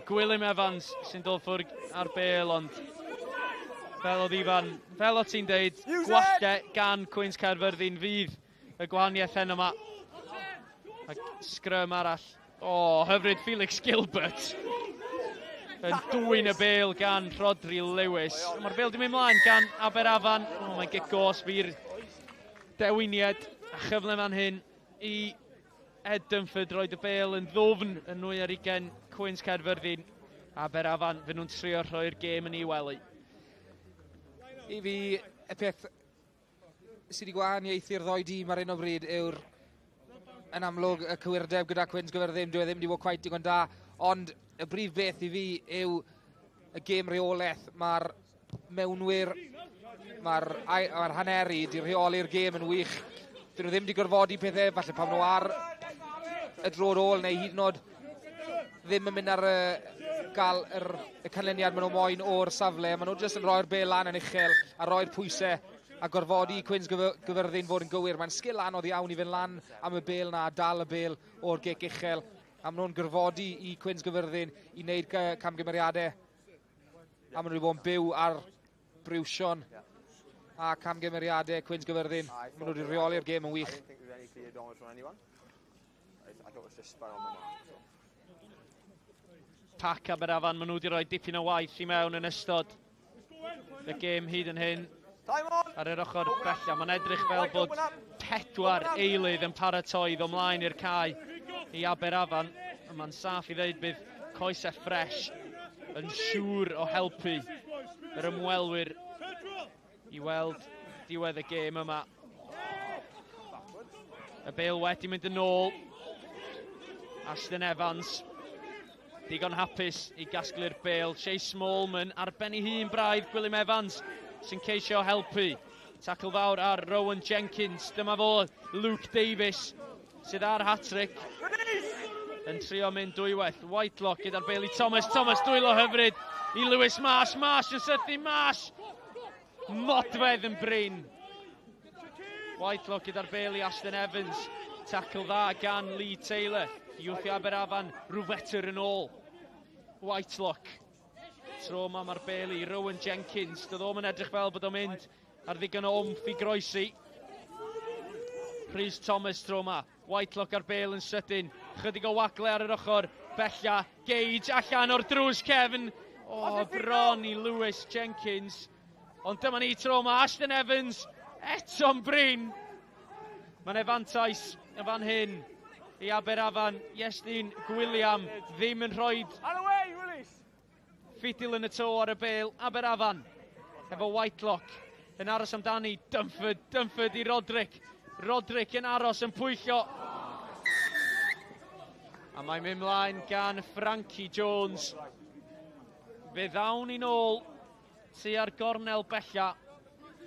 Gwilym Evans sy'n dod ffwrdd ar bêl, ond fel o ti'n deud, gwalle gan Cwins Caerfyrddin fydd y gwahaniaeth hyn yma. A sgrym arall. Hyfryd Felix Gilbert yn dwyn y bêl gan Rodri Lewis. Mae'r bêl di mynd mlaen gan Aberafan. Mae'n gigos fy'r dewiniad a chyfle fan hyn I Ed Dunford roed y bêl yn ddwfn yn nwy ar ugen Cwins Caerfyrddin. Aberafan fy nhw'n trio rhoi'r gêm yn I wely. I fi, y peth sydd wedi gwahaniaethu'r ddoi dîm ar un o bryd yw'r yn amlwg y cywirdeb gyda Cwins Caerfyrddin. Dwi ddim wedi bod cweit digon da, ond y brif beth I fi yw y gêm reolaeth. Mae'r mewnwyr, mae'r haneri wedi rheoli'r gêm yn wych. Dyn nhw ddim wedi gorfodi pethau, falle pam nhw ar y drod ôl neu hyd yn oed ddim yn mynd ar gael y canlyniad maen nhw moyn o'r safle. Maen nhw jyst yn rhoi'r bêl lan yn uchel a rhoi'r pwysau a gorfodi Cwins Caerfyrddin fod yn gywir. Mae'n sgil anodd iawn I fynd lan am y bêl na, dal y bêl o'r gic uchel. A maen nhw'n gorfodi I Cwins Caerfyrddin I wneud camgymeriadau. A maen nhw wedi bod yn byw ar briwsion a camgymeriadau Cwins Caerfyrddin. Maen nhw wedi rheoli'r gêm yn wych. Pac Aberafan, maen nhw wedi rhoi dipyn o waith I mewn yn ystod y gêm hyd yn hyn. Ar yr ochr bella, mae'n edrych fel bod 4 eilydd yn paratoi ddod mlaen i'r cae I Aberafan. Mae'n saff I ddeud bydd coesau ffres yn siŵr o helpu yr ymwelwyr I weld diwedd y gêm yma. Y bêl wedi mynd yn ôl. Ashton Evans. Digon hapus I gasglu'r bêl. Shea Smallman ar ben I hun braidd Gwilym Evans sy'n ceisio helpu. Tackle fawr ar Rowan Jenkins. Dyma fo Luke Davies sydd ar hat-trick. Yn trio mynd dwywaith. Whitelock gyda'r bêl I Thomas. Thomas dwylo hyfryd I Lewis Marsh. Marsh yn sythu Marsh. Modfedd yn brin. Whitelock gyda'r bêl I Ashton Evans. Tackle dda gan Lee Taylor. Youth I Aberafan, rwfetr yn ôl. Whitelock. Tro yma mae'r bêl I Rowan Jenkins. Doedd o'n edrych fel bod o'n mynd ar ddigon o omff I groesi. Rhys Thomas tro yma. Whitelock ar bêl yn sydyn. Chydig o wagle ar yr ochr. Bella. Gage allan o'r drws Kevin. Bron I Lewis Jenkins. Ond dyma ni tro yma. Ashton Evans. Eto'n brin. Mae'n efantais y fan hyn I Aberafan. Iestyn Gwiliam ddim yn rhoi ffidil yn y to ar y bêl. Aberafan efo Whitelock yn aros amdani. Dunford I Roderick. Roderick yn aros yn pwyllo. A mae'n mynd mlaen gan Frankie Jones. Fe ddawn I nôl tua'r gornel bella.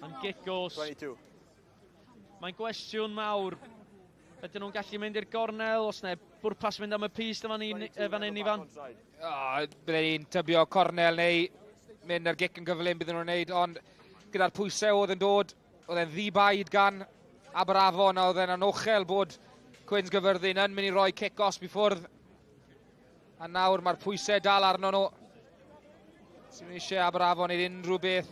Yn gigos. Mae'n gwestiwn mawr. Ydyn nhw'n gallu mynd i'r gornel, os neu bwrpas mynd am y pys fan hyn I fan? Byddwn ni'n tybio cornel neu mynd ar gic yn gyflym byddwn nhw'n wneud, ond gyda'r pwysau oedd yn dod, oedd e'n ddibaid gan Aberavon a oedd e'n anochel bod Cwins Caerfyrddin yn mynd I roi cic-os I ffwrdd. A nawr mae'r pwysau dal arno nhw. Sy'n eisiau Aberavon I unrhyw beth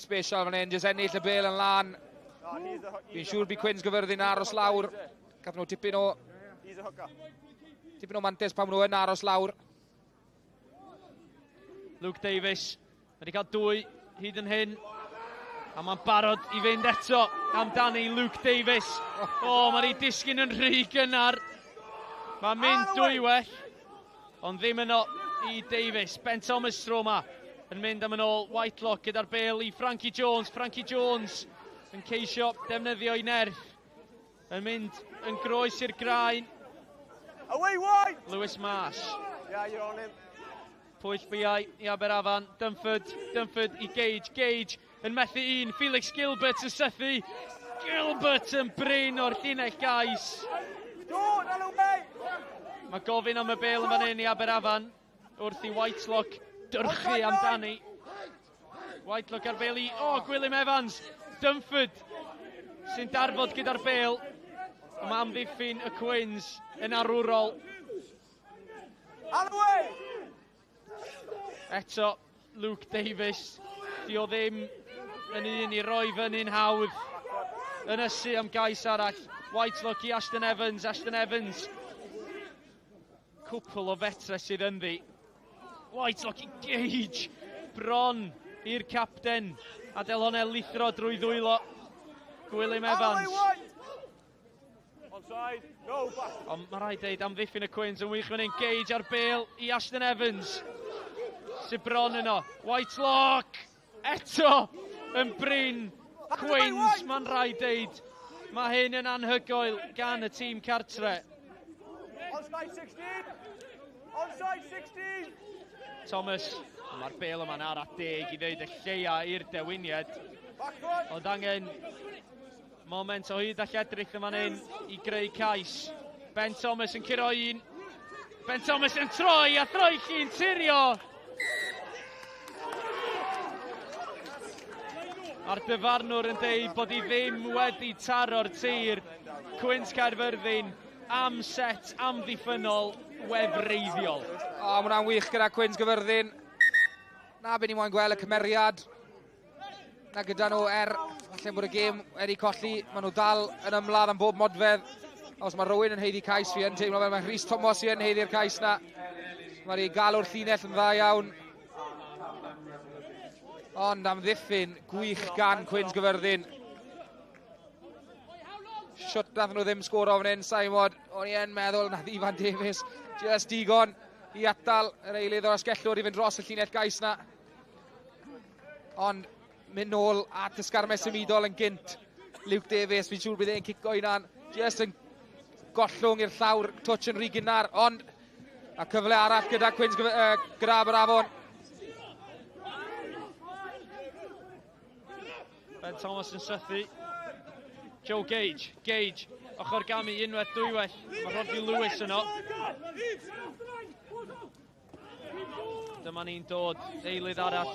special fan hyn, jyst ennill y bêl yn lan. Fi'n siŵr bydd Cwins Caerfyrddin aros lawr. Gath nhw tipyn o mantes pan nhw yn aros lawr. Luke Davies wedi cael 2 hyd yn hyn. A mae'n barod I fynd eto amdani Luke Davies. Mae'n ei disgyn yn rhy gynnar. Mae'n mynd dwywaith. Ond ddim yno. i Davies. Ben Thomas tro ma yn mynd am yn ôl. Whitelock gyda'r bêl i Frankie Jones. Frankie Jones yn ceisio defnyddio i nerth. Yn mynd yn groes i'r graen. Away wide! Lewis Marsh. Yeah, you're on him. Pwyll biau i Aberafan. Dunford i Gage. Gage yn methu un. Felix Gilbert yn sythu. Gilbert yn brin o'r llinell gais. Mae gofyn am y bêl yn fan hyn i Aberafan. Wrth i Whitelock dyrchu amdani. Whitelock ar bêl i... Gwilym Evans. Dunford sy'n darfod gyda'r bêl. Mae amddiffyn y Quins yn arwrol. Eto, Luke Davies. Di o ddim yn un i roi fyny'n hawdd. Yn ysu am gais arall. Whitelock i Ashton Evans. Ashton Evans. Cwpl o fetre sydd ynddi. Whitelock i Gage. Bron i'r capten. Adel hwnna lithro drwy ddwylo. Gwilym Evans. Ond mae rhaid deud amddiffyn y Quins yn wych fan hyn. Gage ar bêl i Ashton Evans. Sy'n bron yno. Whitelock. Eto yn brin. Quins, mae'n rhaid deud. Mae hyn yn anhygoel gan y tîm cartre. Onside 16! Onside 16! Thomas, mae'r bêl yma'n ar at deg i ddeud y lleia i'r dewiniad. Ond angen moment o hyd a lledrych yma'n hyn i greu cais. Ben Thomas yn curo un. Ben Thomas yn troi a throi llun tirio. A'r dyfarnwr yn deud bod hi ddim wedi taro'r tir. Cwins Caerfyrddin am set amddiffynol wefreiddiol. Mae hwnna'n wych gyda Cwins Caerfyrddin. Na be ni moyn gweld y cymeriad. Na gyda nhw falle bod y gêm wedi colli. Maen nhw dal yn ymladd am bob modfedd. Os mae rhywun yn heiddi cais fi yn teimlo fel mae Rhys Thomas yn heiddi'r cais na. Mae'r ei galw'r llinell yn dda iawn. Ond am ddiffyn gwych gan Cwins Caerfyrddin. Siwt nath nhw ddim sgoro fan hyn, Simon. O'n i yn meddwl nath Ifan Davies just digon i atal yr eilydd o'r asgellwr i fynd dros y llinell gais na. Ond mynd nôl at ysgarmau symudol yn gynt. Luke Davies, fi'n siŵr bydd e'n cico unan. Just yn gollwng i'r llawr, twtch yn rhy gynnar. Ond a cyfle arall gyda gyda Aberafon. Ben Thomas yn sythu. Joe Gage. Gage. Ochr gamu unwaith dwywaith. Mae Rodney Lewis yno. Dyma ni'n dod eilydd arall.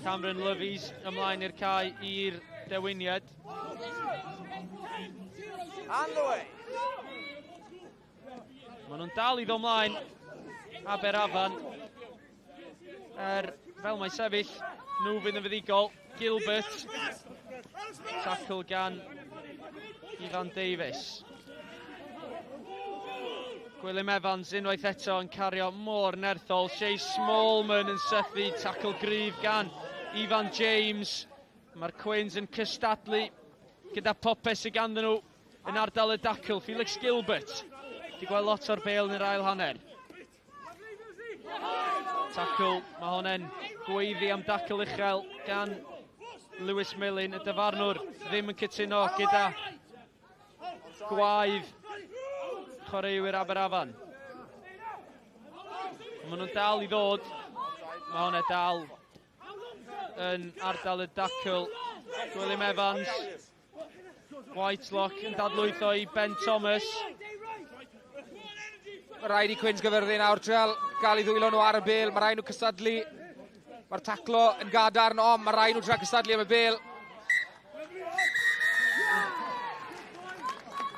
Cameron Lovies ymlaen i'r cae i'r dewiniad. Maen nhw'n dal i ddod ymlaen. Aberafan. Fel mae sefyll, nhw fydd yn fuddigol. Gilbert. Tackle gan Ifan Davies. Gwilym Evans unwaith eto yn cario mor nerthol. Shea Smallman yn sythu. Tackle gryf gan Ifan James. Mae'r Quins yn cystadlu gyda popeth sydd ganddyn nhw yn ardal y dacl. Felix Gilbert. Di gweld lot o'r bêl yn yr ail hanner. Tackle, mae hwnna'n gweiddi am dacl uchel gan Lewis Millen, y dyfarnwr ddim yn cytuno gyda gwaedd chwaraewyr Aberafan. Maen nhw'n dal i ddod. Mae hwnna dal yn ardal y dacl. Gwilym Evans. Whitelock yn dadlwytho i Ben Thomas. Mae rhaid i Cwins Caerfyrddin awr trial gael i ddwylo nhw ar y bêl. Mae rhaid nhw cystadlu. Mae'r taclo yn gadarn, ond mae rhaid nhw tra cystadlu am y bêl.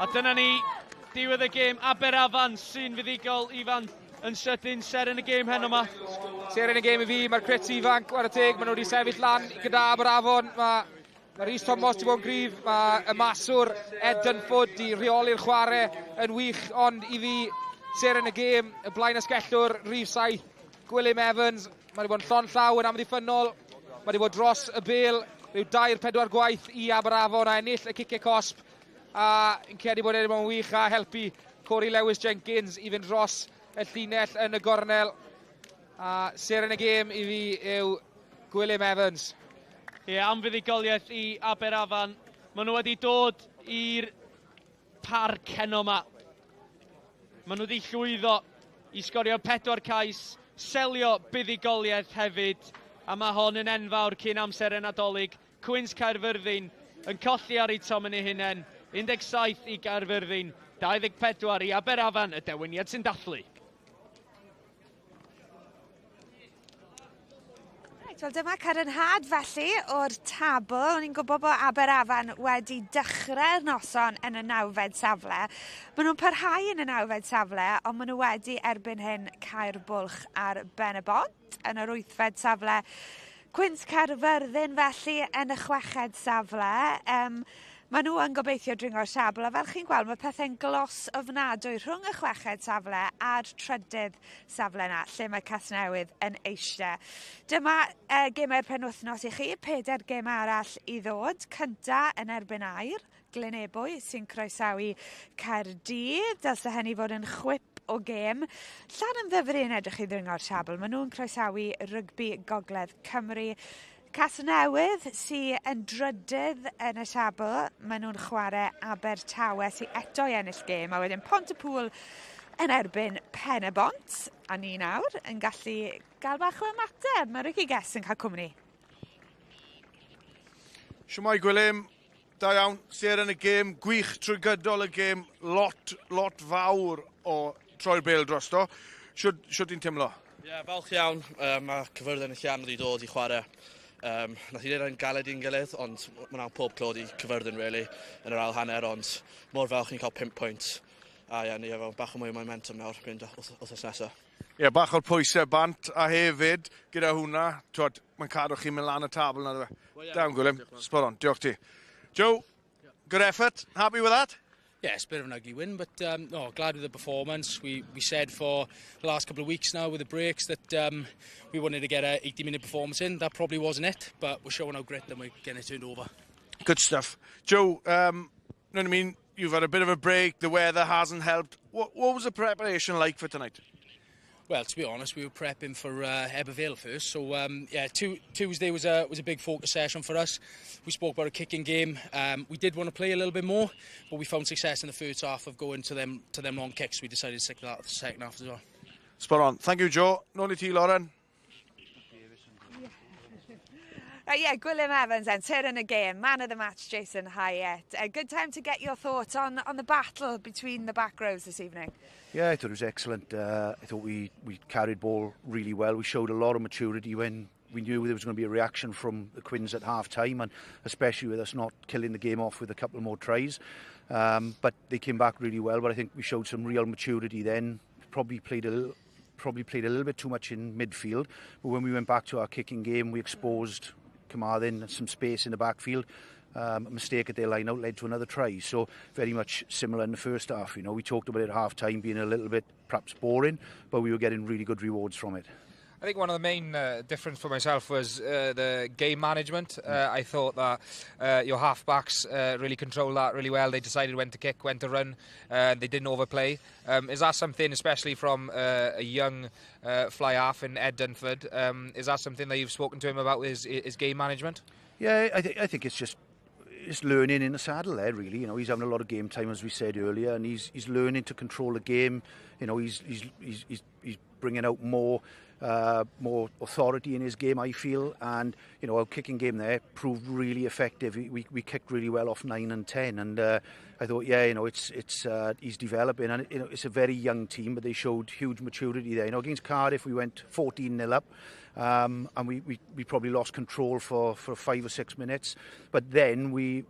A dyna ni, diwedd y gêm. Aberafan sy'n fuddigol. Ifan yn sydyn ser yn y gêm heno yma. Ser yn y gêm i fi, mae'r crits ifanc ar y teg. Maen nhw wedi sefyll lan gyda Aberafon. Mae Rhys Thomas wedi bod yn gryf. Mae y maswr Ed Dunford i reoli'r chwarae yn wych, ond i fi ser yn y gêm. Y blaen ysgellwr, rhif 7, Gwilym Evans. Mae wedi bod yn llon llaw yn amddiffynol. Mae wedi bod dros y bêl. Rhyw 2-4 gwaith i Aberafon a ennill y cicau cosp. A yn credu bod wedi bod yn wych a helpu Corey Lewis Jenkins i fynd dros y llinell yn y gornel. A ser yn y gêm I fi yw Gwilym Evans. Am fuddigoliaeth I Aberafan. Maen nhw wedi dod i'r parc heno yma. Maen nhw wedi llwyddo I sgorio 4 cais, selio buddigoliaeth hefyd, a mae hon yn enfawr cyn amser y Nadolig. Cwins Caerfyrddin yn colli ar ei tom yn ei hunain, 17 I Caerfyrddin, 24 I Aberafan, y dewiniad sy'n dathlu. Wel, dyma cadarnhad felly o'r tabl. O'n i'n gwybod bod Aberafan wedi dechrau'r noson yn y 9fed safle. Maen nhw'n parhau yn y 9fed safle, ond maen nhw wedi erbyn hyn cael bwlch ar ben y bont yn yr 8fed safle. Cwins Caerfyrddin felly yn y 6fed safle. Maen nhw yn gobeithio dringo'r siabl, a fel chi'n gweld mae pethau'n glos ofnadwy rhwng y 6fed safle a'r 3ydd safle yna, lle mae Casnewydd yn eisiau. Dyma gemau'r penwythnos I chi, 4 gem arall I ddod. Cynta yn erbyn air, Glynebwy sy'n croesawu Caerdydd, dylse hynny fod yn chwip o gem. Llan yn ddyfryn edrych I ddringo'r siabl, maen nhw'n croesawu Rygbi Gogledd Cymru. Casnewydd sy'n yn drydydd yn y siabl, maen nhw'n chwarae Abertawe sy'n eto I ennill gêm, a wedyn Pontypool yn erbyn Pen y Bont, a ni nawr yn gallu gael bach o ymateb. Mae Ricky Guess yn cael cwmni. Siwmai Gwilym, da iawn, ser yn y gêm, gwych trwy gydol y gêm, lot fawr o troi'r bêl drosto. Siwt i'n teimlo? Ie, falch iawn. Mae Caerfyrddin yn llan wedi dod I chwarae. Nath I ddweud yn galed i'n gilydd, ond mae'n awr pob clod I Caerfyrddin, really, yn yr ail hanner, ond mor falch ni'n cael 5 pwynt. A ie, ni efo bach o mwy o momentum nawr, mynd wrthos nesaf. Ie, bach o'r pwysau bant, a hefyd, gyda hwnna, mae'n cadw chi mynd lan y tabl na, dweud. Dawn Gwilym, spot on, diolch ti. Joe, good effort, happy with that? Yeah, it's a bit of an ugly win, but glad with the performance. We said for the last couple of weeks now with the breaks that we wanted to get a 80-minute performance in. That probably wasn't it, but we're showing our grit and we're getting it turned over. Good stuff. Joe, you know what I mean? You've had a bit of a break, the weather hasn't helped. What was the preparation like for tonight? Well, to be honest, we were prepping for Aberafan first. So, yeah, Tuesday was a big focus session for us. We spoke about a kicking game. We did want to play a little bit more, but we found success in the first half of going to them long kicks. We decided to stick to that for the second half as well. Spot on. Thank you, Joe. Nôl I ti, Lauren. Yeah, Gwilym Evans then, turn in the game, man of the match, Jason Hyatt. A good time to get your thoughts on the battle between the back rows this evening. Yeah, I thought it was excellent. I thought we carried ball really well. We showed a lot of maturity when we knew there was going to be a reaction from the Quins at half-time, and especially with us not killing the game off with a couple more tries. But they came back really well, but I think we showed some real maturity then. Probably played a little bit too much in midfield, but when we went back to our kicking game, we exposed Carmarthen some space in the backfield. A mistake at their line-out led to another try, so very much similar in the first half. You know, we talked about it at half-time being a little bit perhaps boring, but we were getting really good rewards from it. I think one of the main difference for myself was the game management. I thought that your half-backs really controlled that really well. They decided when to kick, when to run. They didn't overplay. Is that something, especially from a young fly-half in Ed Dunford, is that something that you've spoken to him about, his game management? Yeah, I think it's just learning in the saddle there, really. You know, he's having a lot of game time, as we said earlier, and he's learning to control the game. You know, he's bringing out more authority in his game, I feel, and you know, our kicking game there proved really effective. We kicked really well off 9 and 10, and I thought, yeah, you know, he's developing, and you know, it's a very young team, but they showed huge maturity there. You know, against Cardiff we went 14-0 up, and we probably lost control for 5 or 6 minutes, but then we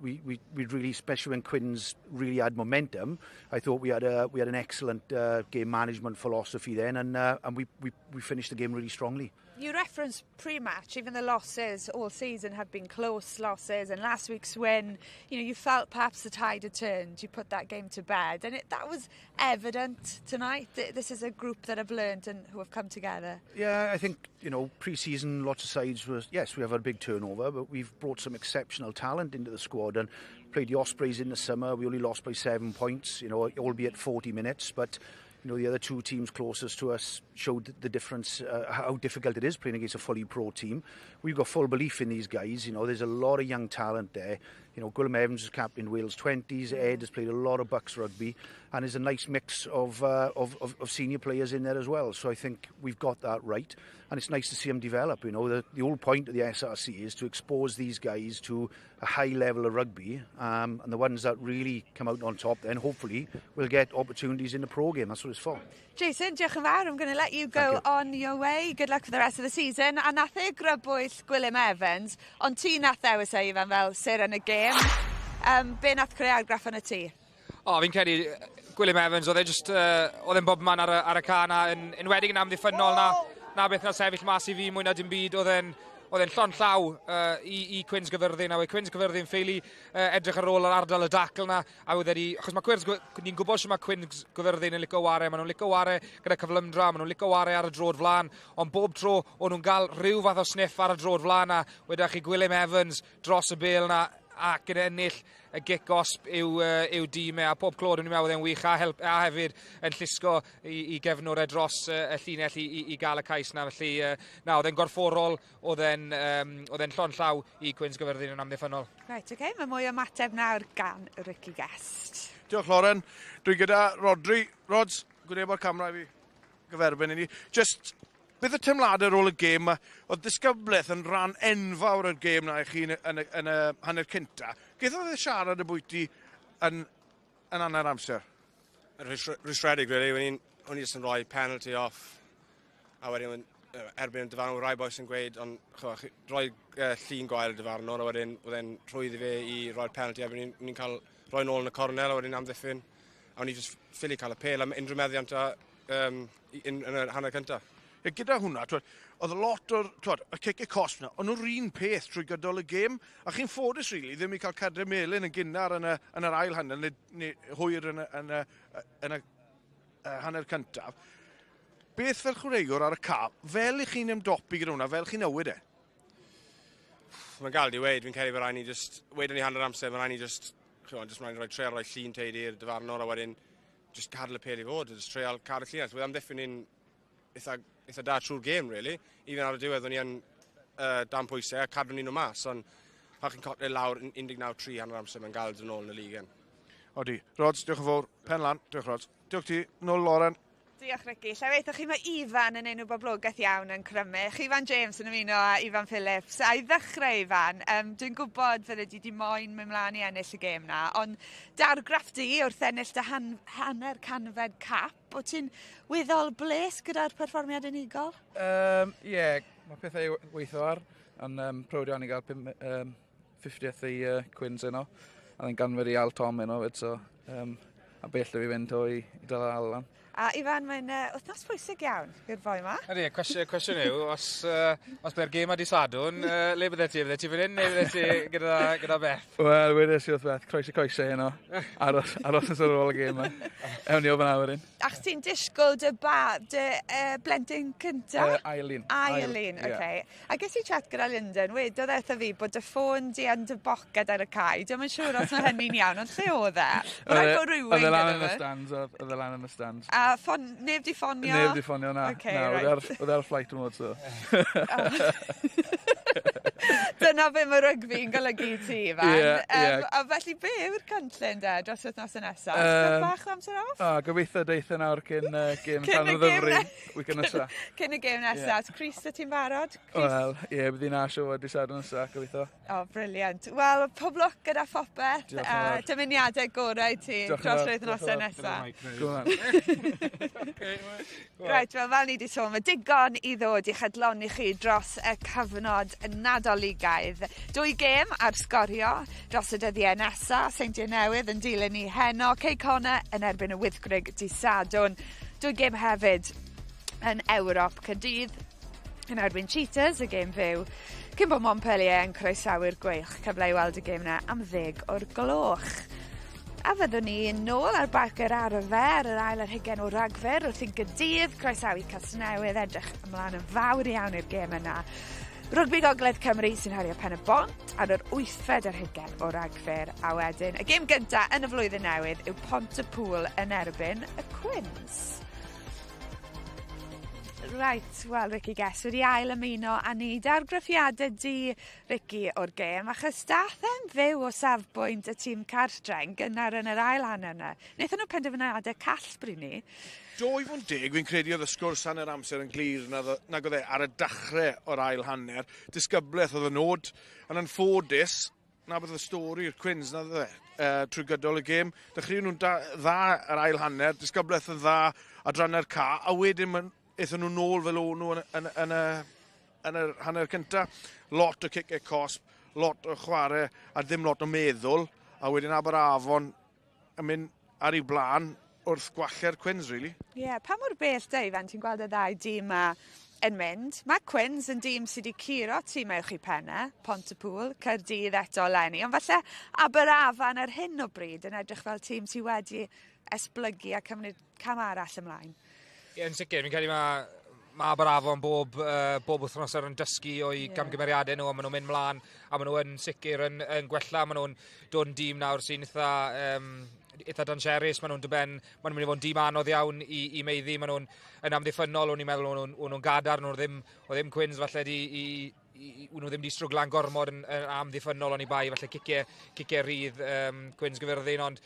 really, especially when Quins really had momentum, I thought we had an excellent game management philosophy then, and we finished the game really strongly. You referenced pre-match, even the losses all season have been close losses, and last week's win, you know, you felt perhaps the tide had turned, you put that game to bed, and that was evident tonight. This is a group that have learned and who have come together. Yeah, I think, you know, pre-season lots of sides was, yes, we have a big turnover, but we've brought some exceptional talent into the squad, and played the Ospreys in the summer. We only lost by 7 points, you know, albeit 40 minutes, but you know, the other two teams closest to us showed the difference, how difficult it is playing against a fully pro team. We've got full belief in these guys. You know, there's a lot of young talent there. You know, Gwilym Evans is captain Wales 20s. Ed has played a lot of Bucks rugby, and there's a nice mix of senior players in there as well. So I think we've got that right, and it's nice to see them develop. You know, the whole point of the SRC is to expose these guys to a high level of rugby, and the ones that really come out on top then hopefully will get opportunities in the pro game. That's what it's for. Jason, diolch yn fawr. I'm going to let you go on your way. Good luck for the rest of the season. A nath e grybwyll Gwilym Evans, ond ti nath ddewis e Ifan fel sir yn y gêm. Be nath creu argraff yn y ti? Fi'n credu Gwilym Evans, oedd e'n bob man ar y ca na, yn wedig yn amddiffynol na beth na sefyll mas I fi mwy na dim byd, oedd e'n llon llaw I Cwins Caerfyrddin, a wedi Cwins Caerfyrddin ffeili edrych ar ôl yr ardal y dacl na, a wedi, achos ni'n gwybod sy'n mae Cwins Caerfyrddin yn licio ware, maen nhw'n licio ware gyda cyflymdra, maen nhw'n licio ware ar y drod flan, ond bob tro o'n nhw'n cael rhyw fath o sniff ar y drod flan na, wedi chi Gwilym Evans dros y bêl na, ac yn ennill y gic-osb yw dîm a pob clod yn ymwneud oedd e'n wych a hefyd yn llusgo I gefnwr dros y llinell I gael y cais na, felly oedd e'n gorfforol, oedd e'n llon llaw I Cwins Caerfyrddin yn amddiffynol. Right, okay, mae mwy o mateb nawr gan y Ricky Guest. Diolch Lauren, dwi gyda Rodri. Rods, gwneud o'r camera I fi gyferbyn I ni. Just beth y teimladau ar ôl y gêm, oedd disgyblaeth yn rhan enfawr o'r gêm na I chi yn y hanner cynta. Geth oedd y siarad y bwyty yn anna'r amser? Rwystredig, really. O'n I jyst yn rhoi penalty off. A wedyn, erbyn dyfarn o rai boes yn gweud, ond rhoi llun gwael dyfarn a wedyn oedd e'n rhwydd I fe I roi'r penalty. A wedyn ni'n cael rhoi nôl yn y cornel, a wedyn amddiffyn. A o'n I jyst ffili cael y pel am unrhyw meddiant yn y hanner cynta. Gyda hwnna, oedd lot o'r y cic-y-cosb na, ond nhw'r un peth trwy gydol y gêm, a chi'n ffodus rili ddim I cael cadw melyn yn gynnar yn yr ail hanner, neu hwyr yn y hanner cyntaf. Beth fel chwaraewr ar y ca, fel I chi'n ymdopi gyda hwnna, fel chi'n newid e? Mae'n gael di weid, fi'n credu fe rai ni just, wedyn ni hanner amser, mae rai ni just rhaid rhoi treol rhoi llun teud i'r dyfarnwr, a wedyn just cadw y pel I fod, just treol cadw llun. Wedyn amddiffyn ni'n eitha da trwy'r gêm, really. Even ar y diwedd, o'n I yn dan pwysau, a cadw ni'n o mas, ond pa chi'n cotio lawr 19-3 hanner amser, mae'n gael dyn ôl yn y lig yn. Odi. Rods, diolch yn fawr. Pen lan, diolch Rods. Diolch ti, nôl Lauren. Diolch Ricky. Lle weithio chi mae Ifan yn enw boblogaeth iawn yn crymych. Ifan James yn ymuno a Ifan Phillips. A I ddechrau Ifan, dwi'n gwybod fydde di moyn mynd mlaen I ennill y gêm na, ond dargraff di wrth ennill dy hanner canfed cap, o ti'n weddol bles gyda'r perfformiad unigol? Mae pethau weithio ar, ond prowd iawn I gael 50th I Cwins yno, a then ganfod I Al Tom yno, so a bell fi fynd o I dal Alan. A Ifan, mae'n wythnos pwysig iawn i'r boi yma. Ydy, cwestiwn yw, os byddai'r gêm a di sadwn, le bydde ti? Bydde ti fan hyn neu bydde ti gyda Beth? Wel, wedys I wrth Beth, croesawu yno, aros yn sy'n ôl y gêm yma. Ewn ni o fan awr un. Ach ti'n disgwyl dy blentyn cyntaf? Eileen. Eileen, oce. A ges I chat gyda Lyndon, wedodd eitha fi bod dy ffôn di yn dy boced ar y cae. Dwi'n yn siŵr os mae hynny'n iawn, ond lle oedd e? Oedd e lan yn y stands. A neb di ffonio? Neb di ffonio, na. Oedd ar flight yn so. Dyna be mae rygbi'n golygu ti, Ifan. A felly be yw'r cynllun dros wythnos y nesaf? Sgwrs bach o amser off? Gobeithio deitha nawr cyn gêm tan o ddyfru. Cyn y gêm nesaf. Cris y ti'n barod? Wel, bydd i'n asio o disadwn nesaf, gobeithio. Briliant. Wel, pob lwc gyda phopeth. Dymuniadau gorau ti dros wythnos y nesaf. Right, fel ni wedi sôn, mae digon I ddod I chydloni chi dros y cyfnod nadoligaidd. 2 gêm ar sgorio dros y dyddiau nesaf, Seintiau Newydd yn dilyn ni heno, Ceicona yn erbyn y Wyddgrug dydd Sadwrn. 2 gêm hefyd yn Ewrop Caerdydd yn erbyn Cheetahs, y gêm fyw. Cyn bod Montpellier yn croesawu'r gweilch, cyfle I weld y gêm yna am 10 o'r gloch. A fyddwn ni nôl ar Barc yr Arfer, yr ail ar hugen o Ragfyr, wrth i'n Gaerdydd, croesawu Casnewydd, edrych ymlaen yn fawr iawn i'r gêm yna. Rygbi Gogledd Cymru sy'n herio pen y bont ar yr 8fed ar hugen o Ragfyr, a wedyn y gêm gyntaf yn y flwyddyn newydd yw Pont y Pŵl yn erbyn y Quins. Right, wel, Ricky Guess wedi ail ymuno â ni dargraffiadau di, Ricky, o'r gêm, achos dath e'n fyw o safbwynt y tîm cartre'n gynnar yn yr ail hanner yna. Wnaethon nhw penderfyniadau call bryn 2-10, fi'n credu oedd y sgwrs hanner amser yn glir nag oedd e ar y dechrau o'r ail hanner. Disgyblaeth oedd y nod, yn anffodus, na bydd y stori'r Quins na dde, trwy gydol y gêm. Dechrau nhw'n dda yr ail hanner, disgyblaeth yn dda adranna'r ca, a wedyn eithon nhw nôl fel o'n nhw yn y hanner cyntaf. Lot o cicau cosp, lot o chwarae a ddim lot o meddwl, a wedyn Aberafon yn mynd ar ei blaen wrth gwallau'r Quins, really. Ie, pa mor bell da i fan ti'n gweld y ddau dîm yma yn mynd? Mae Quins yn dîm sydd wedi curo tîm uwch i penne, Pontypool, Caerdydd eto leni, ond falle Aberafan ar hyn o bryd yn edrych fel tîm sydd wedi esblygu a cymryd cam arall ymlaen. Ie, yn sicr, fi'n credu mae Aberafon bob wythnos yn dysgu o'i gamgymeriadau nhw, a maen nhw'n mynd mlaen, a maen nhw yn sicr yn gwella, maen nhw'n dod yn dîm nawr sy'n eitha dangerus, maen nhw'n dyben, maen nhw'n mynd i fod yn dîm anodd iawn i meiddi, maen nhw'n yn amddiffynol, o'n i'n meddwl o'n nhw'n gadar, o ddim Quins falle nhw ddim di strwglan gormod yn amddiffynol o'n i bai, falle cicio rydd Cwins Caerfyrddin, ond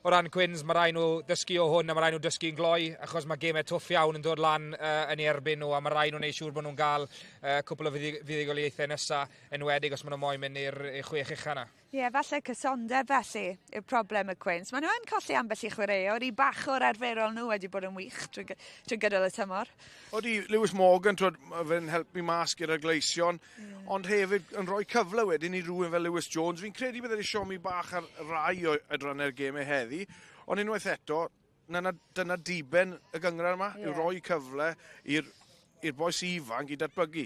o ran Quins, mae rai nhw dysgu o hwn a mae rai nhw dysgu yn gloi, achos mae gemau twff iawn yn dod lan yn ei erbyn nhw, a mae rai nhw'n neud siŵr bod nhw'n cael cwpl o fuddugoliaethau nesaf, enwedig os maen nhw moyn mynd i'r 6 ucha yna. Ie, falle cysondeb felly yw'r problem y Quins. Maen nhw yn colli ambell i chwaraewr, i bachwr arferol nhw wedi bod yn wych trwy gydol y tymor. Oeddi Lewis Morgan, fe'n helpu mas gyda'r gleision, ond hefyd yn rhoi cyfle wedyn i rhywun fel Lewis Jones. Fi'n credu bydd wedi siomi bach ar rai o adranne'r gemau heddi, ond unwaith eto, dyna diben y gyngor yma, yw rhoi cyfle i'r boes ifanc i datblygu.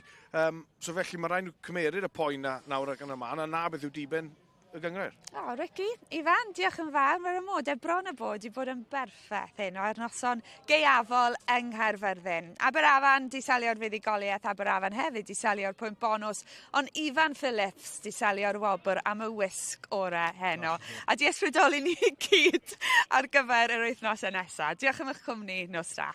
So felly mae rhaid nhw cymeryd y poen nawr ac yn y man, a na beth yw diben y gyngor. O, Ricky, Ifan, diolch yn fawr. Mae'r ymodau bron y bod i bod yn berffaith hyn o'r noson gaeafol yng Nghaerfyrddin. Aberafan di salio'r fuddugoliaeth, Aberafan hefyd di salio'r pwynt bonus, ond Ifan Phillips di salio'r wobr am y wisg orau heno. A di ysbrydoli ni gyd ar gyfer yr wythnos nesaf. Diolch am eich cwmni, nos da.